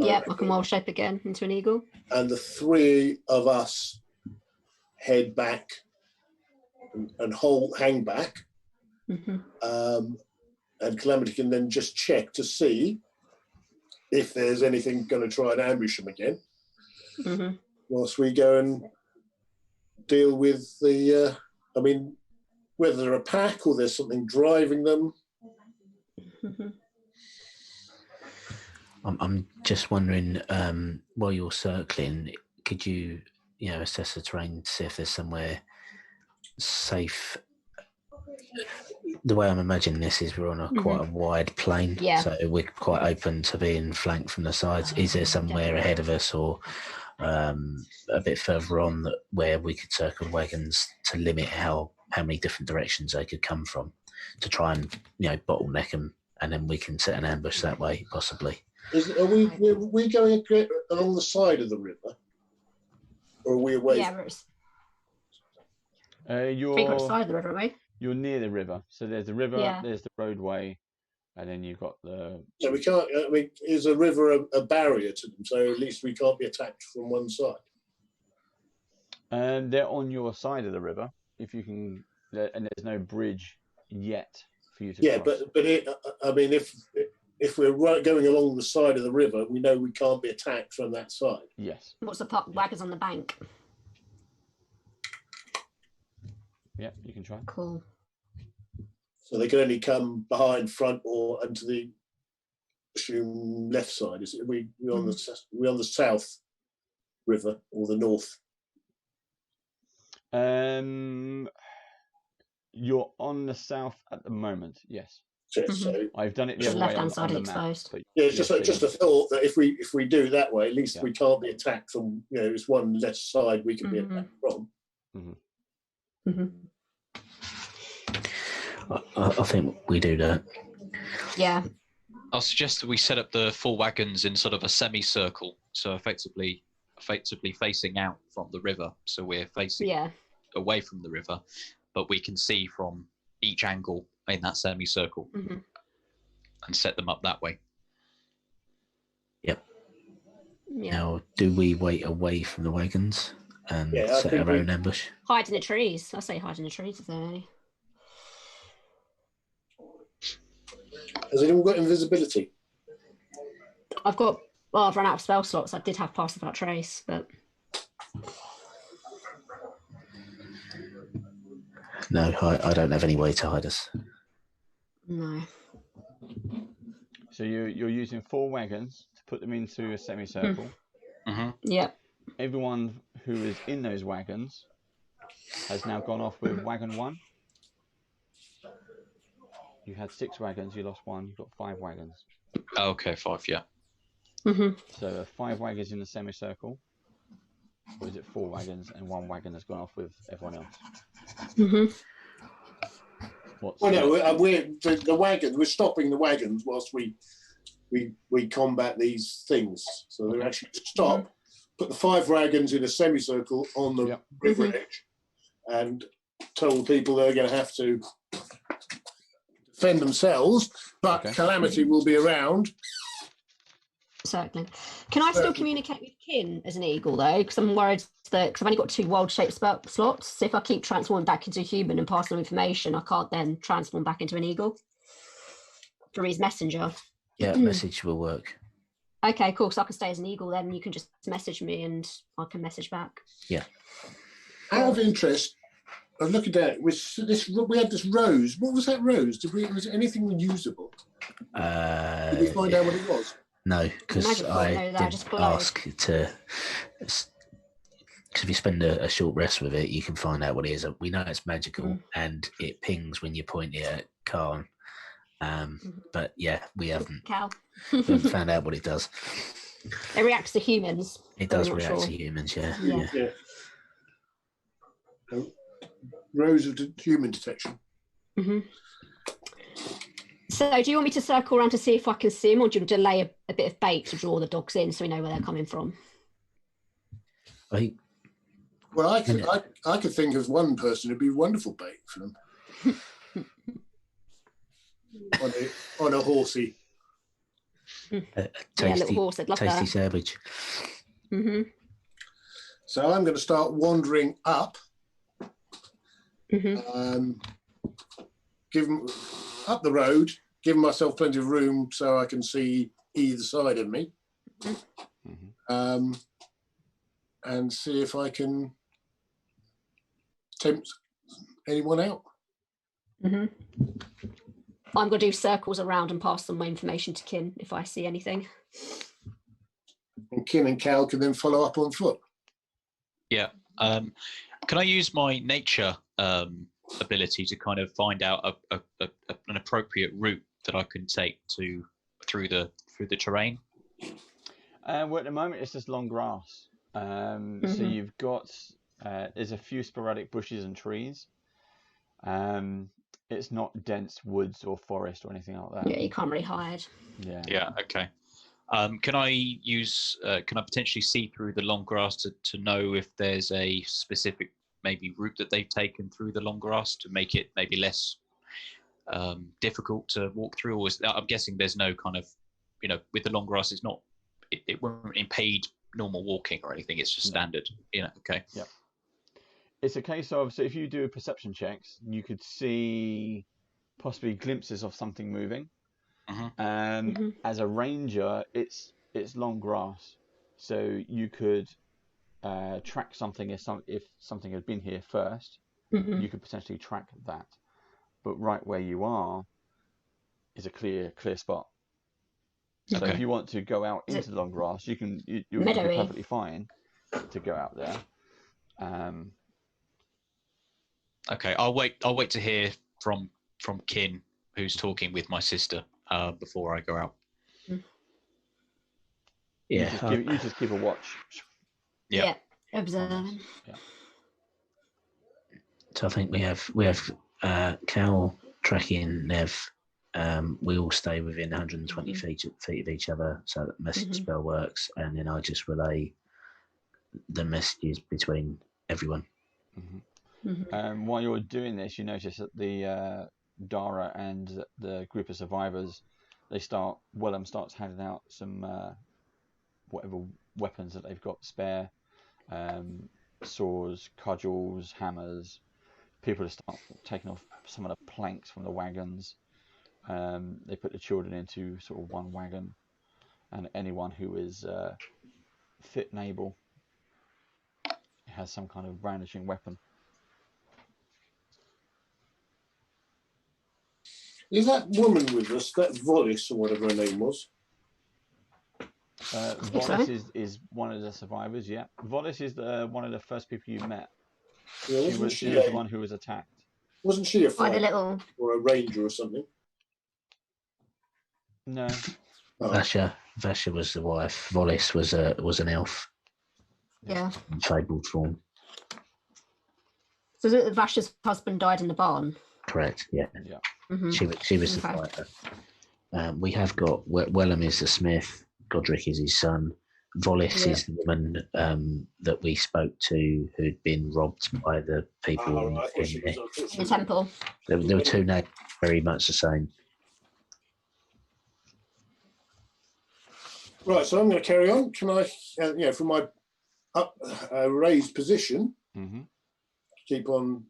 I can wild shape again into an eagle, and the three of us head back and hang back, and Calamity can then just check to see if there's anything going to try and ambush them again, whilst we go and deal with the whether they're a pack or there's something driving them. I'm just wondering, while you're circling, could you assess the terrain to see if there's somewhere safe? The way I'm imagining this is we're on quite a wide plain, so we're quite open to being flanked from the sides. Is there somewhere ahead of us or a bit further on where we could circle wagons to limit how many different directions they could come from, to try and bottleneck them, and then we can set an ambush that way, possibly? Are we going along the side of the river, or are we away? You're side of the river, right? You're near the river, so there's the river, there's the roadway, and then you've got the. So we can't. Is a river a barrier to them? So at least we can't be attacked from one side. And they're on your side of the river, if you can, and there's no bridge yet for you to cross. If we're going along the side of the river, we know we can't be attacked from that side. Yes. What's the part wagons on the bank? Yeah, you can try. Cool. So they can only come behind, front, or into the left side. Is it? We on the south river or the north? You're on the south at the moment. Yes. So I've done it the other way left-hand side on is the map. exposed. It's just a thought that if we do that way, at least we can't be attacked from. It's one less side we can be attacked from. I think we do that. Yeah. I'll suggest that we set up the 4 wagons in sort of a semicircle, so effectively facing out from the river. So we're facing away from the river, but we can see from each angle in that semicircle and set them up that way. Yep. Now, do we wait away from the wagons and set our own ambush? Hide in the trees. I say hide in the trees if there are any. Has anyone got invisibility? I've run out of spell slots. I did have Pass Without Trace, but no, I don't have any way to hide us. No. So you're using 4 wagons to put them into a semicircle. Yep. Everyone who is in those wagons has now gone off with wagon 1. You had 6 wagons, you lost 1, you've got 5 wagons. Okay, 5, yeah. So 5 wagons in the semicircle, or is it 4 wagons and 1 wagon has gone off with everyone else? We're the wagons. We're stopping the wagons whilst we combat these things. So they're actually stop. Put the 5 wagons in a semicircle on the river edge, and tell people they're going to have to defend themselves, but Calamity will be around. Certainly. Can I still communicate with kin as an eagle though? Because I'm worried that I've only got 2 wild shape slots. So if I keep transforming back into a human and passing on information, I can't then transform back into an eagle for his messenger. Yeah, message will work. Okay, cool. So I can stay as an eagle then. You can just message me and I can message back. Yeah. Out of interest, I'm looking at it. We had this rose. What was that rose? Was it anything usable? Did we find out what it was? No, because I just didn't below. ask to. Because if you spend a short rest with it, you can find out what it is. We know it's magical, and it pings when you point it at Khan. But yeah, we haven't found out what it does. It reacts to humans. It does react to humans, yeah. Rows of human detection. So do you want me to circle around to see if I can see them, or do you want to lay a bit of bait to draw the dogs in so we know where they're coming from? Well, I could think of one person who'd be wonderful bait for them. on a horsey. A tasty, little horse, I'd love tasty that. savage. So I'm going to start wandering up. Give them up the road, giving myself plenty of room so I can see either side of me, and see if I can tempt anyone out. I'm going to do circles around and pass on my information to Kin if I see anything. And Kin and Cal can then follow up on foot. Yeah. Can I use my nature ability to kind of find out an appropriate route that I can take through the terrain? Well, at the moment it's just long grass. So you've got there's a few sporadic bushes and trees. It's not dense woods or forest or anything like that. Yeah, you can't really hide. Yeah. Okay. Can I potentially see through the long grass to know if there's a specific maybe route that they've taken through the long grass to make it maybe less difficult to walk through? Or I'm guessing there's no kind of, with the long grass, it won't impede normal walking or anything. It's just standard. Okay. Yeah. It's a case of, so if you do perception checks, you could see possibly glimpses of something moving. As a ranger, it's long grass, so you could track something if something had been here first. You could potentially track that, but right where you are is a clear spot. So if you want to go out into the long grass, you would be perfectly fine to go out there. Okay, I'll wait to hear from Kin, who's talking with my sister, before I go out. Yeah, you just keep a watch. Yeah, observing. Yeah. So I think we have Cal tracking Nev. We all stay within 120 feet of each other, so that message spell works, and then I just relay the messages between everyone. While you're doing this, you notice that the Dara and the group of survivors, Wellham starts handing out some whatever weapons that they've got spare, saws, cudgels, hammers. People start taking off some of the planks from the wagons. They put the children into sort of one wagon, and anyone who is fit and able has some kind of brandishing weapon. Is that woman with us, that Vollis or whatever her name was? Vollis is one of the survivors, yeah. Vollis is one of the first people you met. Yeah, she was the one who was attacked. Wasn't she a fighter or a ranger or something? No. Vasha was the wife. Vollis was an elf. Yeah. In fabled form. So Vasha's husband died in the barn? Correct, yeah. She was the fighter. We have got Wellham is the smith, Godric is his son, Vollis is the woman that we spoke to who'd been robbed by the people in the temple. There were two names very much the same. Right, so I'm going to carry on. Can I, from my raised position, keep on.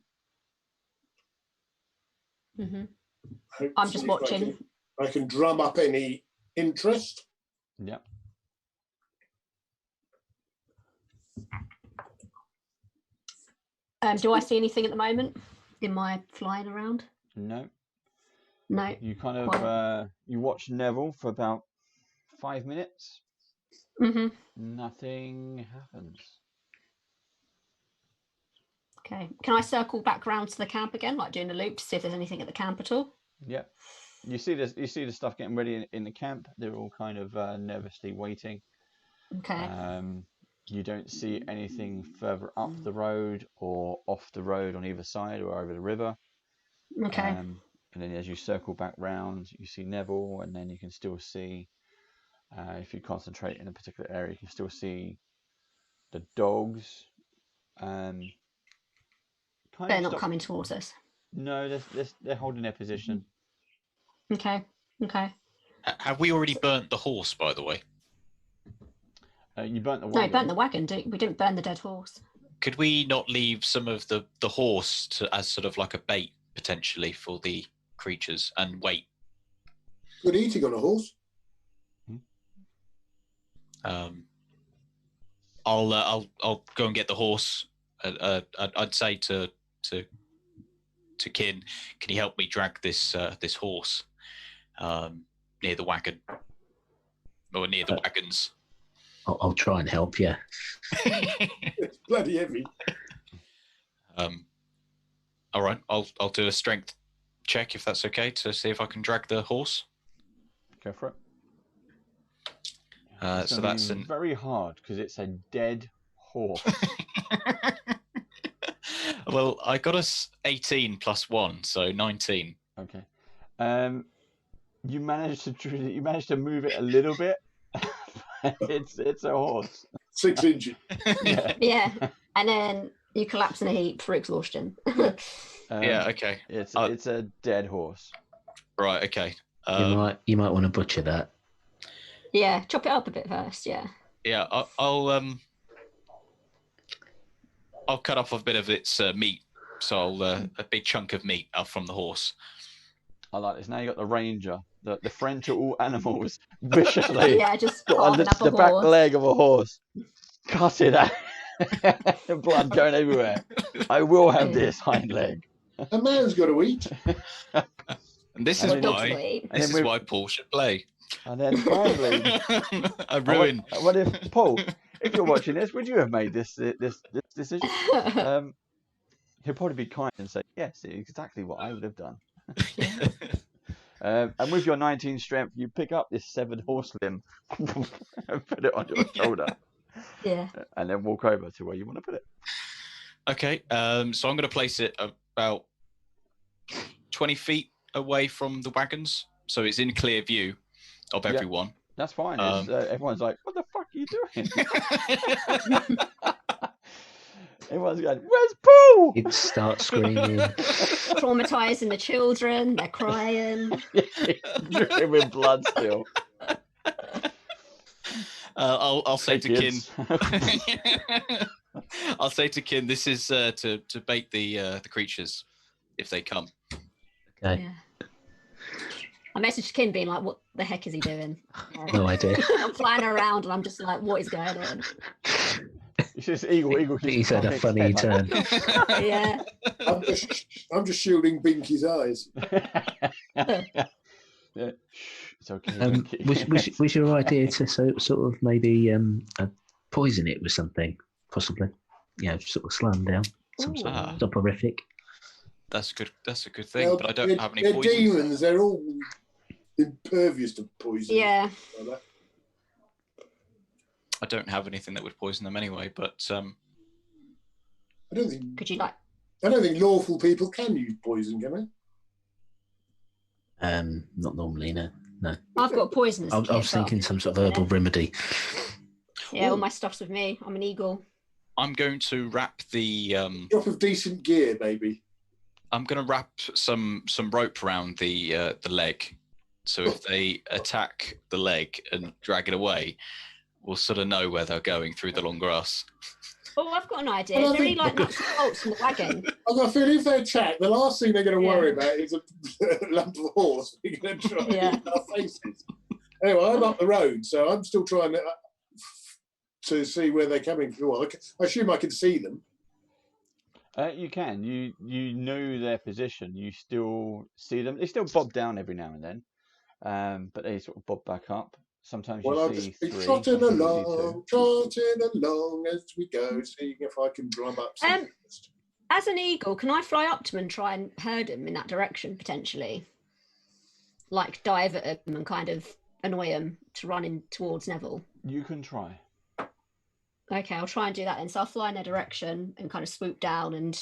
I'm just watching. I can drum up any interest. Yeah. Do I see anything at the moment in my flying around? No. No. You kind of you watch Neville for about 5 minutes. Mhm. Nothing happens. Okay. Can I circle back round to the camp again, like doing a loop to see if there's anything at the camp at all? Yeah. You see this. You see the stuff getting ready in the camp. They're all kind of nervously waiting. Okay. You don't see anything further up the road or off the road on either side or over the river. Okay. And then as you circle back round, you see Neville, and then you can still see, if you concentrate in a particular area, you can still see the dogs. They're not coming towards us. No, they're holding their position. Okay. Okay. Have we already burnt the horse, by the way? You burnt the No, wagon. you burnt the wagon. We didn't burn the dead horse. Could we not leave some of the horse as sort of like a bait potentially for the creatures and wait? Good eating on a horse. I'll go and get the horse. I'd say to Kin, can you help me drag this horse near the wagon or near the wagons? I'll try and help. Yeah. It's bloody heavy. All right, I'll do a strength check if that's okay to see if I can drag the horse. Go for it. So that's very hard because it's a dead horse. Well, I got us 18 plus 1, so 19. Okay. You managed to move it a little bit. It's a horse. 6 inches. Yeah. And then you collapse in a heap for exhaustion. Yeah. Okay. It's a dead horse. Right. Okay. You might want to butcher that. Yeah, chop it up a bit first. Yeah. Yeah. I'll cut off a bit of its meat, so a big chunk of meat out from the horse. I like this. Now you got the ranger, the friend to all animals, viciously. Yeah, just got the back leg of a horse. Cut it out. Blood going everywhere. I will have this hind leg. A man's got to eat. And this is why Paul should play. And then finally, I ruined. What if Paul, if you're watching this, would you have made this decision? He'll probably be kind and say, yes, exactly what I would have done. And with your 19 strength, you pick up this severed horse limb and put it on your shoulder. Yeah. And then walk over to where you want to put it. Okay. So I'm going to place it about 20 feet away from the wagons, so it's in clear view of everyone. That's fine. Everyone's like, what the fuck are you doing? Everyone's going, where's Paul? You'd start screaming. Traumatizing the children. They're crying. Dripping with blood still. I'll say to Kin. I'll say to Kin, this is to bait the creatures if they come. Okay. Yeah. I messaged Kin being like, what the heck is he doing? No idea. I'm flying around and I'm just like, what is going on? It's just Eagle. He's had a funny turn. Yeah. I'm just shielding Binky's eyes. Yeah. It's okay. Was your idea to sort of maybe poison it with something, possibly? Sort of slow them down. Some sort of soporific. That's a good thing, but I don't have any they're poisons. Demons. They're all impervious to poison. Yeah. Like I don't have anything that would poison them anyway, but I don't think. Could you like? I don't think lawful people can use poison, can they? Not normally, no. I've got poisonous. I was thinking some sort of herbal remedy. Yeah, all my stuff's with me. I'm an eagle. I'm going to wrap the Drop of decent gear, baby. I'm going to wrap some rope around the leg, so if they attack the leg and drag it away, we'll sort of know where they're going through the long grass. Oh, I've got an idea. Is there any like nuts and bolts in the wagon? I've got a feeling if they attack, the last thing they're going to worry about is a lump of horse. They're going to try and eat our faces. Anyway, I'm up the road, so I'm still trying to see where they're coming from. I assume I can see them. You can. You know their position. You still see them. They still bob down every now and then, but they sort of bob back up. Sometimes Well, you I'll see just be three. trotting Sometimes you see along as we go, seeing if I can drum up some. As an eagle, can I fly up to them and try and herd them in that direction potentially? Like dive at them and kind of annoy them to run in towards Neville. You can try. Okay, I'll try and do that then. So I'll fly in their direction and kind of swoop down and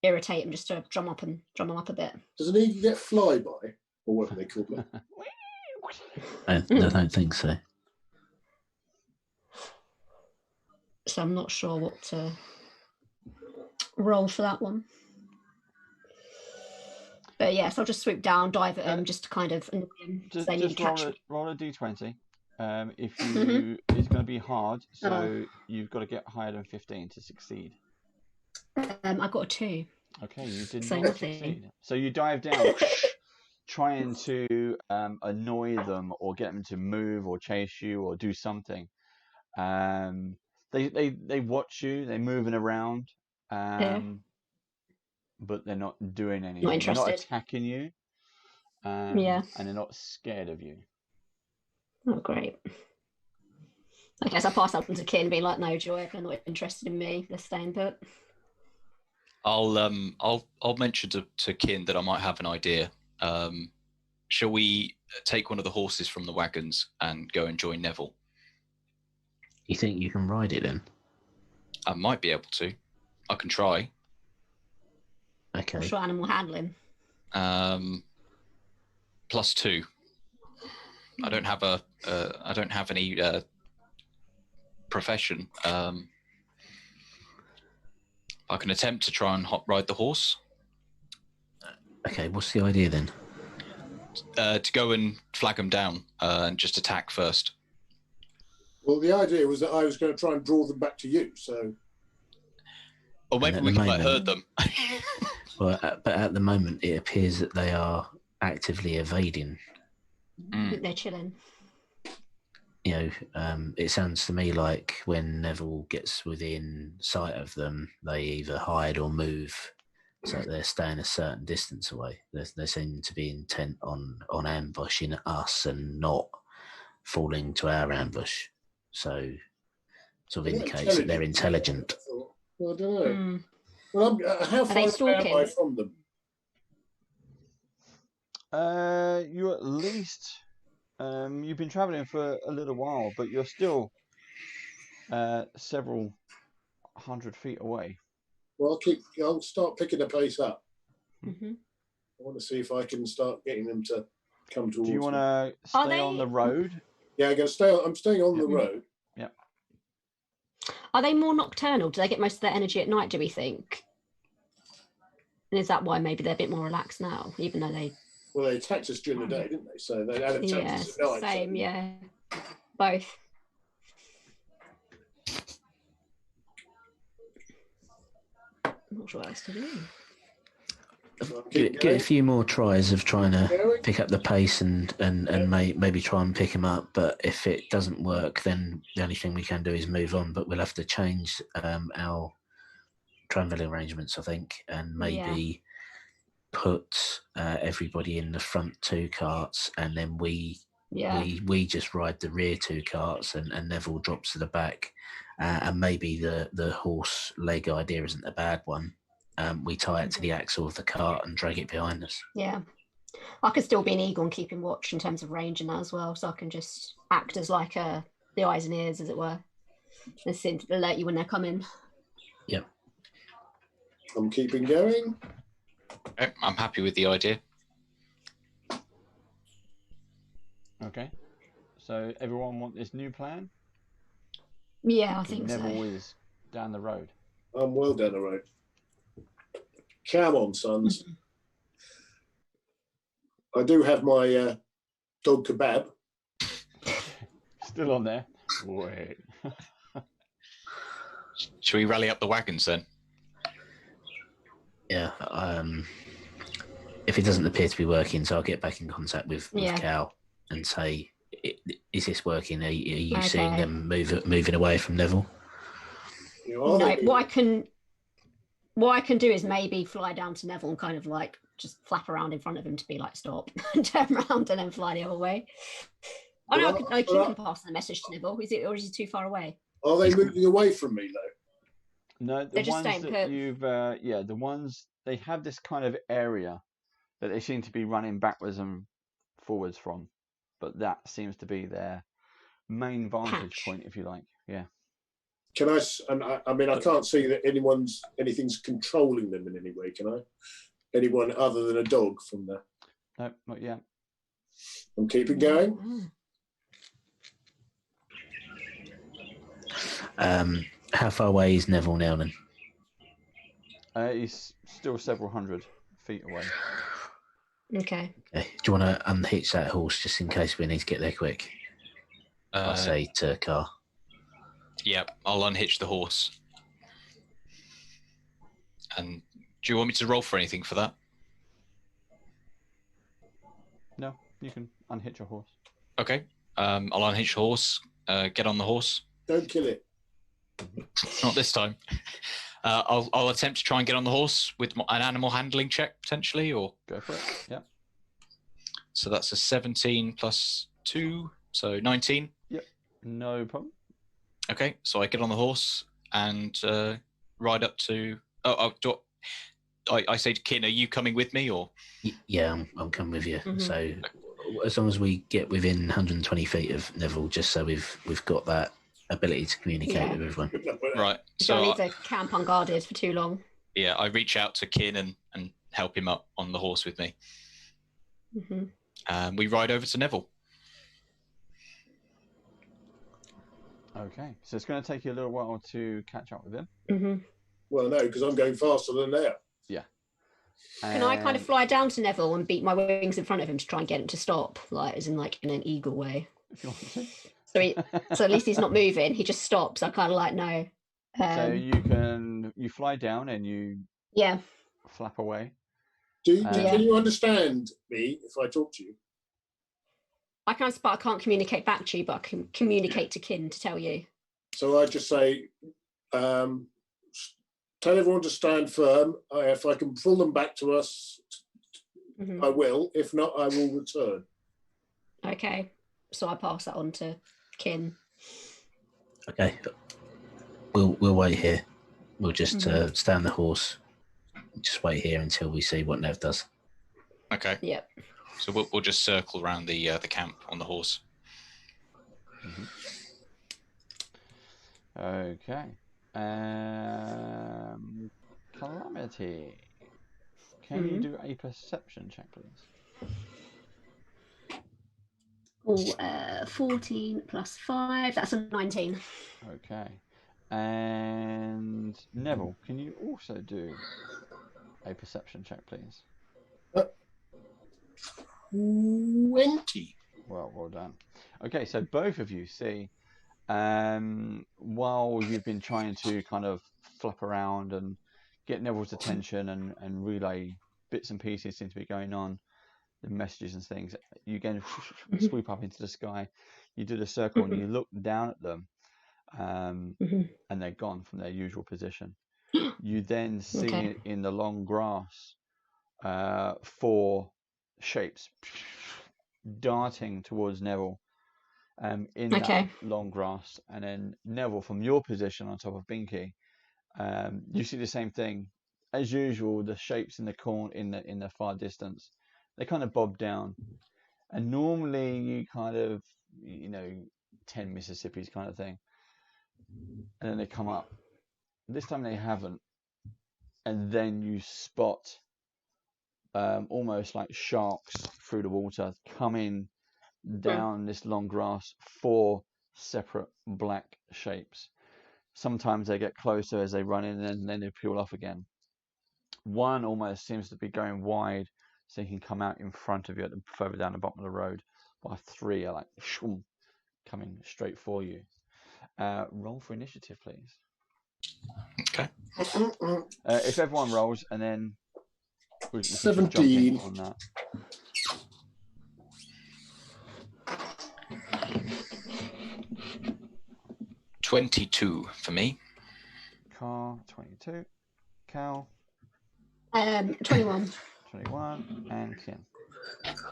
irritate them just to drum them up a bit. Does an eagle get flyby, or whatever they call it? I don't think so. So I'm not sure what to roll for that one. But yes, I'll just swoop down, dive at them, just to kind of annoy them. Just roll a d20. If you, it's going to be hard, so you've got to get higher than 15 to succeed. I got a 2. Okay, you did not succeed. So you dive down, trying to annoy them or get them to move or chase you or do something. They watch you. They're moving around, but they're not doing anything. Not interested. They're not attacking you. And they're not scared of you. Oh, great. Okay, so I pass up to Kin, being like, "No, Joy, they're not interested in me. They're staying put." I'll mention to Kin that I might have an idea. Shall we take one of the horses from the wagons and go and join Neville? You think you can ride it then? I might be able to. I can try. Okay. What's your animal handling? +2. I don't have any profession. I can attempt to try and ride the horse. Okay, what's the idea then? To go and flag them down and just attack first. Well, the idea was that I was going to try and draw them back to you, so... Or maybe we can herd them. Well, but at the moment, it appears that they are actively evading. I think they're chilling. You know, it sounds to me like when Neville gets within sight of them, they either hide or move, so they're staying a certain distance away. They seem to be intent on ambushing us and not falling to our ambush. So, sort of indicates that they're intelligent. Well, I don't know. Well, how far am I from them? You're at least... you've been travelling for a little while, but you're still several 100 feet away. Well, I'll start picking the pace up. Mm-hmm. I want to see if I can start getting them to come towards me. Do you want to stay on the road? Yeah, I'm staying on the road. Yeah. Are they more nocturnal? Do they get most of their energy at night, do we think? And is that why maybe they're a bit more relaxed now, even though they... Well, they attacked us during the day, didn't they? So they had attacked us at night. Same, so. yeah. Both. I'm not sure what else to do. Get a few more tries of trying to pick up the pace and maybe try and pick him up. But if it doesn't work, then the only thing we can do is move on. But we'll have to change our travelling arrangements, I think, and maybe put everybody in the front 2 carts, and then we just ride the rear 2 carts, and Neville drops to the back. And maybe the horse leg idea isn't a bad one. We tie it to the axle of the cart and drag it behind us. Yeah. I could still be an eagle and keep him watch in terms of range and that as well, so I can just act as like the eyes and ears, as it were. And seem to alert you when they're coming. Yep. I'm keeping going. Okay, I'm happy with the idea. Okay. So everyone want this new plan? Yeah, I think Neville is down the road. I'm well down the road. Come on, sons. I do have my dog kebab. Still on there. Wait. Should we rally up the wagons then? Yeah. If it doesn't appear to be working, so I'll get back in contact with Cal and say, is this working? Are you seeing them moving away from Neville? No, what I can... what I can do is maybe fly down to Neville and kind of like just flap around in front of him to be like, stop, turn around and then fly the other way. Oh no, I can pass the message to Neville. Is it, or is he too far away? Are they moving away from me though? No, the ones that you've, the ones, they have this kind of area that they seem to be running backwards and forwards from, but that seems to be their main vantage point, if you like. Yeah. Can I? And I mean, I can't see that anything's controlling them in any way. Can I? Anyone other than a dog from there? No, not yet. I'm keeping going. How far away is Neville now then? He's still several hundred feet away. Okay. Do you want to unhitch that horse just in case we need to get there quick? I say to Car. Yeah, I'll unhitch the horse. And do you want me to roll for anything for that? No, you can unhitch a horse. Okay. I'll unhitch the horse. Get on the horse. Don't kill it. Not this time. I'll attempt to try and get on the horse with an animal handling check potentially, or go for it. Yeah. So that's a 17 plus 2, so 19. Yep. No problem. Okay, so I get on the horse and ride up to. I say to Kin, "Are you coming with me?" Or yeah, I'm coming with you. So as long as we get within 120 feet of Neville, just so we've got that ability to communicate with everyone. Right. So don't need to camp unguarded for too long. Yeah, I reach out to Kin and help him up on the horse with me. We ride over to Neville. Okay, so it's going to take you a little while to catch up with him. Well, no, because I'm going faster than they are. Yeah. Can I kind of fly down to Neville and beat my wings in front of him to try and get him to stop, like as in like in an eagle way? If you want to. So at least he's not moving. He just stops. I kind of like no. So you fly down and you flap away. Can you understand me if I talk to you? I can, but I can't communicate back to you, but I can communicate to Kin to tell you. So I just say, tell everyone to stand firm. If I can pull them back to us, I will. If not, I will return. Okay. So I pass that on to Kin. Okay. We'll wait here. We'll just stand the horse. Just wait here until we see what Nev does. Okay. Yep. So we'll just circle around the camp on the horse. Okay. Calamity. Can you do a perception check, please? 14 plus 5. That's a 19. Okay. And Neville, can you also do a perception check, please? 20. Well done. Okay, so both of you see, while you've been trying to kind of flap around and get Neville's attention and relay bits and pieces seem to be going on, the messages and things, you again swoop up into the sky, you do the circle and you look down at them, and they're gone from their usual position. You then see in the long grass 4 shapes darting towards Neville in that long grass, and then Neville, from your position on top of Binky, you see the same thing as usual. The shapes in the corner in the far distance, they kind of bob down, and normally you kind of 10 Mississippis kind of thing, and then they come up. This time they haven't, and then you spot almost like sharks through the water coming down this long grass, 4 separate black shapes. Sometimes they get closer as they run in, and then they peel off again. One almost seems to be going wide so he can come out in front of you further down the bottom of the road, while 3 are like coming straight for you. Roll for initiative, please. Okay. If everyone rolls, and then we 17 on that. $22 for me. Car 22. Cal. 21. 21. And Kin.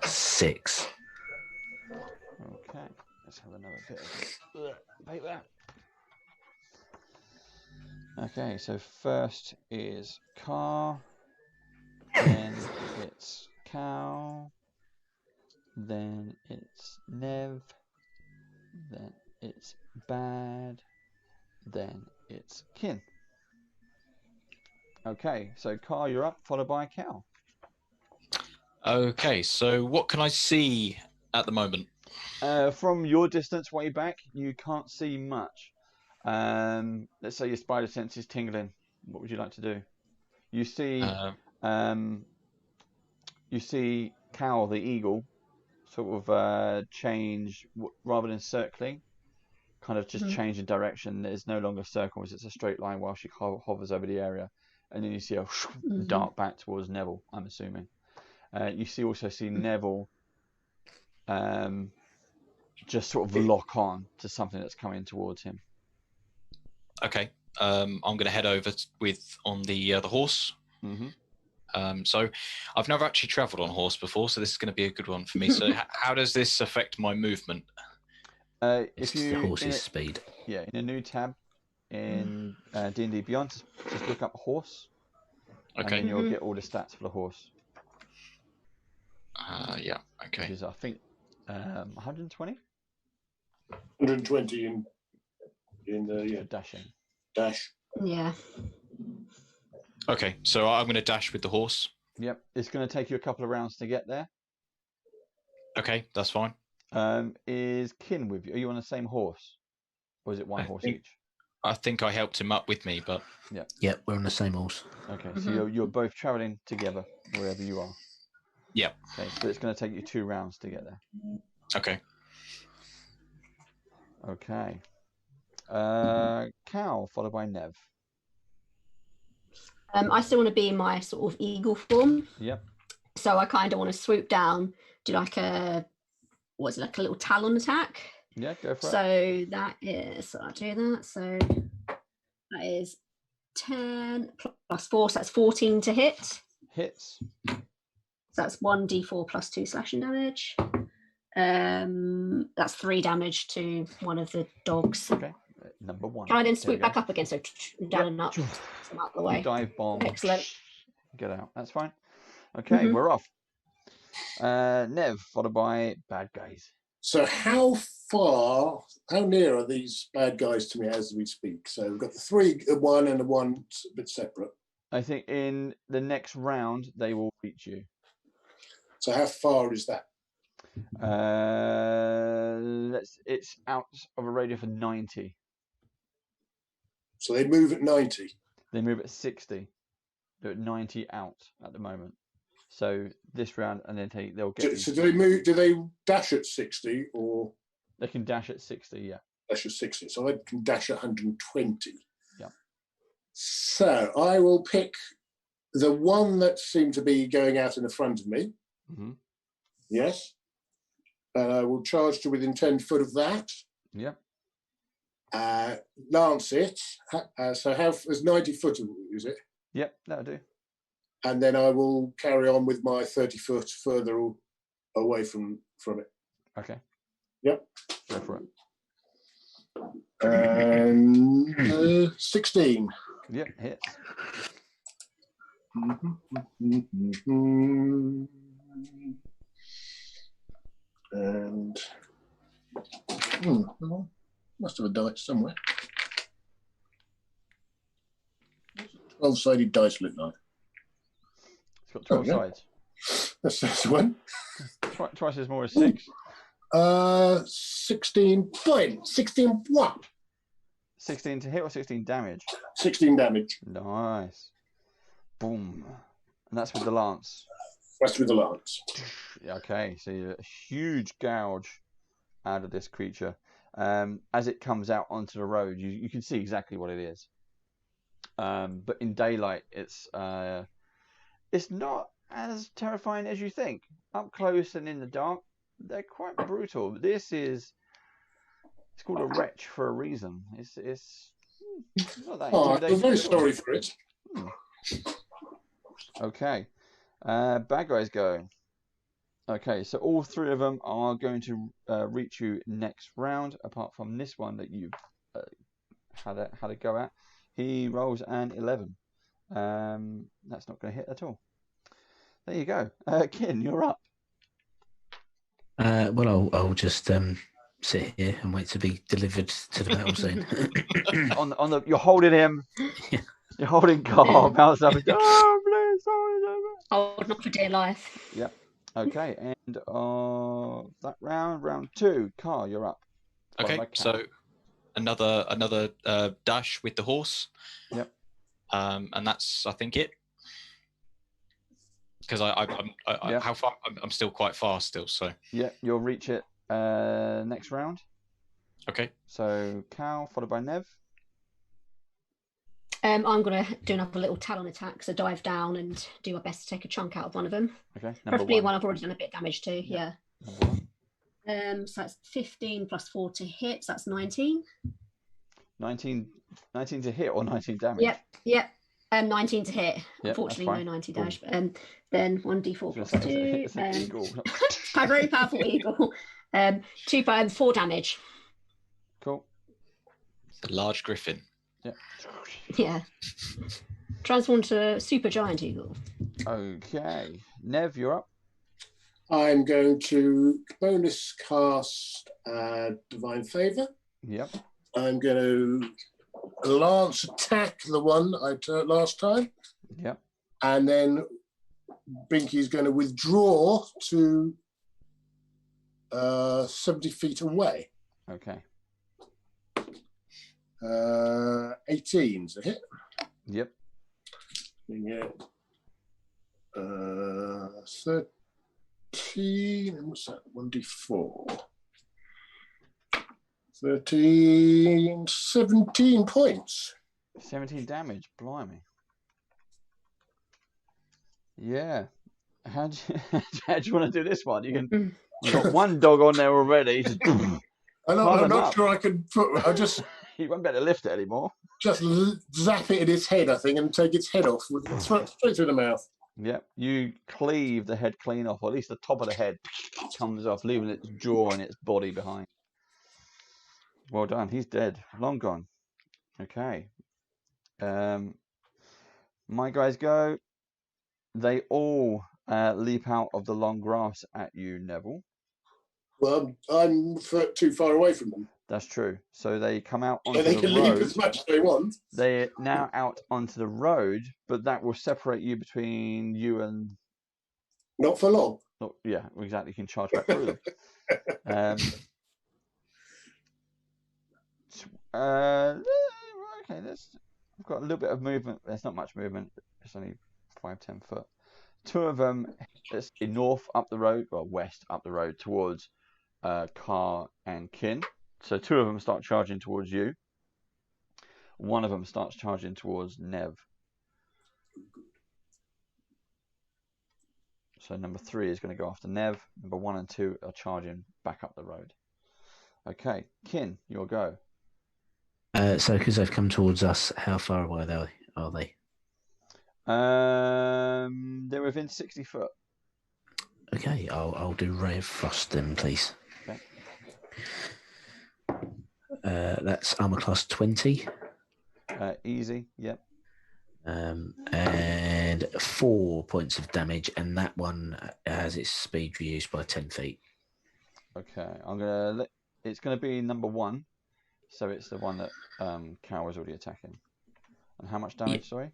6. Okay. Let's have another bit of paper. Okay, so first is Car. Then it's Cal. Then it's Nev. Then it's Bad. Then it's Kin. Okay, so Car, you're up, followed by Cal. Okay, so what can I see at the moment? From your distance way back, you can't see much. Let's say your spider sense is tingling. What would you like to do? You see, Cal the eagle sort of change rather than circling, kind of just change in direction. It's no longer circles; it's a straight line while she hovers over the area, and then you see a dart back towards Neville. I'm assuming. You also see Neville just sort of lock on to something that's coming towards him. Okay, I'm going to head over on the horse. So I've never actually travelled on horse before, so this is going to be a good one for me. So how does this affect my movement? It's the horse's speed. Yeah, in a new tab in D&D Beyond, just look up horse. Okay. And then you'll get all the stats for the horse. Yeah, okay. Which is, I think, 120? 120 in the dashing. Dash. Yeah. Okay, so I'm going to dash with the horse. Yep, it's going to take you a couple of rounds to get there. Okay, that's fine. Is Kin with you? Are you on the same horse? Or is it one horse each? I think I helped him up with me, but... Yeah. Yep, we're on the same horse. Okay, so you're both travelling together wherever you are. Yep. Okay, but it's going to take you 2 rounds to get there. Okay. Okay. Cal, followed by Nev. I still want to be in my sort of eagle form. Yep. So I kind of want to swoop down, do like a little talon attack. Yeah, go for it. So that is, so I'll do that. So that is 10 plus 4, so that's 14 to hit. Hits. So that's 1d4 plus 2 slashing damage. That's 3 damage to one of the dogs. Okay. Number 1. Can I then swoop back up again? So down and up. So I'm out of the way. Dive bomb. Excellent. Get out. That's fine. Okay, we're off. Nev, followed by bad guys. So how near are these bad guys to me as we speak? So we've got the 3, a 1 and a 1 a bit separate. I think in the next round they will reach you. So how far is that? It's out of a radius of 90. So they move at 90. They move at 60. They're at 90 out at the moment. So this round, and then they'll get. So do they move? Do they dash at 60 or? They can dash at 60. Yeah. Dash at 60. So I can dash at 120. Yeah. So I will pick the one that seemed to be going out in the front of me. Yes. And I will charge to within 10 foot of that. Yep. Lance it. So how is 90 foot? Is it? Yep, that'll do. And then I will carry on with my 30 foot further away from it. Okay. Yep. Go for it. And 16. Yep, hits. And must have a dice somewhere. 12-sided dice look like. It's got 12 sides. That's the one. Twice as more as 6. 16 point. 16 what? 16 to hit or 16 damage? 16 damage. Nice. Boom. And that's with the lance. That's with the lance. Okay, so a huge gouge out of this creature. As it comes out onto the road, you can see exactly what it is. But in daylight, it's not as terrifying as you think. Up close and in the dark, they're quite brutal. It's called a wretch for a reason. It's not that. I'm very sorry for it. Okay. Bad guys go. Okay, so all three of them are going to reach you next round, apart from this one that you've had a go at. He rolls an 11. That's not going to hit at all. There you go. Kin, you're up. Well, I'll just sit here and wait to be delivered to the battle zone. You're holding him. Yeah. You're holding Carl. Bounce up and please, hold on for dear life. Yep. Okay, and that round 2, Carl, you're up. Okay, so another dash with the horse. Yep. And that's, I think, it. Because Yep. how far? I'm still quite far still, so. Yeah, you'll reach it next round. Okay. So Cal followed by Nev. I'm going to do another little talon attack, so dive down and do my best to take a chunk out of one of them. Okay. Preferably one I've already done a bit of damage to. Yeah. Number 1. So that's 15 plus 4 to hit. So that's 19. 19 to hit or 19 damage? Yep. 19 to hit. Yep, Unfortunately, no 90 cool. damage. But then 1d4 plus 2. It's an eagle. A very powerful eagle. 2 by 4 damage. Cool. It's a large griffin. Yeah. Transform to a super giant eagle. Okay. Nev, you're up. I'm going to bonus cast Divine Favour. Yep. I'm going to lance attack the one I turned last time. Yep. And then Binky's going to withdraw to 70 feet away. Okay. 18's a hit. Yep. Yeah. 13. And what's that? 1d4. 13, 17 points. 17 damage. Blimey. Yeah. How do you want to do this one? You've got one dog on there already. I'm not sure I could put. I just. You won't be able to lift it anymore. Just zap it in its head, I think, and take its head off straight through the mouth. Yep. You cleave the head clean off, or at least the top of the head comes off, leaving its jaw and its body behind. Well done. He's dead. Long gone. Okay. My guys go. They all leap out of the long grass at you, Neville. Well, I'm too far away from them. That's true. So they come out onto they the can road. leap as much as they want. They're now out onto the road, but that will separate you between you and... Not for long. Yeah, exactly. You can charge back through them. Okay, I've got a little bit of movement. There's not much movement. It's only 5-10 foot. 2 of them, let's see, north up the road, well, west up the road towards Car and Kin. So 2 of them start charging towards you. 1 of them starts charging towards Nev. So number 3 is going to go after Nev. Number 1 and 2 are charging back up the road. Okay, Kin, your go. So because they've come towards us, how far away are they? They're within 60 foot. Okay, I'll do Ray of Frost then, please. Okay. That's armor class 20. Easy, yep. And 4 points of damage, and that one has its speed reduced by 10 feet. Okay, it's gonna be number 1, so it's the one that Cal was already attacking. And how much damage? Sorry.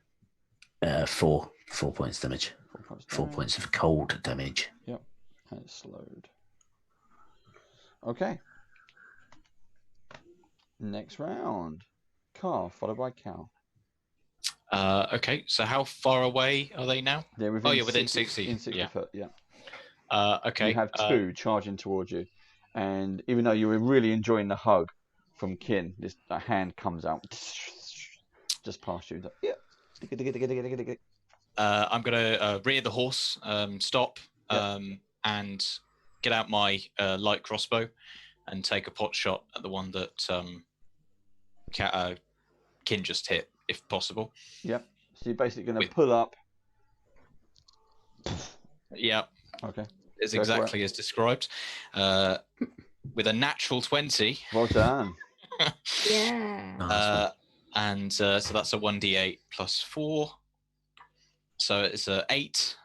4 points damage. 4 points of cold damage. Yep, and it's slowed. Okay. Next round, Carl followed by Cal. Okay, so how far away are they now? They're within within 60. In 60 foot, yeah. Okay. You have 2 charging towards you, and even though you were really enjoying the hug from Kin, a hand comes out just past you. Yeah. I'm gonna rear the horse, stop, and get out my light crossbow, and take a pot shot at the one that Kin just hit, if possible. Yep. So you're basically going to pull up. Yeah. Okay. It's exactly as described. With a natural 20. Well done. Yeah. And so that's a 1d8 plus 4. So it's a 8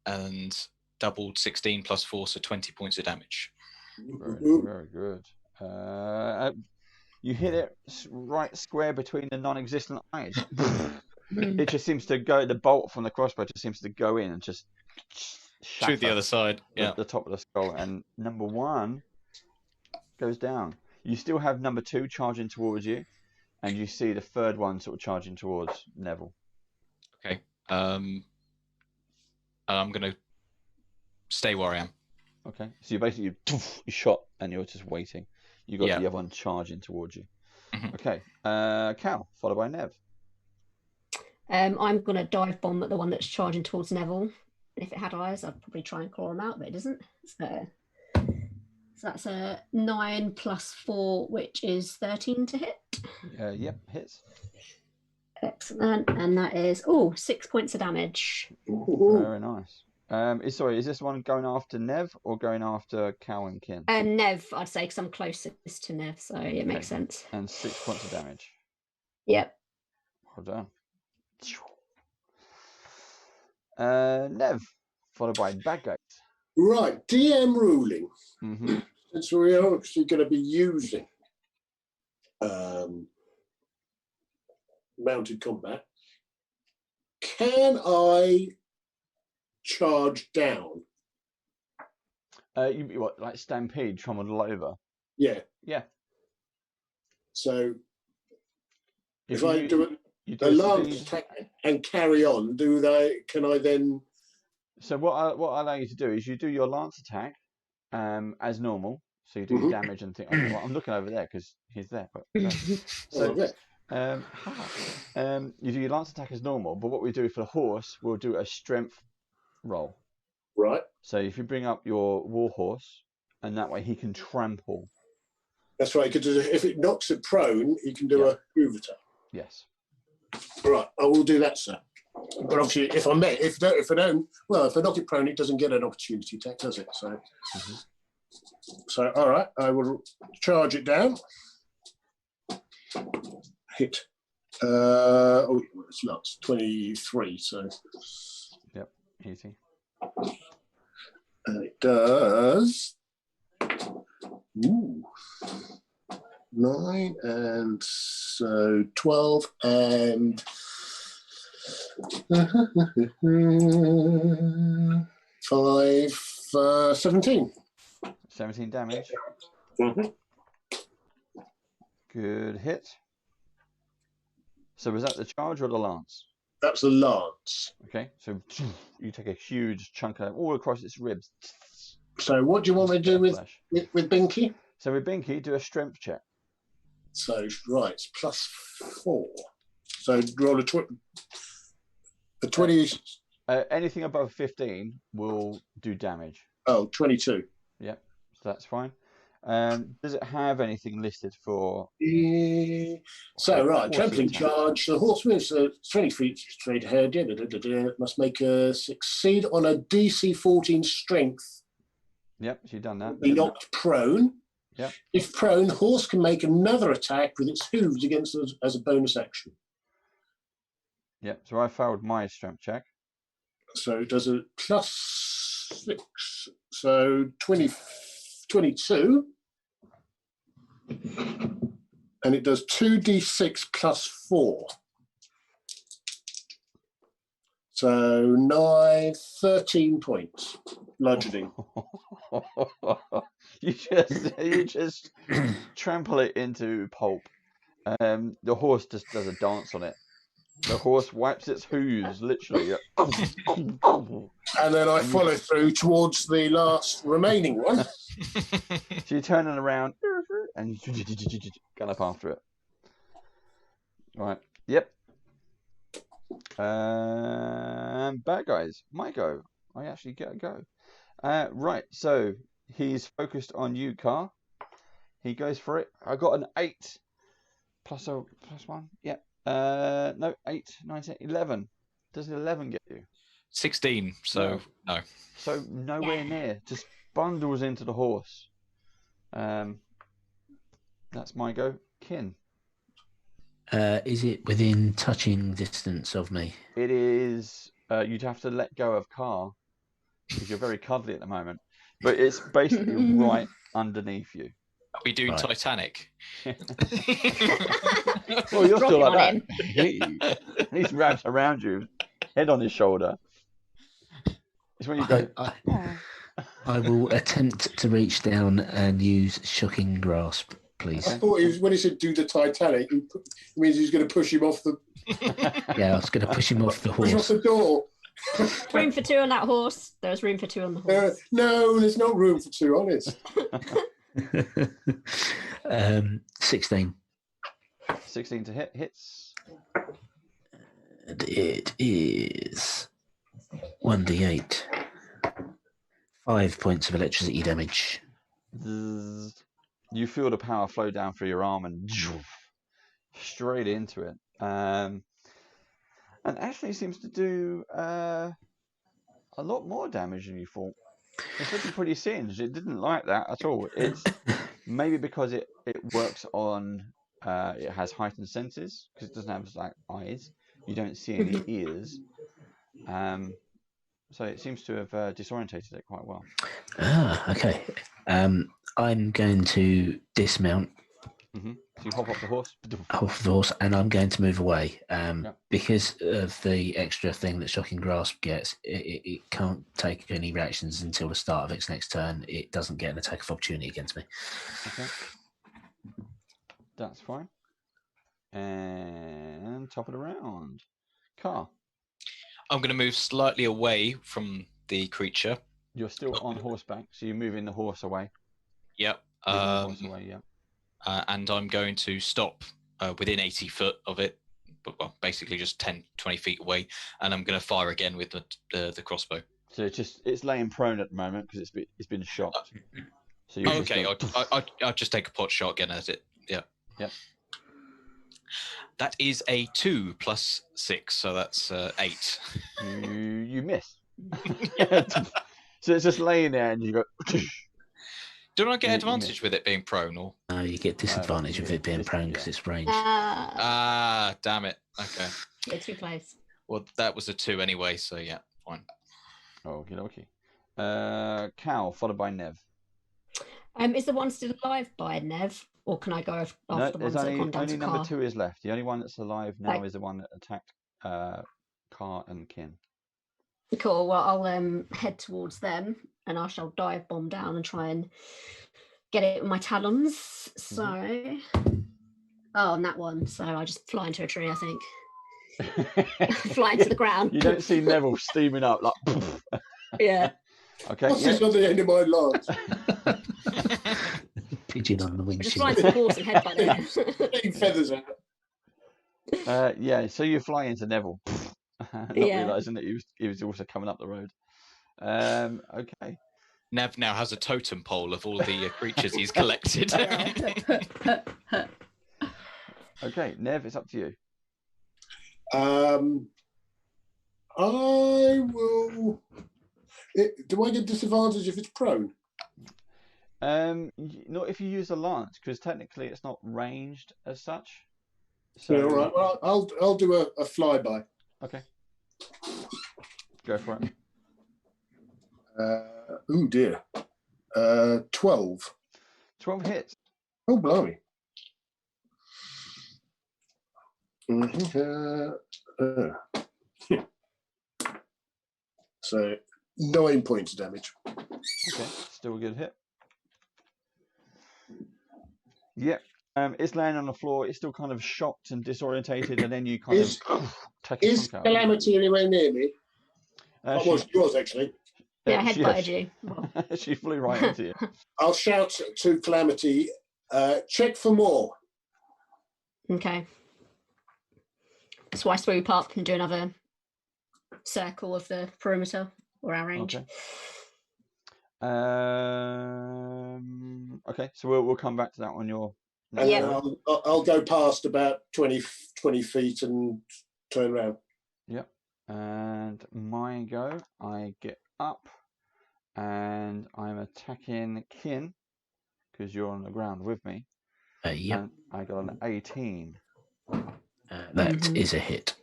and doubled 16 plus 4, so 20 points of damage. Very good. You hit it right square between the non-existent eyes. It just seems to go. The bolt from the crossbow just seems to go in and just shoot the other side. Yeah. The top of the skull, and number 1 goes down. You still have number 2 charging towards you, and you see the third one sort of charging towards Neville. Okay. I'm gonna stay where I am. Okay. So you basically you shot, and you're just waiting. You got the other one charging towards you. Mm-hmm. Okay. Cal, followed by Nev. I'm gonna dive bomb at the one that's charging towards Neville. And if it had eyes, I'd probably try and claw him out, but it doesn't. So that's a 9 plus 4, which is 13 to hit. Yep, hits. Excellent. And that is 6 points of damage. Very nice. Is this one going after Nev or going after Cal and Kin? Nev, I'd say, because I'm closest to Nev, so it makes sense. And 6 points of damage. Yep. Well done. Nev, followed by bad guys. Right, DM ruling. Mm-hmm. Since we're actually going to be using mounted combat, can I charge down? You what, like stampede, trundle over? Yeah. Yeah. So if I do a lance attack and carry on, can I then? So what I allow you to do is you do your lance attack as normal. So you do damage and things. I'm looking over there because he's there. But, you do your lance attack as normal, but what we do for the horse, we'll do a strength roll. Right. So if you bring up your war horse, and that way he can trample. That's right. If it knocks it prone, he can do a hoof attack. Yes. Right. I will do that, sir. But obviously, if I knock it prone, it doesn't get an opportunity attack, does it? So, so all right, I will charge it down. Hit. It's nuts. 23. So. Yep. Easy. And it does. 9 and so 12 and 5, 17. 17 damage. Good hit. So was that the charge or the lance? That's the lance. Okay, so you take a huge chunk of all across its ribs. So what do you want me to do with Binky? So with Binky, do a strength check. So right, it's plus 4. So roll a 20. Anything above 15 will do damage. Oh, 22. Yep, so that's fine. Does it have anything listed for? Trampling charge. The horse moves 20 feet straight ahead. Must make a succeed on a DC 14 strength. Yep, so you've done that. Be knocked prone. Yep. If prone, horse can make another attack with its hooves against us as a bonus action. Yep, so I failed my strength check. So it does a plus 6. So 22. And it does 2d6 plus 4. So 13 points. Bludgeoning. You just trample it into pulp. The horse just does a dance on it. The horse wipes its hooves, literally. And then I follow through towards the last remaining one. So you're turning around and you gallop after it. Right. Yep. Bad guys. My go. I actually get a go. Right. So he's focused on you, Car. He goes for it. I got an 8 plus 1. Yep. No, 8, 9, 10, 11. Does an 11 get you? 16. So no. So nowhere near. Just bundles into the horse. That's my go. Kin. Is it within touching distance of me? It is. You'd have to let go of Car because you're very cuddly at the moment. But it's basically right underneath you. Are we doing Titanic? Well, you're still like that. He's wrapped around you, head on his shoulder. It's when you go. I will attempt to reach down and use shocking grasp, please. I thought when he said do the Titanic, it means he's going to push him off the. Yeah, I was going to push him off the horse. Push off the door. Room for 2 on that horse. There's room for 2 on the horse. No, there's not room for 2 on it. 16. 16 to hits. And it is 1d8. 5 points of electricity damage. You feel the power flow down through your arm and straight into it. And actually seems to do a lot more damage than you thought. It's looking pretty singed. It didn't like that at all. It's maybe because it works on it has heightened senses because it doesn't have like eyes. You don't see any ears. So it seems to have disorientated it quite well. Okay. I'm going to dismount. Mm-hmm. So you hop off the horse. Off the horse, and I'm going to move away. Because of the extra thing that Shocking Grasp gets, it can't take any reactions until the start of its next turn. It doesn't get an attack of opportunity against me. Okay. That's fine. And top of the round. Car. I'm going to move slightly away from the creature. You're still on horseback, so you're moving the horse away. Yep. And I'm going to stop within 80 foot of it, but basically just 10, 20 feet away, and I'm going to fire again with the crossbow. So it's laying prone at the moment because it's been shocked. So okay, I'll just take a pot shot again at it. Yeah. Yep. That is a 2 plus 6, so that's 8. You miss. So it's just laying there, and you go. Don't I get advantage with it being prone, or? No, you get disadvantage with it being prone because it's ranged. Damn it. Okay. You're too close. Well, that was a 2 anyway, so yeah, fine. Okay. Cal, followed by Nev. Is the one still alive by Nev, or can I go after the ones that have gone down only to number Car? 2 is left. The only one that's alive now is the one that attacked Car and Kin. Cool. Well, I'll head towards them, and I shall dive bomb down and try and get it with my talons. So, and that one. So I just fly into a tree, I think. Fly into the ground. You don't see Neville steaming up like. Yeah. Okay. What's this on the end of my lance? Pigeon on the Just windshield. fly into the horse and headbutt it. Getting feathers out. Yeah. So you fly into Neville, not realizing that he was also coming up the road. Okay. Nev now has a totem pole of all the creatures he's collected. Okay, Nev, it's up to you. I will. Do I get disadvantage if it's prone? Not if you use a lance, because technically it's not ranged as such. So, Yeah, all right. Well, I'll do a flyby. Okay. Go for it. Oh dear. 12. 12 hits. Oh blimey. So 9 points of damage. Okay, still a good hit. Yep. It's laying on the floor. It's still kind of shocked and disorientated, and then you kind of take a Is chunk out. Calamity anywhere near me? She was actually. Yeah, headbutted you. She flew right into you. I'll shout to Calamity, check for more. Okay. So I swoop up and do another circle of the perimeter or our range. Okay, so we'll come back to that when you're. And then I'll go past about 20 feet and turn around. Yep. And my go. I get up, and I'm attacking Kin because you're on the ground with me. Yep. And I got an 18. That is a hit.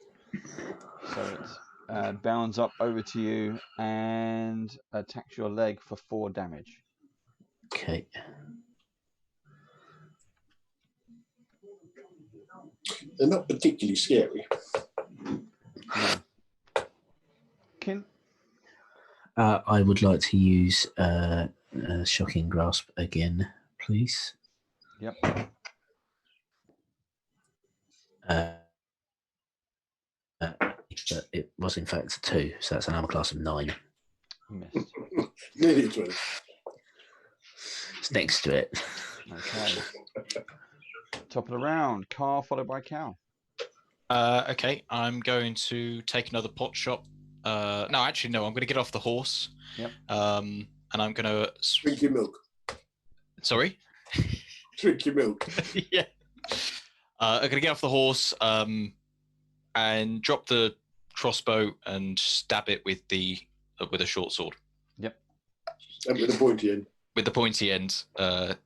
So it bounds up over to you and attacks your leg for 4 damage. Okay. They're not particularly scary. No. Kin? I would like to use Shocking Grasp again, please. Yep. But it was in fact a 2, so that's an armor class of 9. Missed. Nearly 20. It's next to it. Okay. Top of the round. Car followed by Cal. Okay, I'm going to take another pot shot. No, actually, no. I'm going to get off the horse. Yep. And I'm going to Drink your milk. Sorry. Drink your milk. Yeah. I'm going to get off the horse and drop the crossbow and stab it with a short sword. Yep. And with a pointy end. With the pointy end.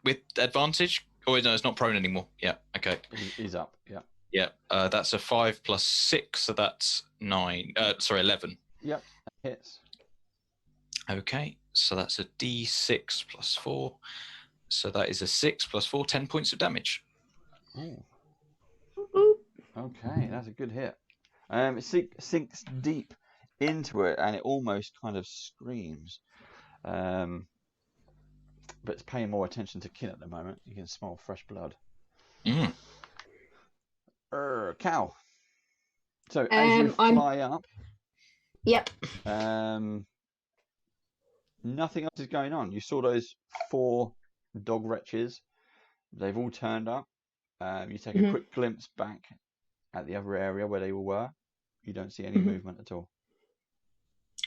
With advantage. Oh no, it's not prone anymore. Yeah. Okay. He's up. Yeah. Yeah, that's a 5 plus 6, so that's 9. 11. Yep, hits. Okay, so that's a D6 plus 4. So that is a 6 plus 4, 10 points of damage. Ooh. Okay, that's a good hit. It sinks deep into it, and it almost kind of screams. But it's paying more attention to Kin at the moment. You can smell fresh blood. Mm. Cow. So as you fly up, yep. Nothing else is going on. You saw those 4 dog wretches. They've all turned up. You take a quick glimpse back at the other area where they all were. You don't see any movement at all.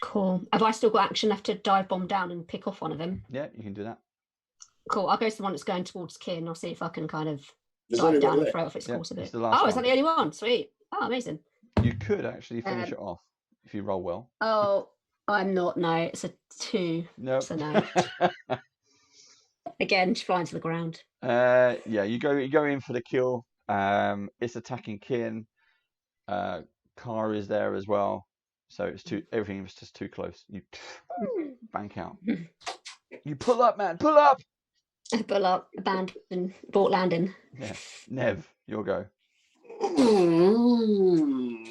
Cool. Have I still got action left to dive bomb down and pick off one of them? Yeah, you can do that. Cool. I'll go to the one that's going towards Kin. I'll see if I can kind of There's dive only down one and left. throw off its course a bit. It's the last Oh, is that one. the only one? Sweet. Oh, amazing. You could actually finish it off if you roll well. Oh, I'm not. No, it's a 2. No. So no. Again, flying to the ground. Yeah, you go in for the kill. It's attacking Kin. Car is there as well. So it's everything is just too close. You bank out. You pull up, man. Pull up. Pull up, abandon, abort landing. Yeah. Nev, your go.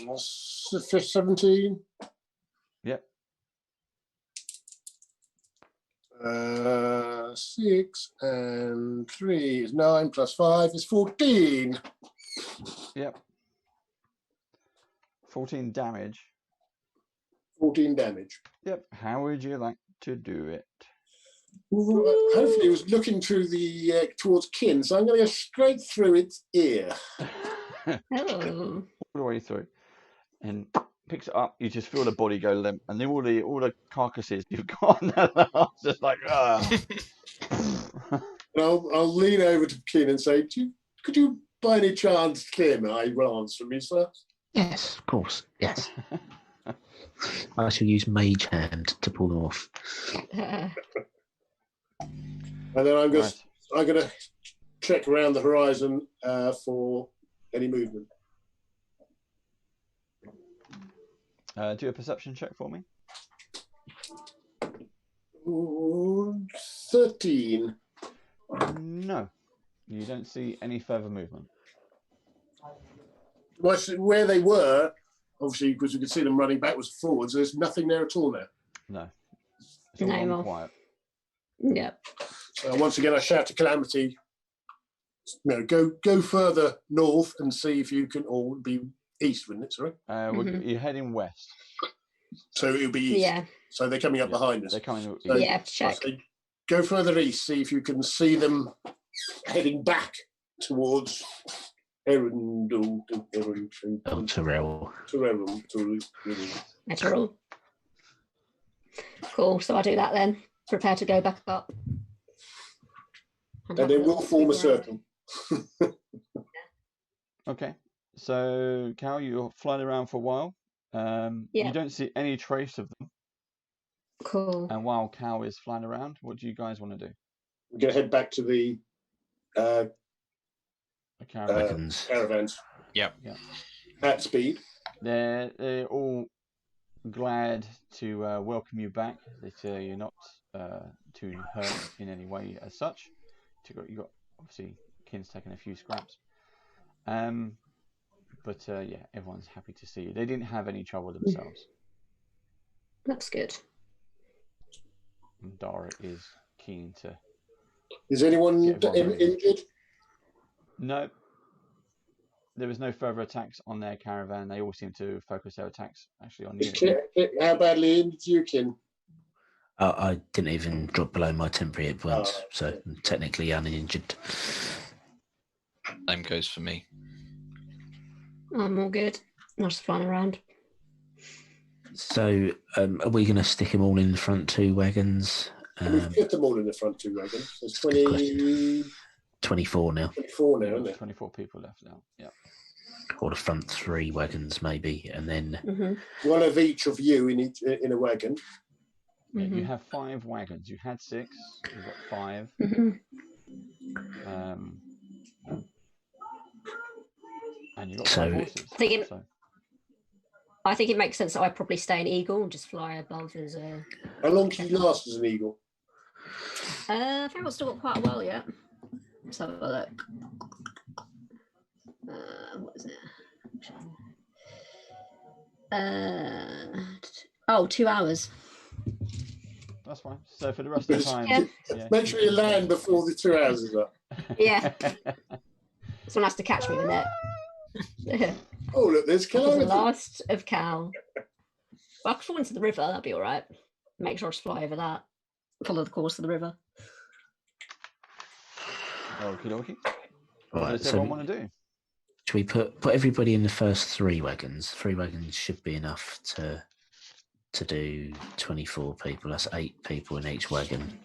17. Yep. 6 and 3 is 9 plus 5 is 14. Yep. 14 damage. 14 damage. Yep. How would you like to do it? Ooh, hopefully, it was looking through the towards Kin, so I'm going to go straight through its ear. Oh. All the way through, and picks it up. You just feel the body go limp, and then all the carcasses you've got are just like I'll lean over to Kin and say, could you by any chance clear my glance for me, sir? Yes, of course. Yes. I shall use Mage Hand to pull them off. And then I'm going to check around the horizon for any movement. Do a perception check for me. Ooh, 13. No, you don't see any further movement. Where they were, obviously, because we could see them running backwards and forwards, there's nothing there at all now. No. It's all No gone more. quiet. Yep. So once again, I shout to Calamity, go further north and see if you can, or be east, wouldn't it? Sorry. You're heading west. So it'll be east. Yeah. So they're coming up behind us. They're coming east. So Yeah, check. I say, go further east, see if you can see them heading back towards Terrell. Natural. Cool. So I'll do that then. Prepare to go back up. And then we'll form a circle. Okay. So, Cal, you're flying around for a while. You don't see any trace of them. Cool. And while Cal is flying around, what do you guys want to do? We're going to head back to the caravans. Caravans. Yeah. At speed. They're all glad to welcome you back. They say you're not too hurt in any way as such. You got obviously Kin's taken a few scraps. But yeah, everyone's happy to see you. They didn't have any trouble themselves. That's good. And Dara is keen to. Is anyone injured? No. There was no further attacks on their caravan. They all seem to focus their attacks actually on you. How badly injured you, Kin? I didn't even drop below my temporary hit points, so I'm technically uninjured. Same goes for me. I'm all good. I'm just flying around. So, are we going to stick them all in the front two wagons? We've put them all in the front two wagons. There's 24 now. 24 now, isn't it? 24 people left now, yeah. Or the front three wagons, maybe, and then... One of each of you in a wagon. Yeah, you have 5 wagons. You had 6. You've got 5. And you've got 5 horses. I think it makes sense that I probably stay an eagle and just fly above as a... How long can you last as an eagle? I think I've still got quite a while yet. Let's have a look. What is it? 2 hours. That's fine. So for the rest of the time... Yeah. Make sure you land before the 2 hours is up. Yeah. Someone has to catch me with it. Oh, look, there's Cal. The last of Cal. Well, I could fall into the river, that'd be all right. Make sure I just fly over that. Follow the course of the river. Okie dokie. Right, what does everyone want to do? Should we put everybody in the first 3 wagons? 3 wagons should be enough to do 24 people. That's 8 people in each wagon.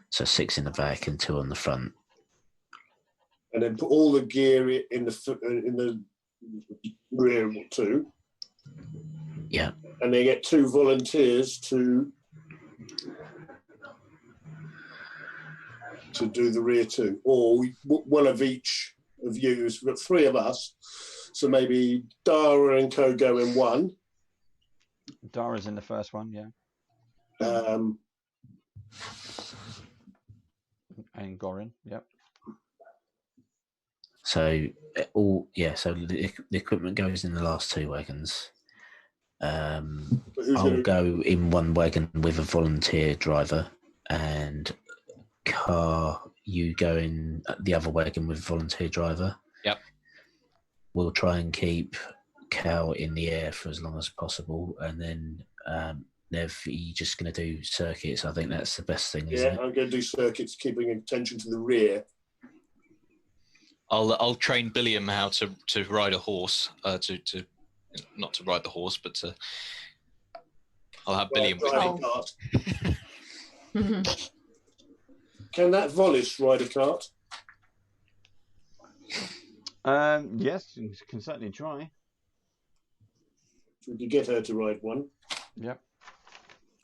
So 6 in the back and 2 on the front. And then put all the gear in the rear too. Yeah. And they get 2 volunteers to do the rear too. Or one of each of you. We've got 3 of us. So maybe Dara and Co go in one. Dara's in the first one, yeah. And Gorin, yep. So so the equipment goes in the last 2 wagons. I'll go in one wagon with a volunteer driver, and Car, you go in the other wagon with a volunteer driver. Yep. We'll try and keep Cal in the air for as long as possible, and then Nev, you're just going to do circuits. I think that's the best thing, isn't it? I'm going to do circuits, keeping attention to the rear. I'll train Billiam how to ride a horse. To not to ride the horse, but I'll have Billiam with me. Can that Volis ride a cart? Yes, you can certainly try. We could get her to ride one. Yep.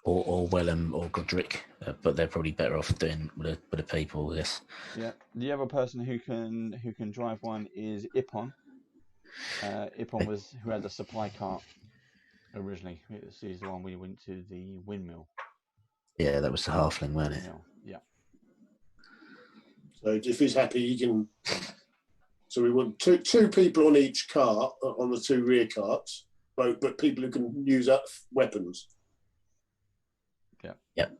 Or Wellham or Godric, but they're probably better off doing with the people. Yes. Yeah. The other person who can drive one is Ippon. Ippon was who had the supply cart originally. He's the one we went to the windmill. Yeah, that was the halfling, wasn't it? Yeah. So if he's happy, he can. So we want two people on each cart, on the 2 rear carts, but people who can use up weapons. Yep.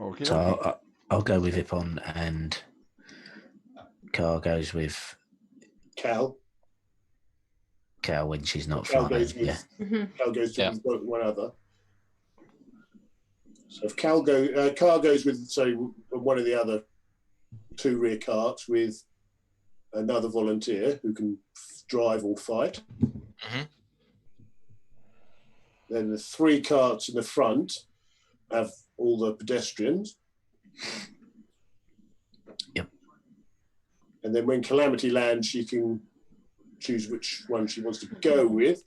Okay. So I'll go with Ippon, and Car goes with Cal when she's not flying. Yeah. Cal goes with one other. So if Car goes with, say, one of the other 2 rear carts with another volunteer who can drive or fight. Mm-hmm. Then the 3 carts in the front have all the pedestrians. Yep. And then when Calamity lands, she can choose which one she wants to go with,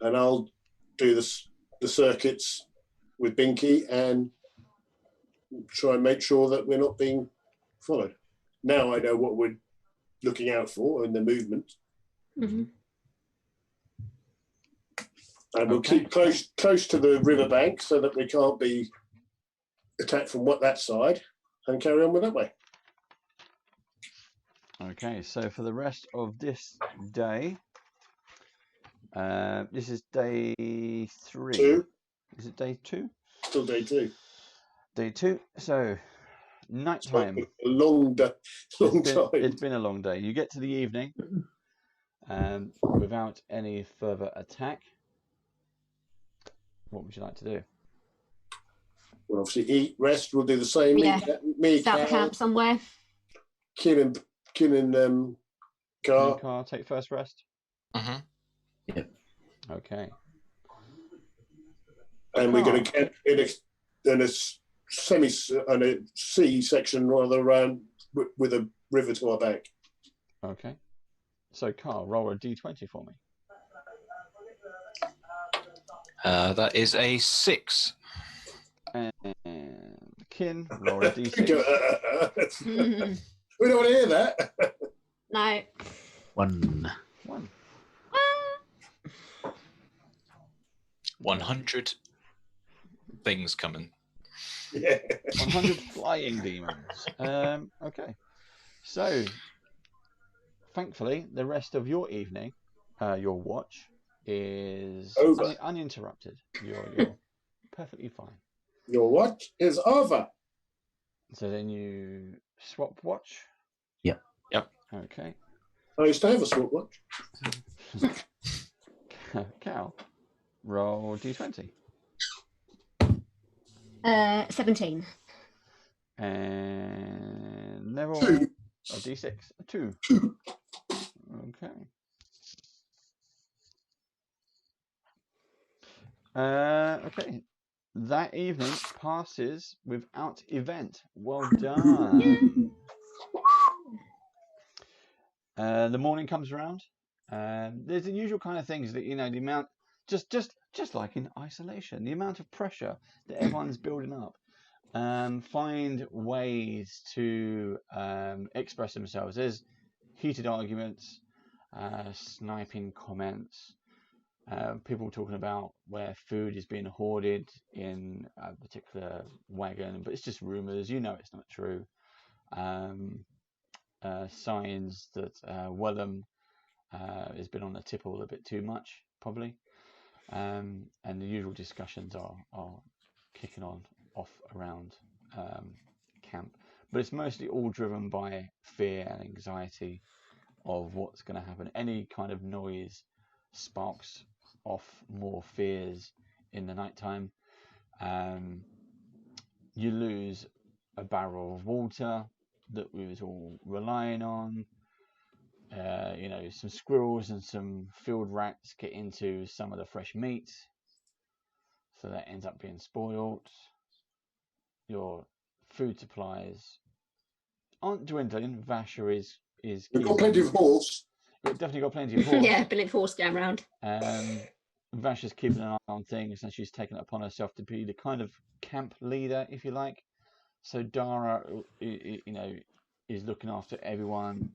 and I'll do the circuits with Binky and try and make sure that we're not being followed. Now I know what we're looking out for in the movement. Mm-hmm. And we'll keep close to the riverbank so that we can't be attacked from that side, and carry on with that way. Okay, so for the rest of this day, this is day 3. 2. Is it day 2? Still day 2. Day 2. So nighttime. A long day, time. It's been a long day. You get to the evening without any further attack. What would you like to do? We'll obviously eat, rest. We'll do the same. Yeah. Me, Start the camp somewhere. Kin and Car, take first rest. Yep. Okay. And we're going to get in a sea section rather around with a river to our back. Okay. So, Carl, roll a d20 for me. That is a 6. And Kin, roll a d6. We don't want to hear that. No. 1. 100 things coming. Yeah. 100 flying demons. Okay. So, thankfully, the rest of your evening, your watch, is over. Uninterrupted. You're perfectly fine. Your watch is over. So then you swap watch? Yep. Okay. I used to have a swap watch. Cal, roll d20. 17. And Neville, 2. a d6. A 2. Okay. Okay. That evening passes without event. Well done. The morning comes around. There's the usual kind of things that, the amount, just like in isolation, the amount of pressure that everyone's building up. Find ways to express themselves. There's heated arguments, sniping comments, people talking about where food is being hoarded in a particular wagon, but it's just rumours. It's not true. Signs that Wellham has been on the tipple a bit too much, probably. And the usual discussions are kicking off around camp. But it's mostly all driven by fear and anxiety of what's going to happen. Any kind of noise sparks off more fears in the nighttime. You lose a barrel of water that we was all relying on. Some squirrels and some field rats get into some of the fresh meat, so that ends up being spoiled. Your food supplies aren't dwindling. Vasher is We've got plenty of horse. We've definitely got plenty of horse. Yeah, plenty of horse going around. Vasher's keeping an eye on things, and she's taken it upon herself to be the kind of camp leader, if you like. So Dara, is looking after everyone.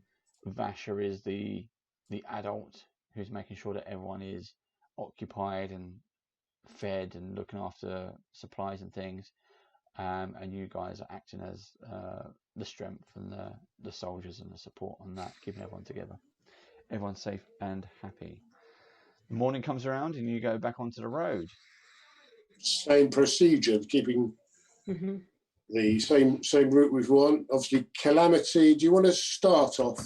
Vasher is the adult who's making sure that everyone is occupied and fed and looking after supplies and things. And you guys are acting as the strength and the soldiers and the support on that, keeping everyone together. Everyone's safe and happy. The morning comes around and you go back onto the road. Same procedure, keeping the same route we've won. Obviously, Calamity, do you want to start off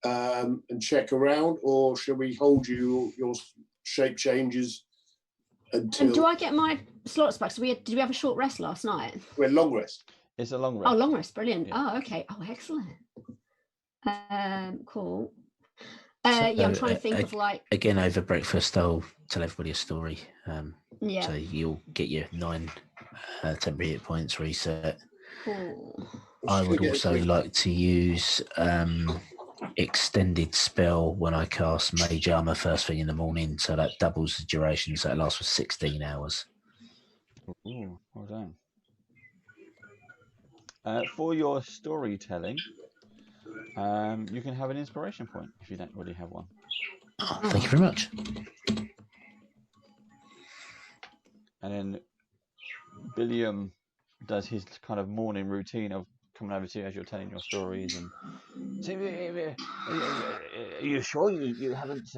and check around, or shall we hold your shape changes until... And do I get my slots back? So did we have a short rest last night? We're long rest. It's a long rest. Oh, long rest, brilliant. Yeah. Oh, okay. Oh, excellent. Cool. I'm trying to think of again over breakfast. I'll tell everybody a story. Yeah. So you'll get your 9 temporary hit points reset. Cool. I would also like to use extended spell when I cast Mage Armor first thing in the morning, so that doubles the duration, so it lasts for 16 hours. Ooh, well done. For your storytelling, you can have an inspiration point if you don't already have one. Oh, thank you very much. And then Billiam does his kind of morning routine of coming over to you as you're telling your stories and saying, "Are you sure you haven't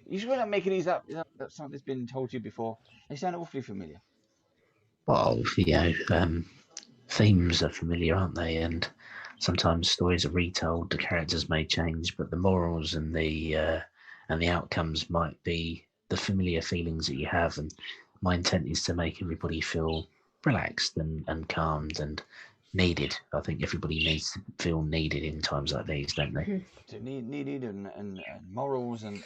you sure not making these up? Is that something that's been told to you before? They sound awfully familiar." Well, themes are familiar, aren't they? And sometimes stories are retold. The characters may change, but the morals and the outcomes might be the familiar feelings that you have. And my intent is to make everybody feel relaxed and calmed and needed. I think everybody needs to feel needed in times like these, don't they? Needed and morals and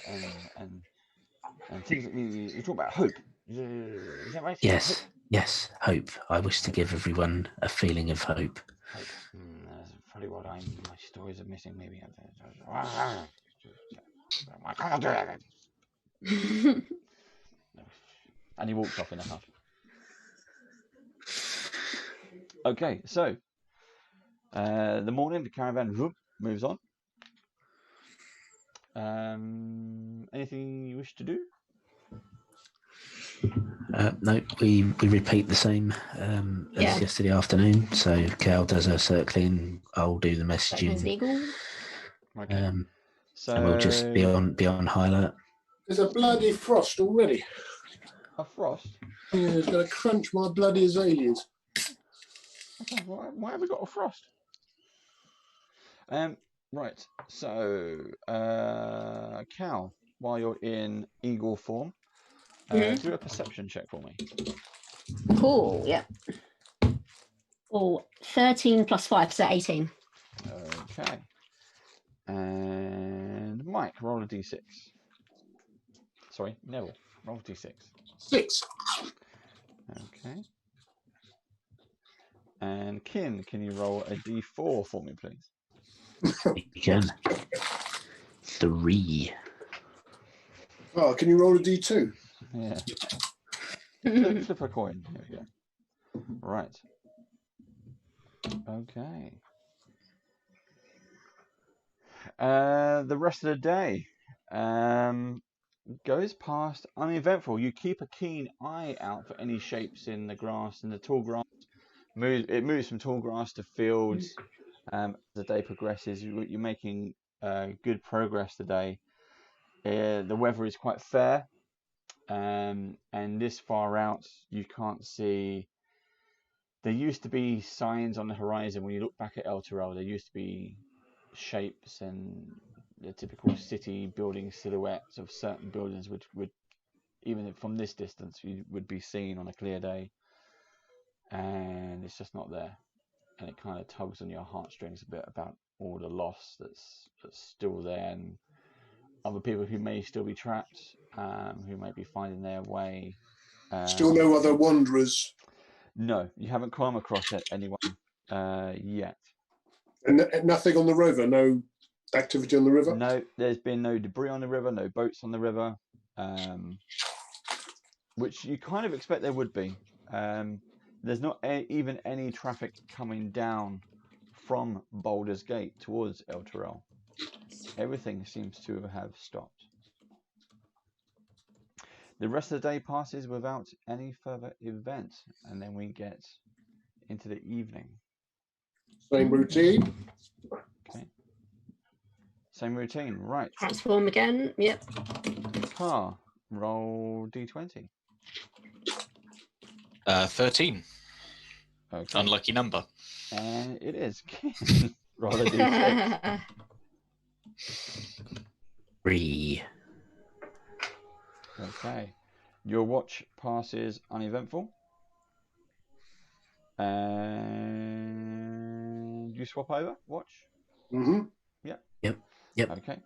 things that you talk about hope. Is that right? Yes. Hope. Yes, hope. I wish to give everyone a feeling of hope. Hope. That's probably what my stories are missing. Maybe. I can't do that. And he walks off in a huff. Okay, so the morning, the caravan moves on. Anything you wish to do? No, we repeat the same as yesterday afternoon. So Cal does her circling, I'll do the messaging. Okay. So and we'll just be on high alert. There's a bloody frost already. A frost? Yeah, it's going to crunch my bloody azaleas. Okay, why have we got a frost? Right. So Cal, while you're in eagle form, do a perception check for me. Cool, yeah. Oh, 13 plus 5, so 18. Okay. And Mike, roll a d6. Sorry, Neville, roll a d6. 6. Okay. And Kin, can you roll a d4 for me, please? You can. 3. Oh, can you roll a d2? Yeah. Flip a coin. Here we go. Right. Okay. The rest of the day goes past uneventful. You keep a keen eye out for any shapes in the grass, and the tall grass moves from tall grass to fields. As the day progresses, you're making good progress today. The weather is quite fair, and this far out, you can't see. There used to be signs on the horizon when you look back at Elturel. There used to be shapes and the typical city building silhouettes of certain buildings, which would, even from this distance, you would be seen on a clear day, and it's just not there. And it kind of tugs on your heartstrings a bit about all the loss that's still there, and other people who may still be trapped, who may be finding their way. Still no other wanderers? No, you haven't come across anyone yet. And nothing on the river? No activity on the river? No, there's been no debris on the river, no boats on the river, which you kind of expect there would be. There's not even any traffic coming down from Baldur's Gate towards Elturel. Everything seems to have stopped. The rest of the day passes without any further event, and then we get into the evening. Same routine? Okay. Same routine, right. Transform again, yep. Car, roll d20. 13. Okay. Unlucky number. And it is. Roll a d6. 3. Okay. Your watch passes uneventful. And you swap over watch? Mm-hmm. Yep. Yep. Okay.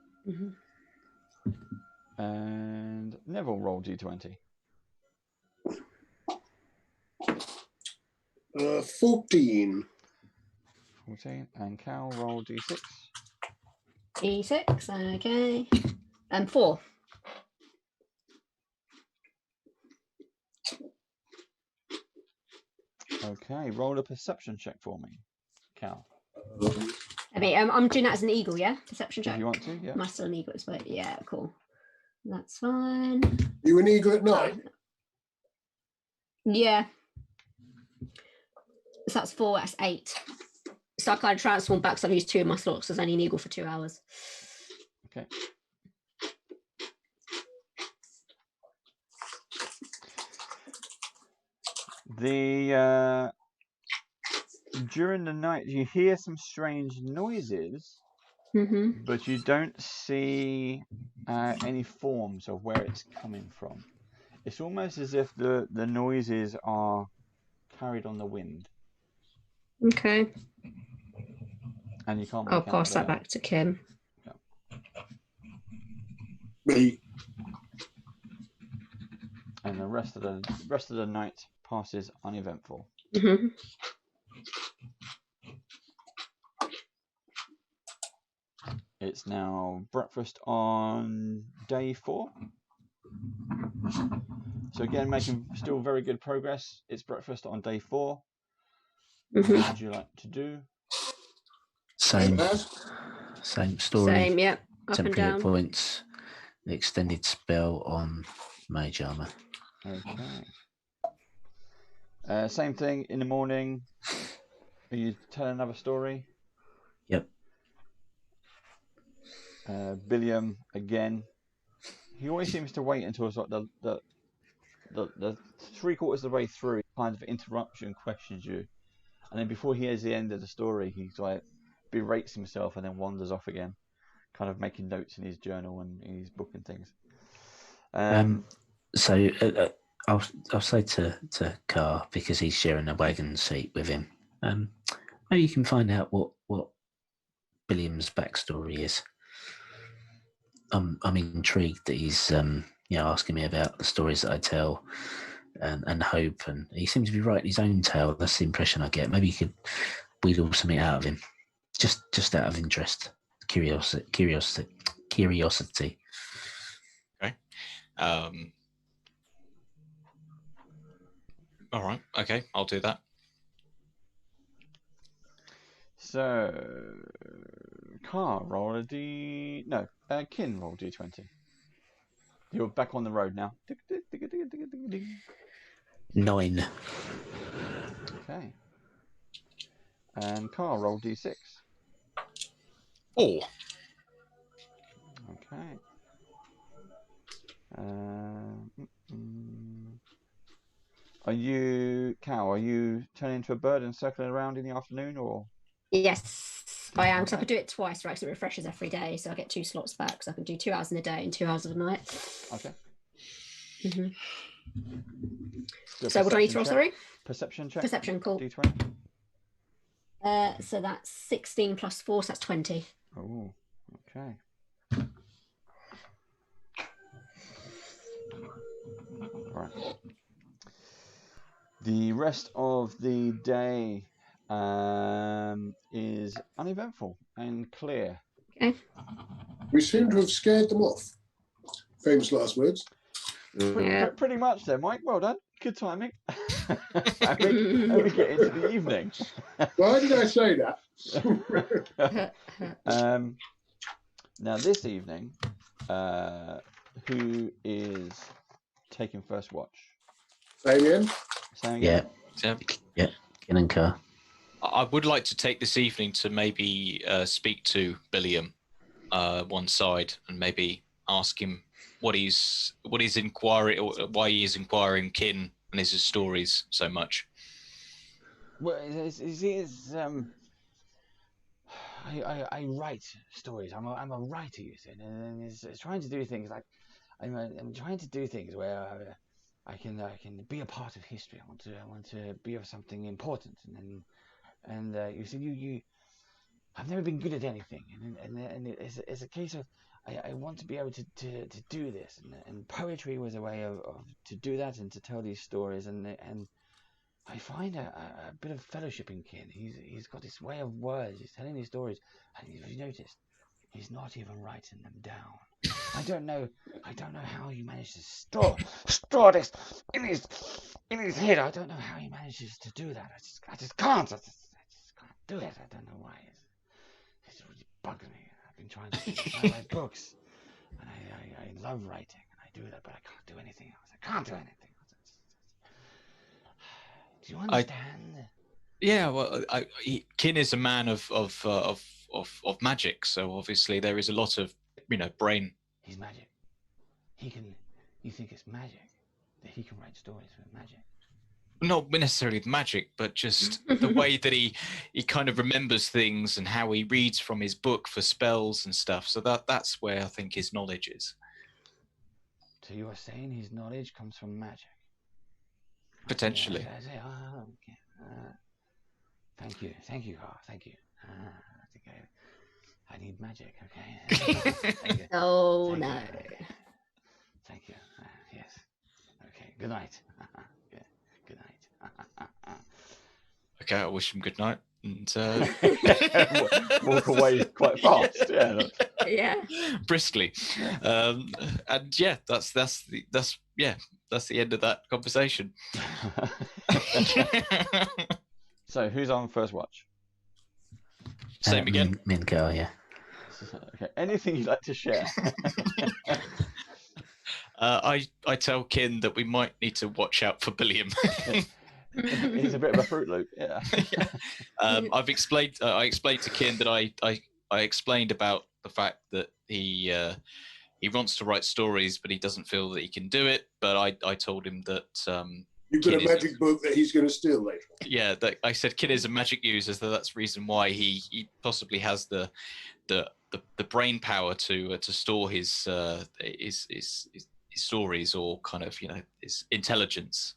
And Neville, roll d20. 14. 14. And Cal, roll d6. E6, okay. And 4. Okay, roll a perception check for me, Cal. I mean, I'm doing that as an eagle, yeah? Perception check. If you want to, yeah. Am I still an eagle? Yeah, cool. That's fine. You an eagle at night? Yeah. So that's 4, that's 8. So I kind of transform back because I've used 2 of my slots. So I was only an eagle for 2 hours. Okay. During the night, you hear some strange noises, but you don't see any forms of where it's coming from. It's almost as if the noises are carried on the wind. Okay. And you can't. I'll pass that back to Kim. Yeah. Me. And the rest of the night passes uneventful. It's now breakfast on day 4. So again, making still very good progress. It's breakfast on day 4. What would you like to do? Same story. Same, yeah. Up and Temporary down. hit points. The extended spell on mage armor. Okay. Same thing in the morning. You tell another story. Yep. Billiam again. He always seems to wait until it's like the 3/4 of the way through, he kind of interrupts you and questions you, and then before he hears the end of the story, he's like berates himself and then wanders off again, kind of making notes in his journal and in his book and things. So I'll say to Carr, because he's sharing a wagon seat with him. Maybe you can find out what Billiam's backstory is. I'm intrigued that he's asking me about the stories that I tell and hope, and he seems to be writing his own tale. That's the impression I get. Maybe you could wheedle something out of him, just out of interest, curiosity. Okay. All right. Okay, I'll do that. So, Car, roll a D. No, Kin, roll D20. You're back on the road now. 9. Okay. And Car, roll D6. 4. Okay. Are you, Cow, are you turning into a bird and circling around in the afternoon, or? Yes, I am. Because I could do it twice, right? So it refreshes every day. So I get 2 slots back. So I can do 2 hours in a day and 2 hours of a night. Okay. So what do I need to roll, sorry? Perception check. Perception, cool. D20. So that's 16 plus 4, so that's 20. Oh, okay. Right. The rest of the day is uneventful and clear. Okay. We seem to have scared them off. Famous last words. Pretty much then, Mike. Well done. Good timing. and we get into the evening. Why did I say that? Now this evening, who is taking first watch? Same Yeah. So, Yeah. Kin and Carr. I would like to take this evening to maybe speak to Billiam one side and maybe ask him what he's inquiring, or why he is inquiring Kin and his stories so much. Well, I write stories. I'm a writer, you see, and it's trying to do things like I'm trying to do things where I can be a part of history. I want to be of something important, and you see, I've never been good at anything, and it's a case of I want to be able to do this, and poetry was a way of to do that and to tell these stories, and I find a bit of fellowship in Kin. He's got this way of words. He's telling these stories, and have you noticed? He's not even writing them down. I don't know how he managed to store this in his head. I don't know how he manages to do that. I just can't. I just can't do it. I don't know why. It really bugs me. I've been trying to write books, and I love writing, and I do that, but I can't do anything else. I can't do anything. Do you understand? Well, Kin is a man of magic, so obviously there is a lot of brain. He's magic. You think it's magic that he can write stories with magic? Not necessarily the magic, but just the way that he kind of remembers things and how he reads from his book for spells and stuff. So that's where I think his knowledge is. So you are saying his knowledge comes from magic? Potentially. Okay. Thank you, Carl. Thank you. I think I need magic. Okay. Thank you. Oh no. Thank you. Yes. Okay. Good night. Good night. Okay, I wish him good night and walk away quite fast. Yeah. Yeah. Briskly. And yeah, that's the end of that conversation. So who's on first watch? Same again. Me and Carl, yeah. Okay. Anything you'd like to share? I tell Kin that we might need to watch out for Billiam. He's a bit of a Fruit Loop. Yeah. I explained to Kin that I explained about the fact that he wants to write stories, but he doesn't feel that he can do it. But I told him that you've got a magic book that he's going to steal later. Yeah, I said Kin is a magic user, so that's the reason why he possibly has the brain power to store his stories, or kind of his intelligence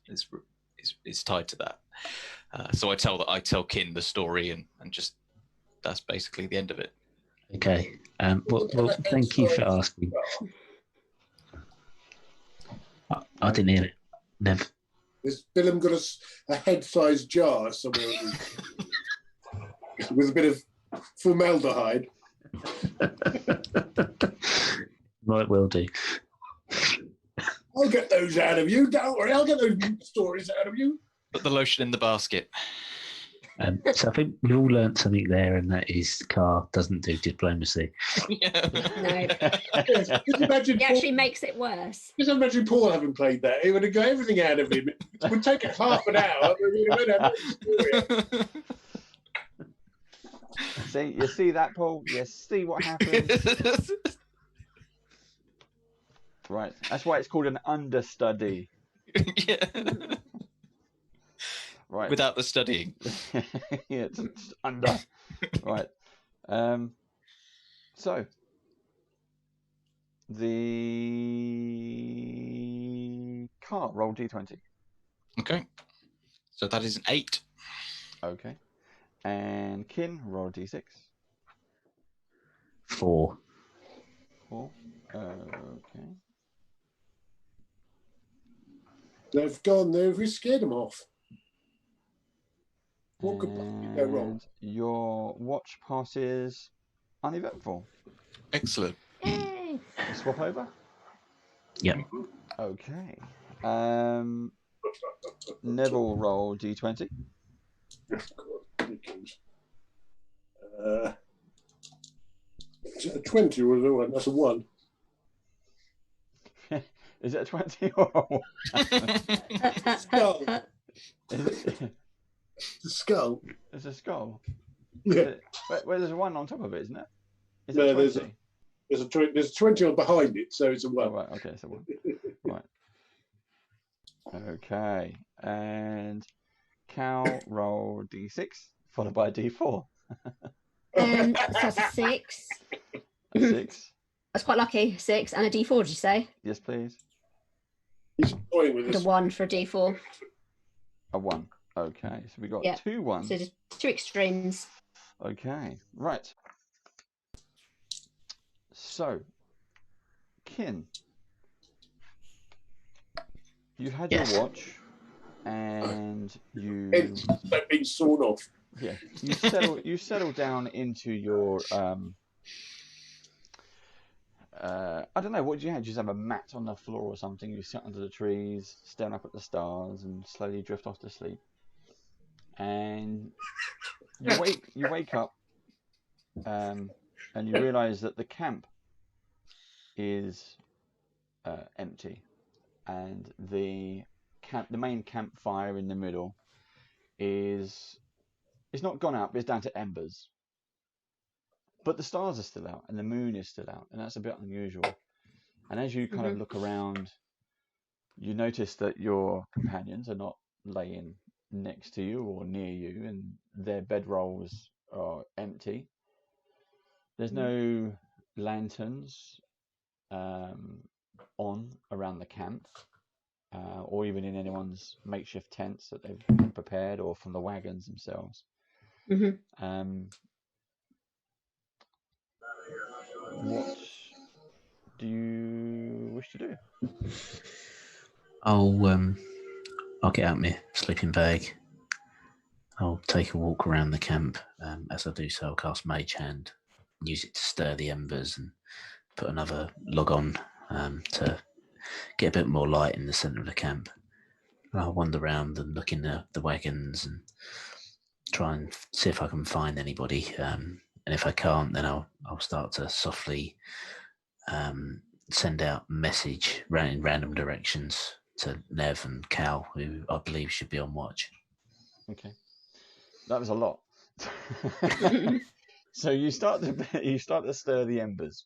is tied to that. So I tell Kin the story, and just that's basically the end of it. Okay. Well, thank you for asking. I didn't hear it. Never. Has Billiam got a head-sized jar somewhere with a bit of formaldehyde? Might well do. I'll get those out of you. Don't worry, I'll get those stories out of you. Put the lotion in the basket. So I think we've all learnt something there, and that is Carl doesn't do diplomacy. No. Just imagine He actually makes it worse. Just imagine Paul having played that. He would have got everything out of him. It would take it half an hour, but we would have had no story. You see that, Paul? You see what happens? Right. That's why it's called an understudy. Yeah. Right. Without the studying. Yeah, it's under. Right. So the car roll D20. Okay. So that is an 8. Okay. And Kin roll D6. 4. 4. Okay. They've gone there. We scared them off. What could possibly go wrong? Your watch passes uneventful. Excellent. Yay. Swap over? Yep. Okay. Neville roll D20. A 20 was a 1. That's a 1. Is it a 20 or a 1? Skull. Is it? The skull. It's a skull. Yeah. But there's a 1 on top of it, isn't it? Is No, it 20? there's a 20 on behind it, so it's a 1. Oh, right, okay, it's a 1. Right. Okay. And Cal roll D6, followed by a D4. So that's a 6. A 6. That's quite lucky. 6 and a D4, did you say? Yes, please. He's toying with And a us. 1 for a D4. A 1. Okay, so we got Yeah. 2 1s. So just 2 extremes. Okay, right. So, Kin, you had Yes. your watch. and you They've been sawn off. Yeah, you settle down into your I don't know, what do you have? Do you just have a mat on the floor or something? You sit under the trees, staring up at the stars, and slowly drift off to sleep. And you wake up, and you realise that the camp is empty, and the main campfire in the middle is it's not gone out, but it's down to embers. But the stars are still out, and the moon is still out, and that's a bit unusual. And as you kind of look around, you notice that your companions are not laying next to you or near you, and their bedrolls are empty. There's no lanterns on around the camp, or even in anyone's makeshift tents that they've had prepared, or from the wagons themselves. What do you wish to do? I'll get out my sleeping bag. I'll take a walk around the camp. As I do so, I'll cast Mage Hand, use it to stir the embers, and put another log on to get a bit more light in the centre of the camp. And I'll wander around and look in the wagons and try and see if I can find anybody. And if I can't, then I'll start to softly send out message in random directions to Nev and Cal, who I believe should be on watch. Okay, that was a lot. So you start to stir the embers,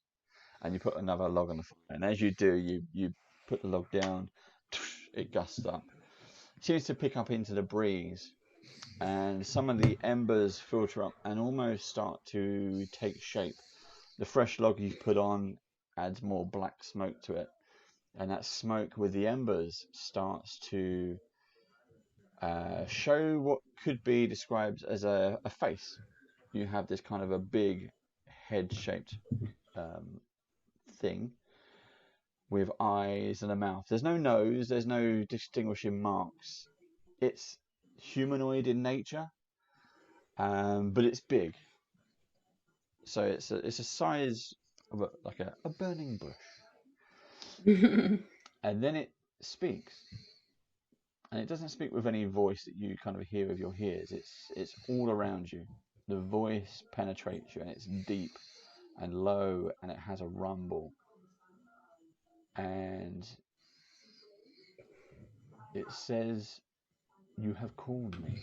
and you put another log on the fire. And as you do, you put the log down. It gusts up. It seems to pick up into the breeze, and some of the embers filter up and almost start to take shape. The fresh log you put on adds more black smoke to it, and that smoke with the embers starts to show what could be described as a face. You have this kind of a big head-shaped thing with eyes and a mouth. There's no nose, there's no distinguishing marks. It's humanoid in nature, but it's big. So it's a size of a burning bush. And then it speaks. And it doesn't speak with any voice that you kind of hear with your ears. It's all around you. The voice penetrates you, and it's deep and low, and it has a rumble. And it says, "You have called me.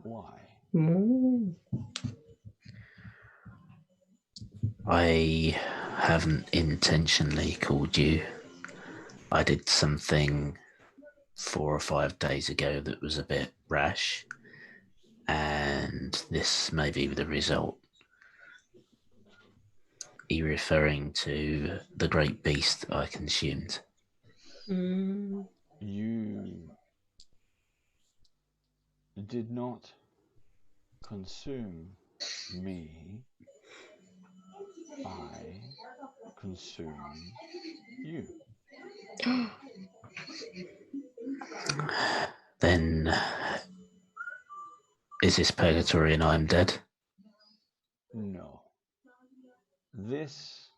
Why?" I haven't intentionally called you. I did something 4 or 5 days ago that was a bit rash, and this may be the result. Are you referring to the great beast I consumed? You did not consume me. I consumed you. Then is this purgatory and I'm dead? No. This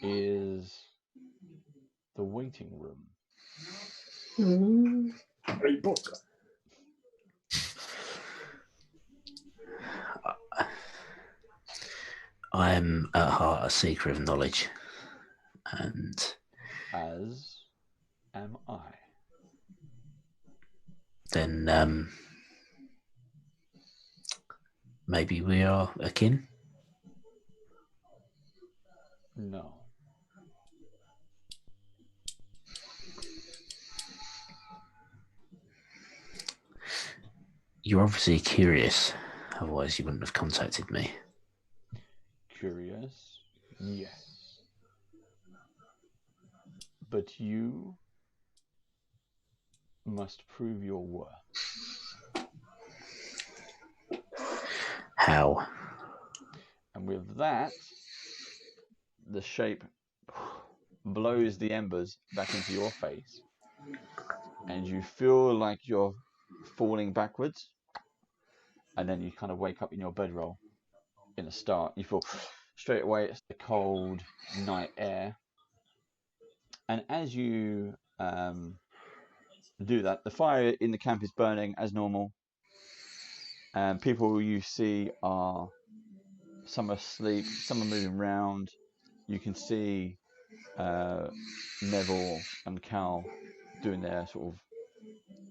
is the waiting room. Harry Potter. I am at heart a seeker of knowledge, and as am I. Then maybe we are akin? No. You're obviously curious, otherwise you wouldn't have contacted me. Curious, yes. But you must prove your worth. How? And with that, the shape blows the embers back into your face. and you feel like you're falling backwards, and then you kind of wake up in your bedroll in a start. You feel straight away it's the cold night air, and as you do that, the fire in the camp is burning as normal, and people you see are, some are asleep, some are moving around. You can see Neville and Cal doing their sort of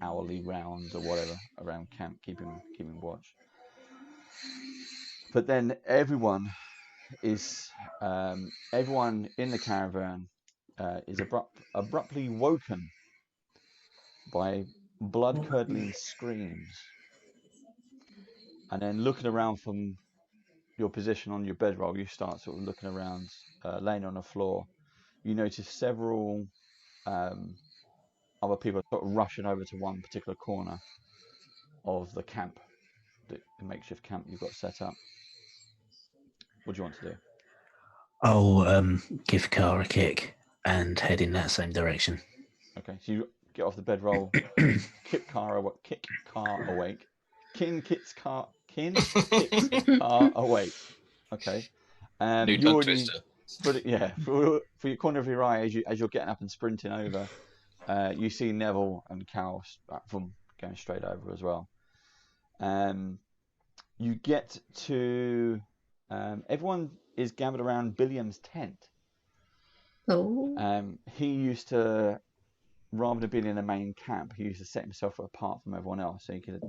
hourly rounds or whatever around camp, keeping watch. But then everyone in the caravan is abruptly woken by blood-curdling screams, and then looking around from your position on your bedroll, you start sort of looking around, laying on the floor. You notice several other people sort of rushing over to one particular corner of the camp, the makeshift camp you've got set up. What do you want to do? I'll give Car a kick and head in that same direction. Okay, so you get off the bedroll, kick Car awake. Kin kicks Car awake. Okay. New You tongue already, twister. for your corner of your eye, as you're getting up and sprinting over, you see Neville and Cal from going straight over as well. You get to everyone is gathered around Billiam's tent. Oh. He used to, rather than being in the main camp, he used to set himself apart from everyone else so he could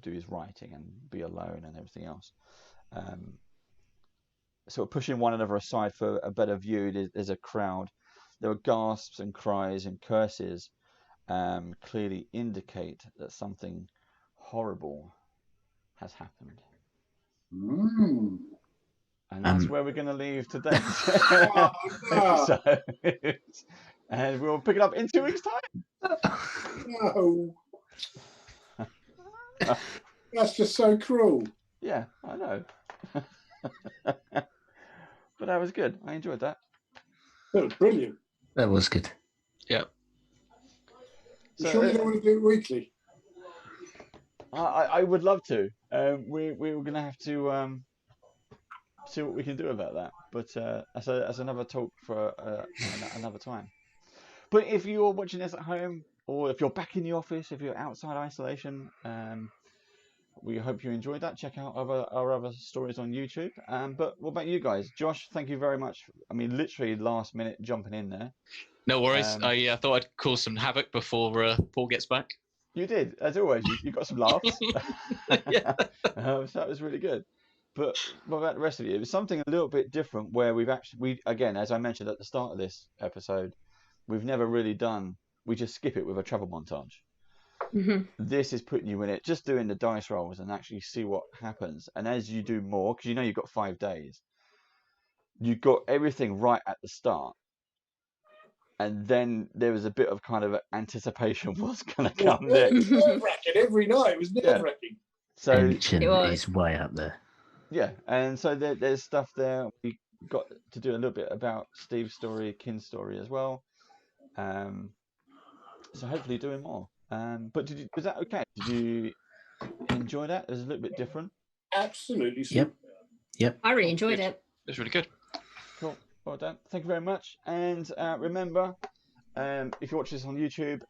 do his writing and be alone and everything else. Sort of pushing one another aside for a better view. There's a crowd. There are gasps and cries and curses, clearly indicate that something horrible has happened. And that's where we're going to leave today's episode. And we'll pick it up in 2 weeks' time. No. That's just so cruel. Yeah, I know. But that was good. I enjoyed that. That was brilliant. That was good. Yeah. You sure you don't want to do it weekly? I would love to. We were going to have to see what we can do about that. But as another talk for another time. But if you're watching this at home, or if you're back in the office, if you're outside isolation, we hope you enjoyed that. Check out our other stories on YouTube. But what about you guys? Josh, thank you very much. I mean, literally last minute jumping in there. No worries. I thought I'd cause some havoc before Paul gets back. You did, as always. You got some laughs. Yeah. So that was really good. But what about the rest of you? It was something a little bit different where we again, as I mentioned at the start of this episode, we've never really done, we just skip it with a travel montage. Mm-hmm. This is putting you in it, just doing the dice rolls and actually see what happens. And as you do more, because you know you've got 5 days, you've got everything right at the start. And then there was a bit of kind of anticipation what's going to come next. It was nerve-wracking every night. It was nerve-wracking. So Tension is way up there. Yeah, and so there's stuff there. We got to do a little bit about Steve's story, Kin's story as well. So hopefully doing more. But was that okay? Did you enjoy that? It was a little bit different. Absolutely. Yep. I really enjoyed it. It was really good. Cool. Well done. Thank you very much. And remember, if you watch this on YouTube,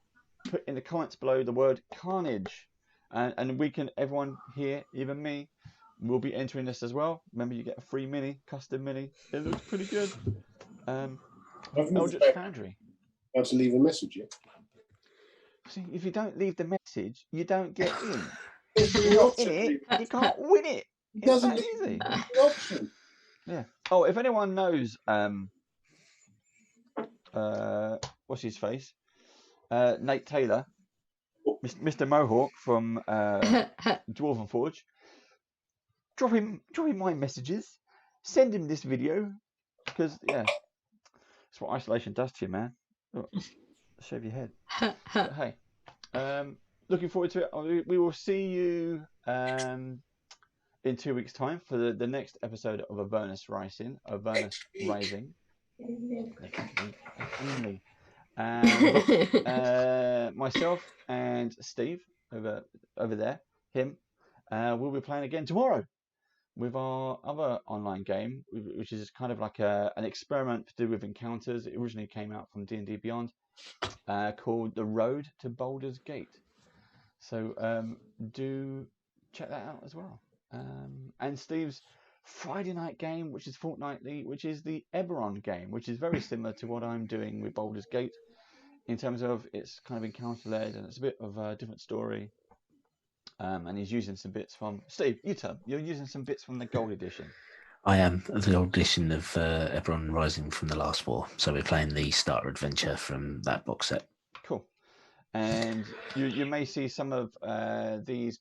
put in the comments below the word carnage. And we can, everyone here, even me, will be entering this as well. Remember, you get a free mini, custom mini. It looks pretty good. Eldritch Foundry. How to leave a message, yeah? See, if you don't leave the message, you don't get in. It's If the you're not option. in it, you can't win it. It's Doesn't that leave easy. the option. Yeah. Oh, if anyone knows, what's his face? Nate Taylor, Mr. Mohawk from Dwarven Forge. Drop him my messages. Send him this video, because that's what isolation does to you, man. Look, shave your head. But hey, looking forward to it. We will see you in 2 weeks' time for the next episode of AVERNUS Rising. Myself and Steve over there, him, we'll be playing again tomorrow with our other online game, which is kind of like an experiment to do with encounters. It originally came out from D&D Beyond, called The Road to Baldur's Gate. So do check that out as well. And Steve's Friday night game, which is fortnightly, which is the Eberron game, which is very similar to what I'm doing with Baldur's Gate in terms of it's kind of encounter led and it's a bit of a different story. And he's using some bits from Steve. You're using some bits from the Gold Edition. I am the Gold Edition of Eberron Rising from the Last War. So we're playing the starter adventure from that box set. Cool. And you may see some of these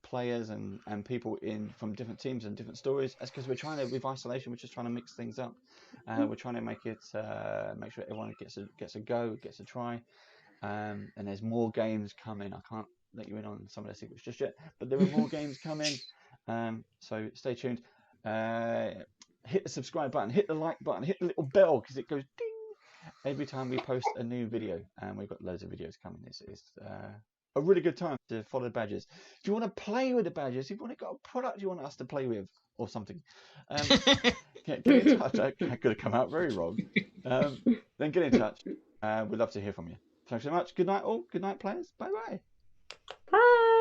players and people from different teams and different stories. That's because we're trying to, with Isolation, we're just trying to mix things up. We're trying to make it, make sure everyone gets a go, gets a try. And there's more games coming. I can't let you in on some of the secrets just yet, but there are more games coming. So stay tuned. Hit the subscribe button, hit the like button, hit the little bell because it goes ding every time we post a new video. And we've got loads of videos coming. It's a really good time to follow the badges. If you want to play with the badges, if you want to got a product you want us to play with or something, get in touch. That could have come out very wrong. Then get in touch. We'd love to hear from you. Thanks so much. Good night all. Good night players. Bye bye. Bye.